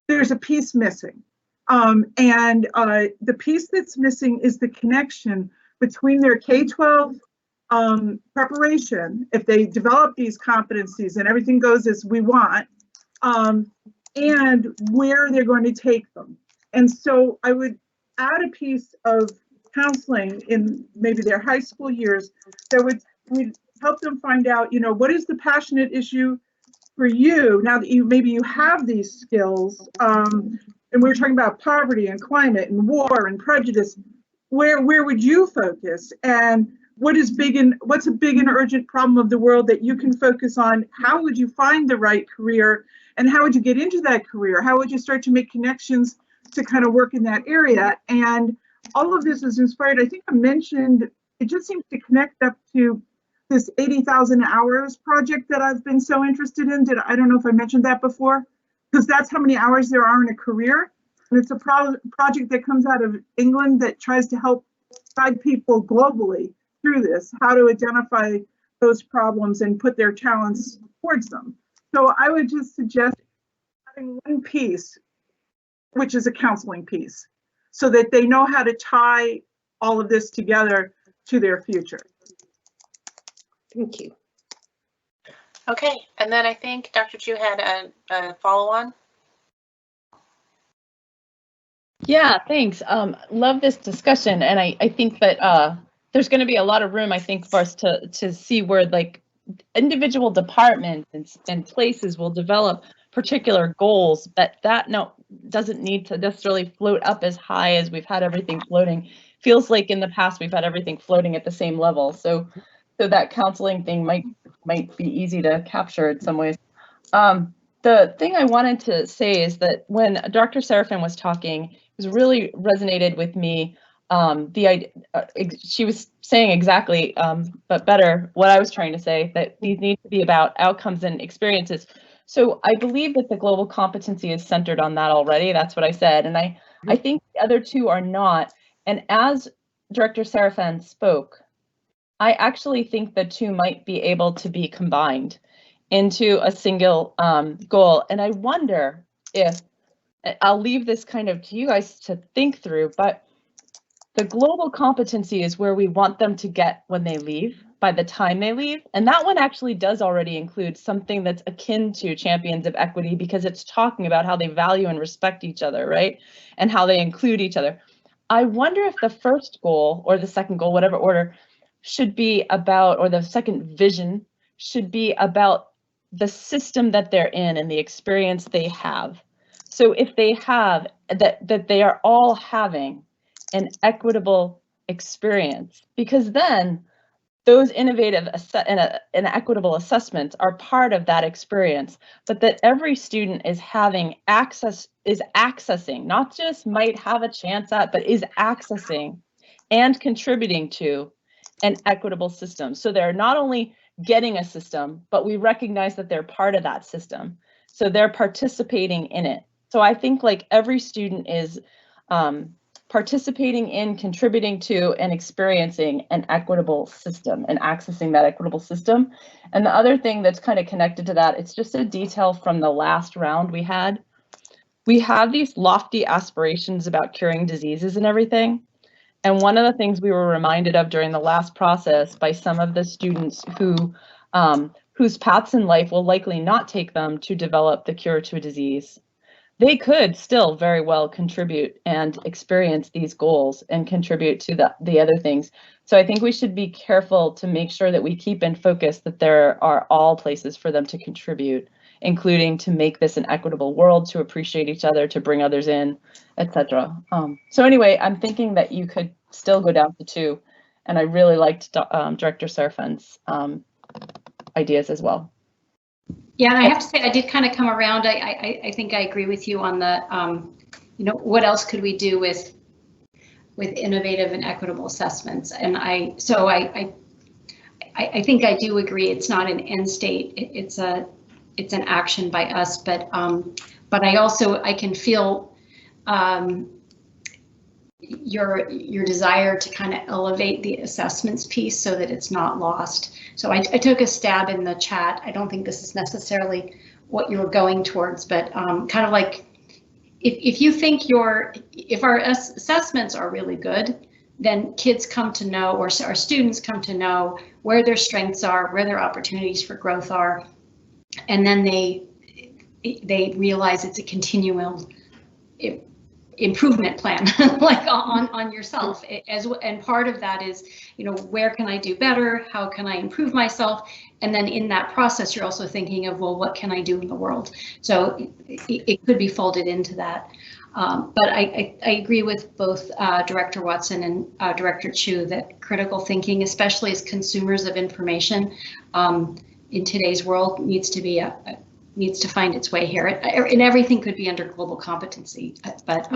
there's a piece missing. And the piece that's missing is the connection between their K-12 preparation, if they develop these competencies and everything goes as we want, and where they're going to take them. And so I would add a piece of counseling in maybe their high school years that would help them find out, you know, what is the passionate issue for you now that maybe you have these skills. And we were talking about poverty and climate and war and prejudice. Where would you focus? And what's a big and urgent problem of the world that you can focus on? How would you find the right career? And how would you get into that career? How would you start to make connections to kind of work in that area? And all of this is inspired. I think I mentioned, it just seems to connect up to this 80,000 hours project that I've been so interested in. I don't know if I mentioned that before, because that's how many hours there are in a career. And it's a project that comes out of England that tries to help guide people globally through this, how to identify those problems and put their talents towards them. So I would just suggest having one piece, which is a counseling piece, so that they know how to tie all of this together to their future. Thank you. Okay, and then I think Dr. Chu had a follow-on. Yeah, thanks. Love this discussion, and I think that there's going to be a lot of room, I think, for us to see where like individual departments and places will develop particular goals, but that doesn't need to necessarily float up as high as we've had everything floating. Feels like in the past we've had everything floating at the same level, so that counseling thing might be easy to capture in some ways. The thing I wanted to say is that when Dr. Serafin was talking, it was really resonated with me. The idea, she was saying exactly, but better, what I was trying to say, that these need to be about outcomes and experiences. So I believe that the global competency is centered on that already. That's what I said. And I think the other two are not. And as Director Serafin spoke, I actually think the two might be able to be combined into a single goal. And I wonder if, I'll leave this kind of to you guys to think through, but the global competency is where we want them to get when they leave, by the time they leave. And that one actually does already include something that's akin to Champions of Equity, because it's talking about how they value and respect each other, right? And how they include each other. I wonder if the first goal or the second goal, whatever order, should be about, or the second vision should be about the system that they're in and the experience they have. So if they have that they are all having an equitable experience, because then those innovative and equitable assessments are part of that experience, but that every student is having accessing, not just might have a chance at, but is accessing and contributing to an equitable system. So they're not only getting a system, but we recognize that they're part of that system. So they're participating in it. So I think like every student is participating in, contributing to, and experiencing an equitable system and accessing that equitable system. And the other thing that's kind of connected to that, it's just a detail from the last round we had. We have these lofty aspirations about curing diseases and everything. And one of the things we were reminded of during the last process by some of the students who whose paths in life will likely not take them to develop the cure to a disease, they could still very well contribute and experience these goals and contribute to the other things. So I think we should be careful to make sure that we keep in focus that there are all places for them to contribute, including to make this an equitable world, to appreciate each other, to bring others in, etc. So anyway, I'm thinking that you could still go down to 2, and I really liked Director Serafin's ideas as well. Yeah, and I have to say, I did kind of come around. I think I agree with you on the, you know, what else could we do with innovative and equitable assessments? And I think I do agree. It's not an end state. It's an action by us. But I can feel your desire to kind of elevate the assessments piece so that it's not lost. So I took a stab in the chat. I don't think this is necessarily what you were going towards, but kind of like if you think if our assessments are really good, then kids come to know, or our students come to know where their strengths are, where their opportunities for growth are, and then they realize it's a continual improvement plan, like on yourself. And part of that is, where can I do better? How can I improve myself? And then in that process, you're also thinking of, well, what can I do in the world? So it could be folded into that. But I agree with both Director Watson and Director Chu that critical thinking, especially as consumers of information in today's world, needs to find its way here. And everything could be under global competency, but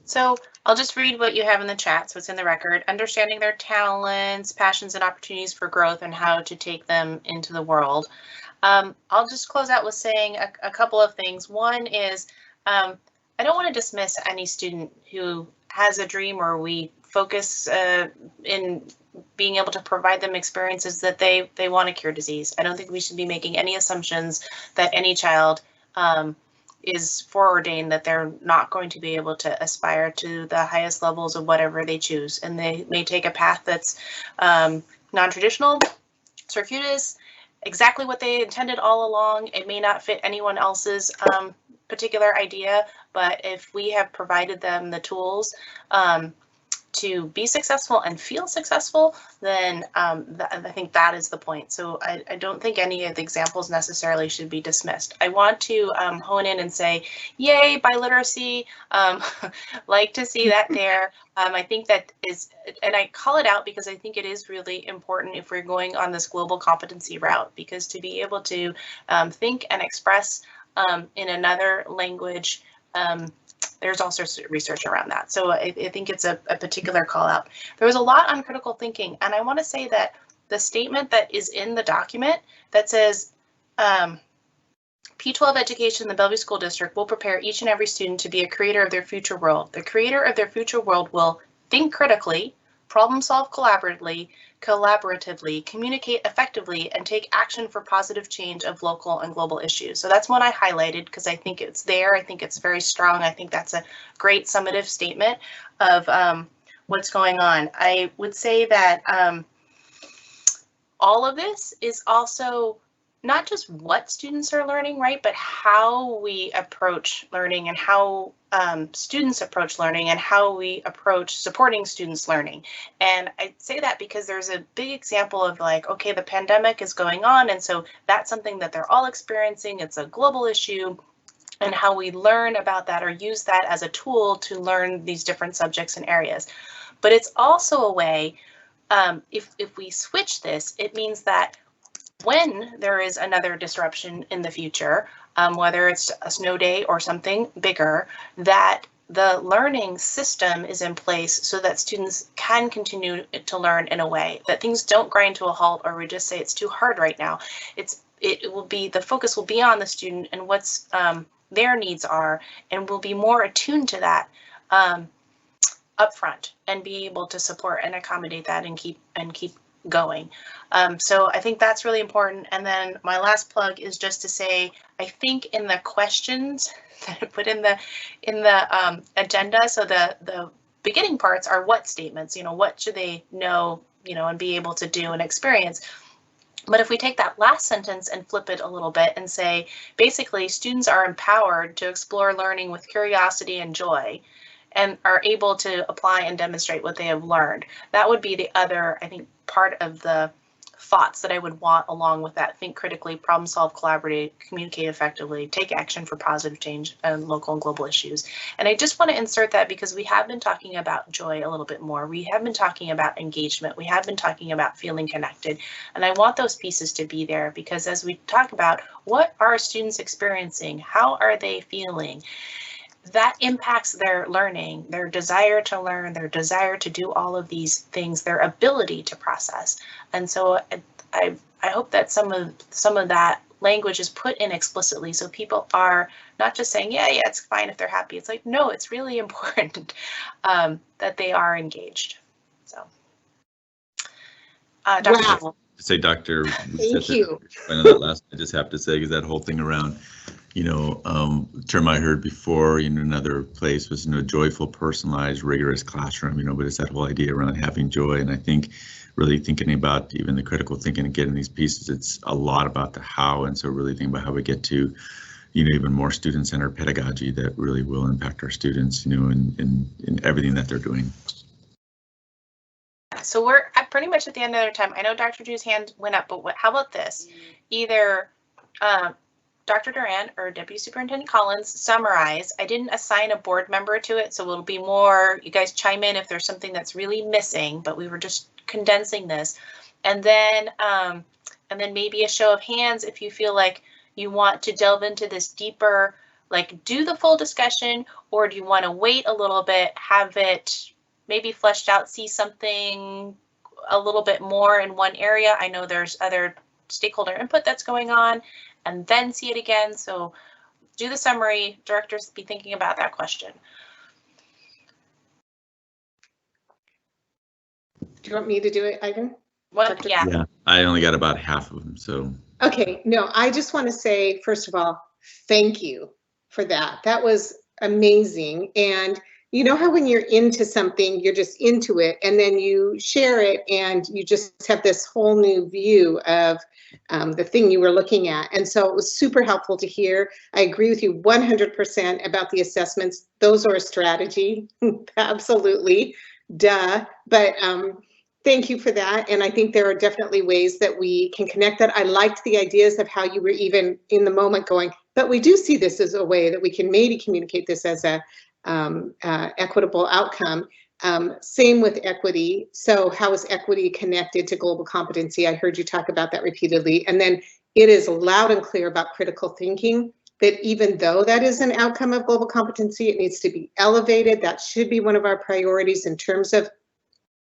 So I'll just read what you have in the chat, so it's in the record. Understanding their talents, passions, and opportunities for growth, and how to take them into the world. I'll just close out with saying a couple of things. One is, I don't want to dismiss any student who has a dream, or we focus in being able to provide them experiences that they want to cure disease. I don't think we should be making any assumptions that any child is foreordained that they're not going to be able to aspire to the highest levels of whatever they choose. And they may take a path that's non-traditional, circuitous, exactly what they intended all along. It may not fit anyone else's particular idea, but if we have provided them the tools to be successful and feel successful, then I think that is the point. So I don't think any of the examples necessarily should be dismissed. I want to hone in and say, yay, biliteracy, like to see that there. I think that is, and I call it out because I think it is really important if we're going on this global competency route, because to be able to think and express in another language, there's all sorts of research around that. So I think it's a particular call out. There was a lot on critical thinking, and I want to say that the statement that is in the document that says P12 education in the Bellevue School District will prepare each and every student to be a creator of their future world. The creator of their future world will think critically, problem solve collaboratively, communicate effectively, and take action for positive change of local and global issues. So that's one I highlighted because I think it's there. I think it's very strong. I think that's a great summative statement of what's going on. I would say that all of this is also not just what students are learning, right, but how we approach learning and how students approach learning and how we approach supporting students' learning. And I say that because there's a big example of like, okay, the pandemic is going on, and so that's something that they're all experiencing. It's a global issue, and how we learn about that or use that as a tool to learn these different subjects and areas. But it's also a way, if we switch this, it means that when there is another disruption in the future, whether it's a snow day or something bigger, that the learning system is in place so that students can continue to learn in a way that things don't grind to a halt, or we just say it's too hard right now. It will be, the focus will be on the student and what's their needs are, and we'll be more attuned to that upfront and be able to support and accommodate that and keep going. So I think that's really important. And then my last plug is just to say, I think in the questions that I put in the agenda, so the beginning parts are what statements, what should they know, and be able to do and experience. But if we take that last sentence and flip it a little bit and say, basically, students are empowered to explore learning with curiosity and joy, and are able to apply and demonstrate what they have learned. That would be the other, I think, part of the thoughts that I would want along with that. Think critically, problem solve, collaborate, communicate effectively, take action for positive change and local and global issues. And I just want to insert that because we have been talking about joy a little bit more. We have been talking about engagement. We have been talking about feeling connected. And I want those pieces to be there because as we talk about what are students experiencing, how are they feeling, that impacts their learning, their desire to learn, their desire to do all of these things, their ability to process. And so I hope that some of that language is put in explicitly so people are not just saying, yeah, it's fine if they're happy. It's like, no, it's really important that they are engaged. So, Dr. Wow. Say, Dr. Thank you. That last, I just have to say, because that whole thing around, term I heard before in another place was, joyful, personalized, rigorous classroom, but it's that whole idea around having joy. And I think really thinking about even the critical thinking and getting these pieces. It's a lot about the how, and so really thinking about how we get to, even more student-centered pedagogy that really will impact our students, in everything that they're doing. So we're pretty much at the end of our time. I know Dr. Drew's hand went up, but how about this? Either Dr. Duran or Deputy Superintendent Collins summarize. I didn't assign a board member to it, so it'll be more, you guys chime in if there's something that's really missing, but we were just condensing this. And then maybe a show of hands if you feel like you want to delve into this deeper, like do the full discussion, or do you want to wait a little bit, have it maybe fleshed out, see something a little bit more in one area. I know there's other stakeholder input that's going on, and then see it again. So do the summary. Directors, be thinking about that question. Do you want me to do it, Ivan? Well, Yeah, I only got about half of them, so. Okay, no, I just want to say, first of all, thank you for that. That was amazing. And you know how when you're into something, you're just into it, and then you share it and you just have this whole new view of the thing you were looking at. And so it was super helpful to hear. I agree with you 100% about the assessments. Those are a strategy, absolutely, duh. But thank you for that. And I think there are definitely ways that we can connect that. I liked the ideas of how you were even in the moment going, but we do see this as a way that we can maybe communicate this as a equitable outcome. Same with equity. So how is equity connected to global competency? I heard you talk about that repeatedly. And then it is loud and clear about critical thinking, that even though that is an outcome of global competency, it needs to be elevated. That should be one of our priorities in terms of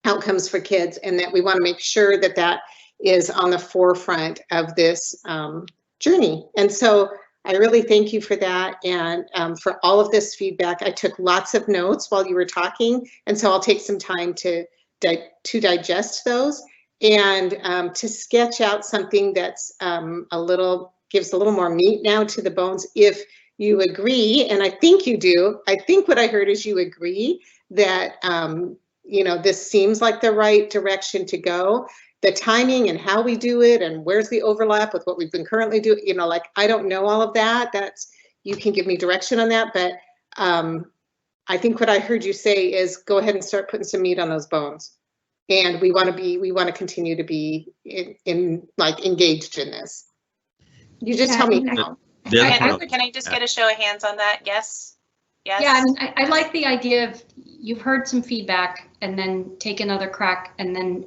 outcomes for kids, and that we want to make sure that that is on the forefront of this journey. And so I really thank you for that, and for all of this feedback. I took lots of notes while you were talking, and so I'll take some time to digest those and to sketch out something that's gives a little more meat now to the bones. If you agree, and I think you do, I think what I heard is you agree that this seems like the right direction to go. The timing and how we do it and where's the overlap with what we've been currently doing, I don't know all of that. You can give me direction on that, but I think what I heard you say is go ahead and start putting some meat on those bones. And we want to continue to be engaged in this. You just tell me how. Can I just get a show of hands on that? Yes. Yes. Yeah, I mean, I like the idea of you've heard some feedback and then take another crack, and then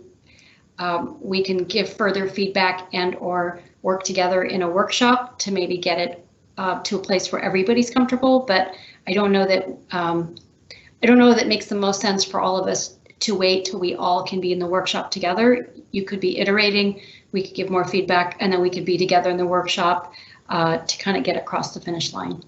we can give further feedback and or work together in a workshop to maybe get it to a place where everybody's comfortable. But I don't know that makes the most sense for all of us to wait till we all can be in the workshop together. You could be iterating, we could give more feedback, and then we could be together in the workshop to kind of get across the finish line.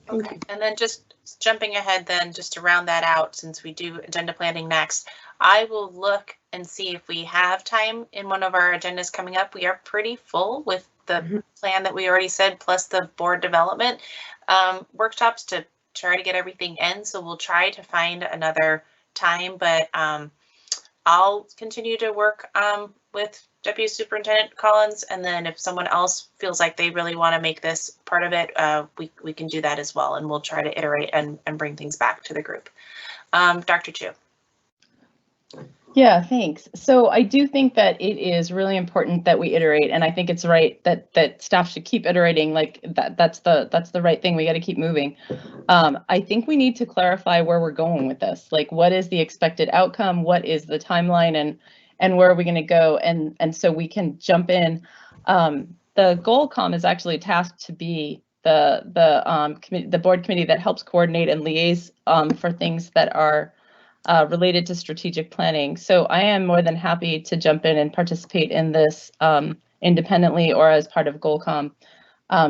Okay, and then just jumping ahead then, just to round that out, since we do agenda planning next, I will look and see if we have time in one of our agendas coming up. We are pretty full with the plan that we already said, plus the board development workshops to try to get everything in. So we'll try to find another time, but I'll continue to work with Deputy Superintendent Collins, and then if someone else feels like they really want to make this part of it, we can do that as well, and we'll try to iterate and bring things back to the group. Dr. Chu. Yeah, thanks. So I do think that it is really important that we iterate, and I think it's right that staff should keep iterating. Like that's the right thing. We got to keep moving. I think we need to clarify where we're going with this. Like, what is the expected outcome? What is the timeline, and where are we going to go? And so we can jump in. The GoalCom is actually tasked to be the board committee that helps coordinate and liaise for things that are related to strategic planning. So I am more than happy to jump in and participate in this independently or as part of GoalCom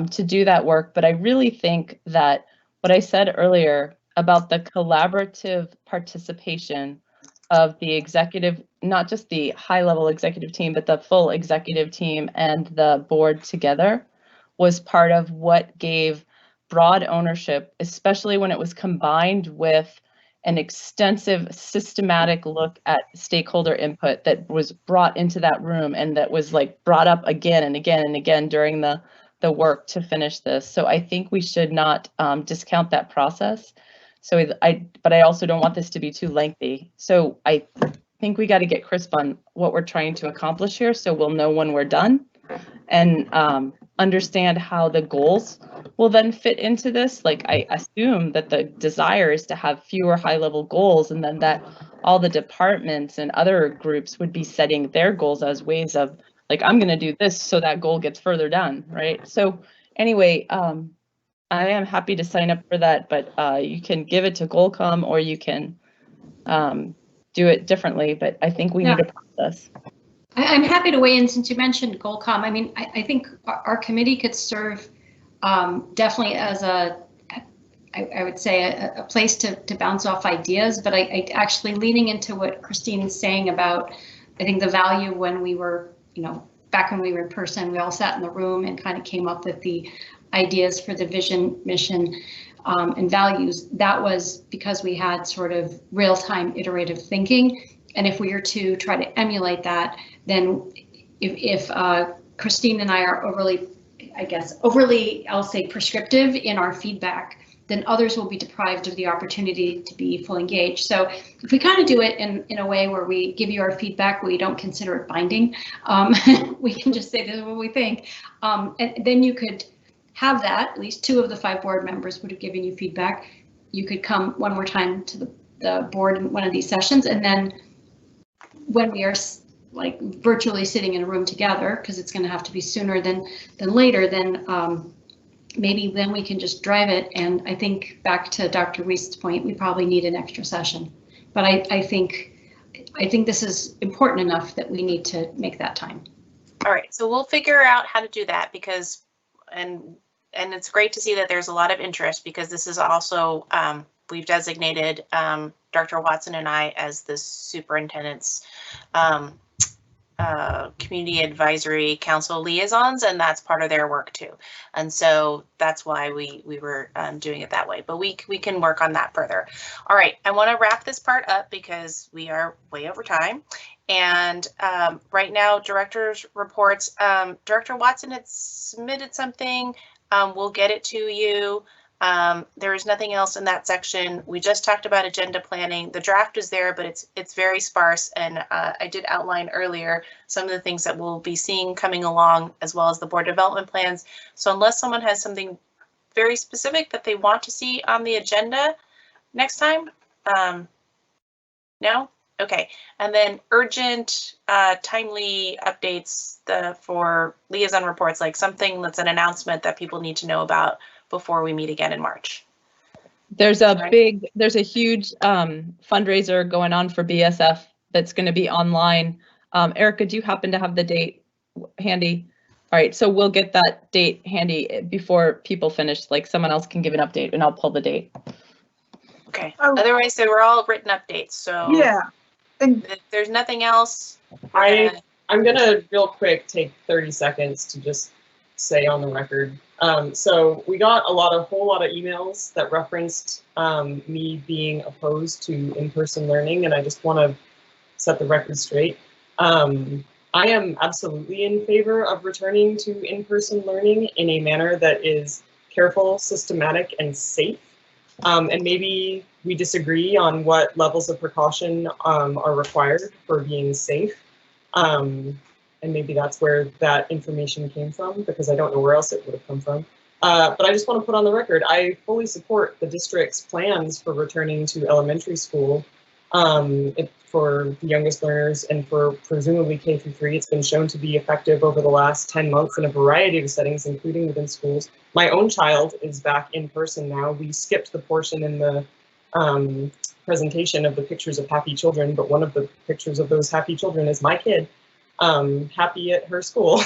to do that work. But I really think that what I said earlier about the collaborative participation of the executive, not just the high-level executive team, but the full executive team and the board together, was part of what gave broad ownership, especially when it was combined with an extensive systematic look at stakeholder input that was brought into that room and that was like brought up again and again and again during the work to finish this. So I think we should not discount that process. So but I also don't want this to be too lengthy. So I think we got to get crisp on what we're trying to accomplish here, so we'll know when we're done and understand how the goals will then fit into this. Like, I assume that the desire is to have fewer high-level goals, and then that all the departments and other groups would be setting their goals as ways of, like, I'm going to do this so that goal gets further done, right? So anyway, I am happy to sign up for that, but you can give it to Goalcom or you can do it differently, but I think we need a process. I'm happy to weigh in since you mentioned Goalcom. I mean, I think our committee could serve definitely as I would say a place to bounce off ideas, but I actually leaning into what Christine is saying about, I think the value when we were, back when we were in person, we all sat in the room and kind of came up with the ideas for the vision, mission, and values. That was because we had sort of real-time iterative thinking. And if we were to try to emulate that, then if Christine and I are overly, I'll say prescriptive in our feedback, then others will be deprived of the opportunity to be fully engaged. So if we kind of do it in a way where we give you our feedback, we don't consider it binding, we can just say this is what we think. And then you could have that, at least 2 of the 5 board members would have given you feedback. You could come one more time to the board in one of these sessions, and then when we are like virtually sitting in a room together, because it's going to have to be sooner than later, then maybe then we can just drive it. And I think back to Dr. Weist's point, we probably need an extra session. But I think this is important enough that we need to make that time. All right, so we'll figure out how to do that, because and it's great to see that there's a lot of interest, because this is also we've designated Dr. Watson and I as the superintendent's community advisory council liaisons, and that's part of their work too. And so that's why we were doing it that way, but we can work on that further. All right, I want to wrap this part up because we are way over time. And right now, director's reports. Director Watson had submitted something. We'll get it to you. There is nothing else in that section. We just talked about agenda planning. The draft is there, but it's very sparse. And I did outline earlier some of the things that we'll be seeing coming along, as well as the board development plans. So unless someone has something very specific that they want to see on the agenda next time, no? Okay. And then urgent, timely updates for liaison reports, like something that's an announcement that people need to know about before we meet again in March. There's a huge fundraiser going on for BSF that's going to be online. Erica, do you happen to have the date handy? All right, so we'll get that date handy before people finish, like someone else can give an update and I'll pull the date. Okay, otherwise they were all written updates, so yeah. And if there's nothing else. I'm gonna real quick take 30 seconds to just say on the record. So we got a whole lot of emails that referenced me being opposed to in-person learning, and I just want to set the record straight. I am absolutely in favor of returning to in-person learning in a manner that is careful, systematic, and safe. And maybe we disagree on what levels of precaution are required for being safe. And maybe that's where that information came from, because I don't know where else it would have come from. But I just want to put on the record, I fully support the district's plans for returning to elementary school for the youngest learners and for presumably K through 3. It's been shown to be effective over the last 10 months in a variety of settings, including within schools. My own child is back in person now. We skipped the portion in the presentation of the pictures of happy children, but one of the pictures of those happy children is my kid, happy at her school.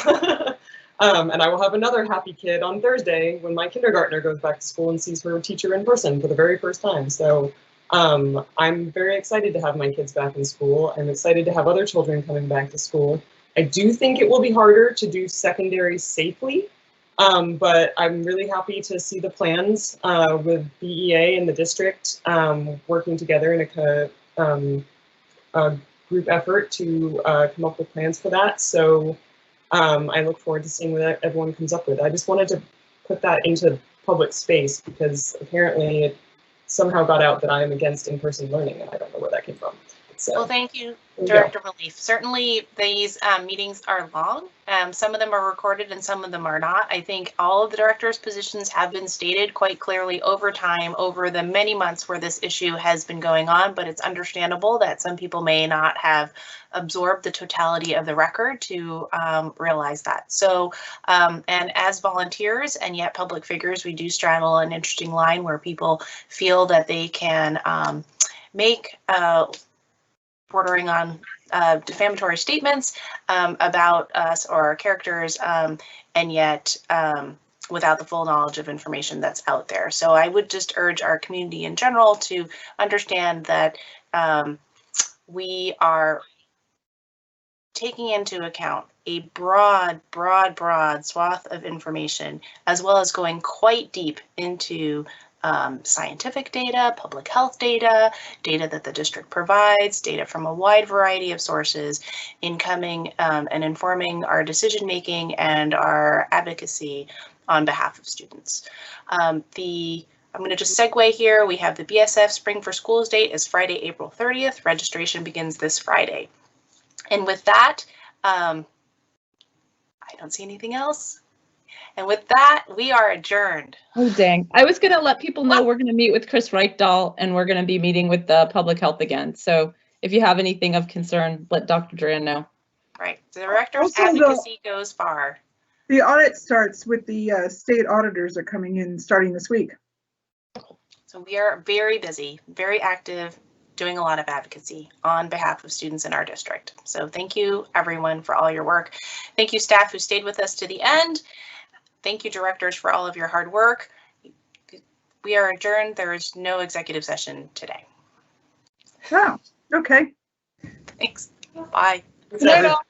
And I will have another happy kid on Thursday when my kindergartner goes back to school and sees her teacher in person for the very first time. So I'm very excited to have my kids back in school. I'm excited to have other children coming back to school. I do think it will be harder to do secondary safely But I'm really happy to see the plans with BEA and the district working together in a group effort to come up with plans for that. So I look forward to seeing what everyone comes up with. I just wanted to put that into public space because apparently it somehow got out that I am against in-person learning, and I don't know where that came from. So, well, thank you, Director Relief. Certainly, these meetings are long. Some of them are recorded and some of them are not. I think all of the directors' positions have been stated quite clearly over time, over the many months where this issue has been going on, but it's understandable that some people may not have absorbed the totality of the record to realize that. So, and as volunteers and yet public figures, we do straddle an interesting line where people feel that they can make bordering on defamatory statements about us or our characters, and yet without the full knowledge of information that's out there. So I would just urge our community in general to understand that we are taking into account a broad swath of information, as well as going quite deep into scientific data, public health data, data that the district provides, data from a wide variety of sources in coming and informing our decision making and our advocacy on behalf of students. I'm going to just segue here. We have the BSF Spring for Schools date is Friday, April 30th. Registration begins this Friday. And with that, I don't see anything else. And with that, we are adjourned. Oh, dang. I was going to let people know we're going to meet with Chris Reichdahl and we're going to be meeting with the public health again. So if you have anything of concern, let Dr. Duran know. Right. The director's advocacy goes far. The audit starts with the state auditors are coming in starting this week. So we are very busy, very active, doing a lot of advocacy on behalf of students in our district. So thank you everyone for all your work. Thank you staff who stayed with us to the end. Thank you directors for all of your hard work. We are adjourned. There is no executive session today. Oh, okay. Thanks. Bye. Good night all.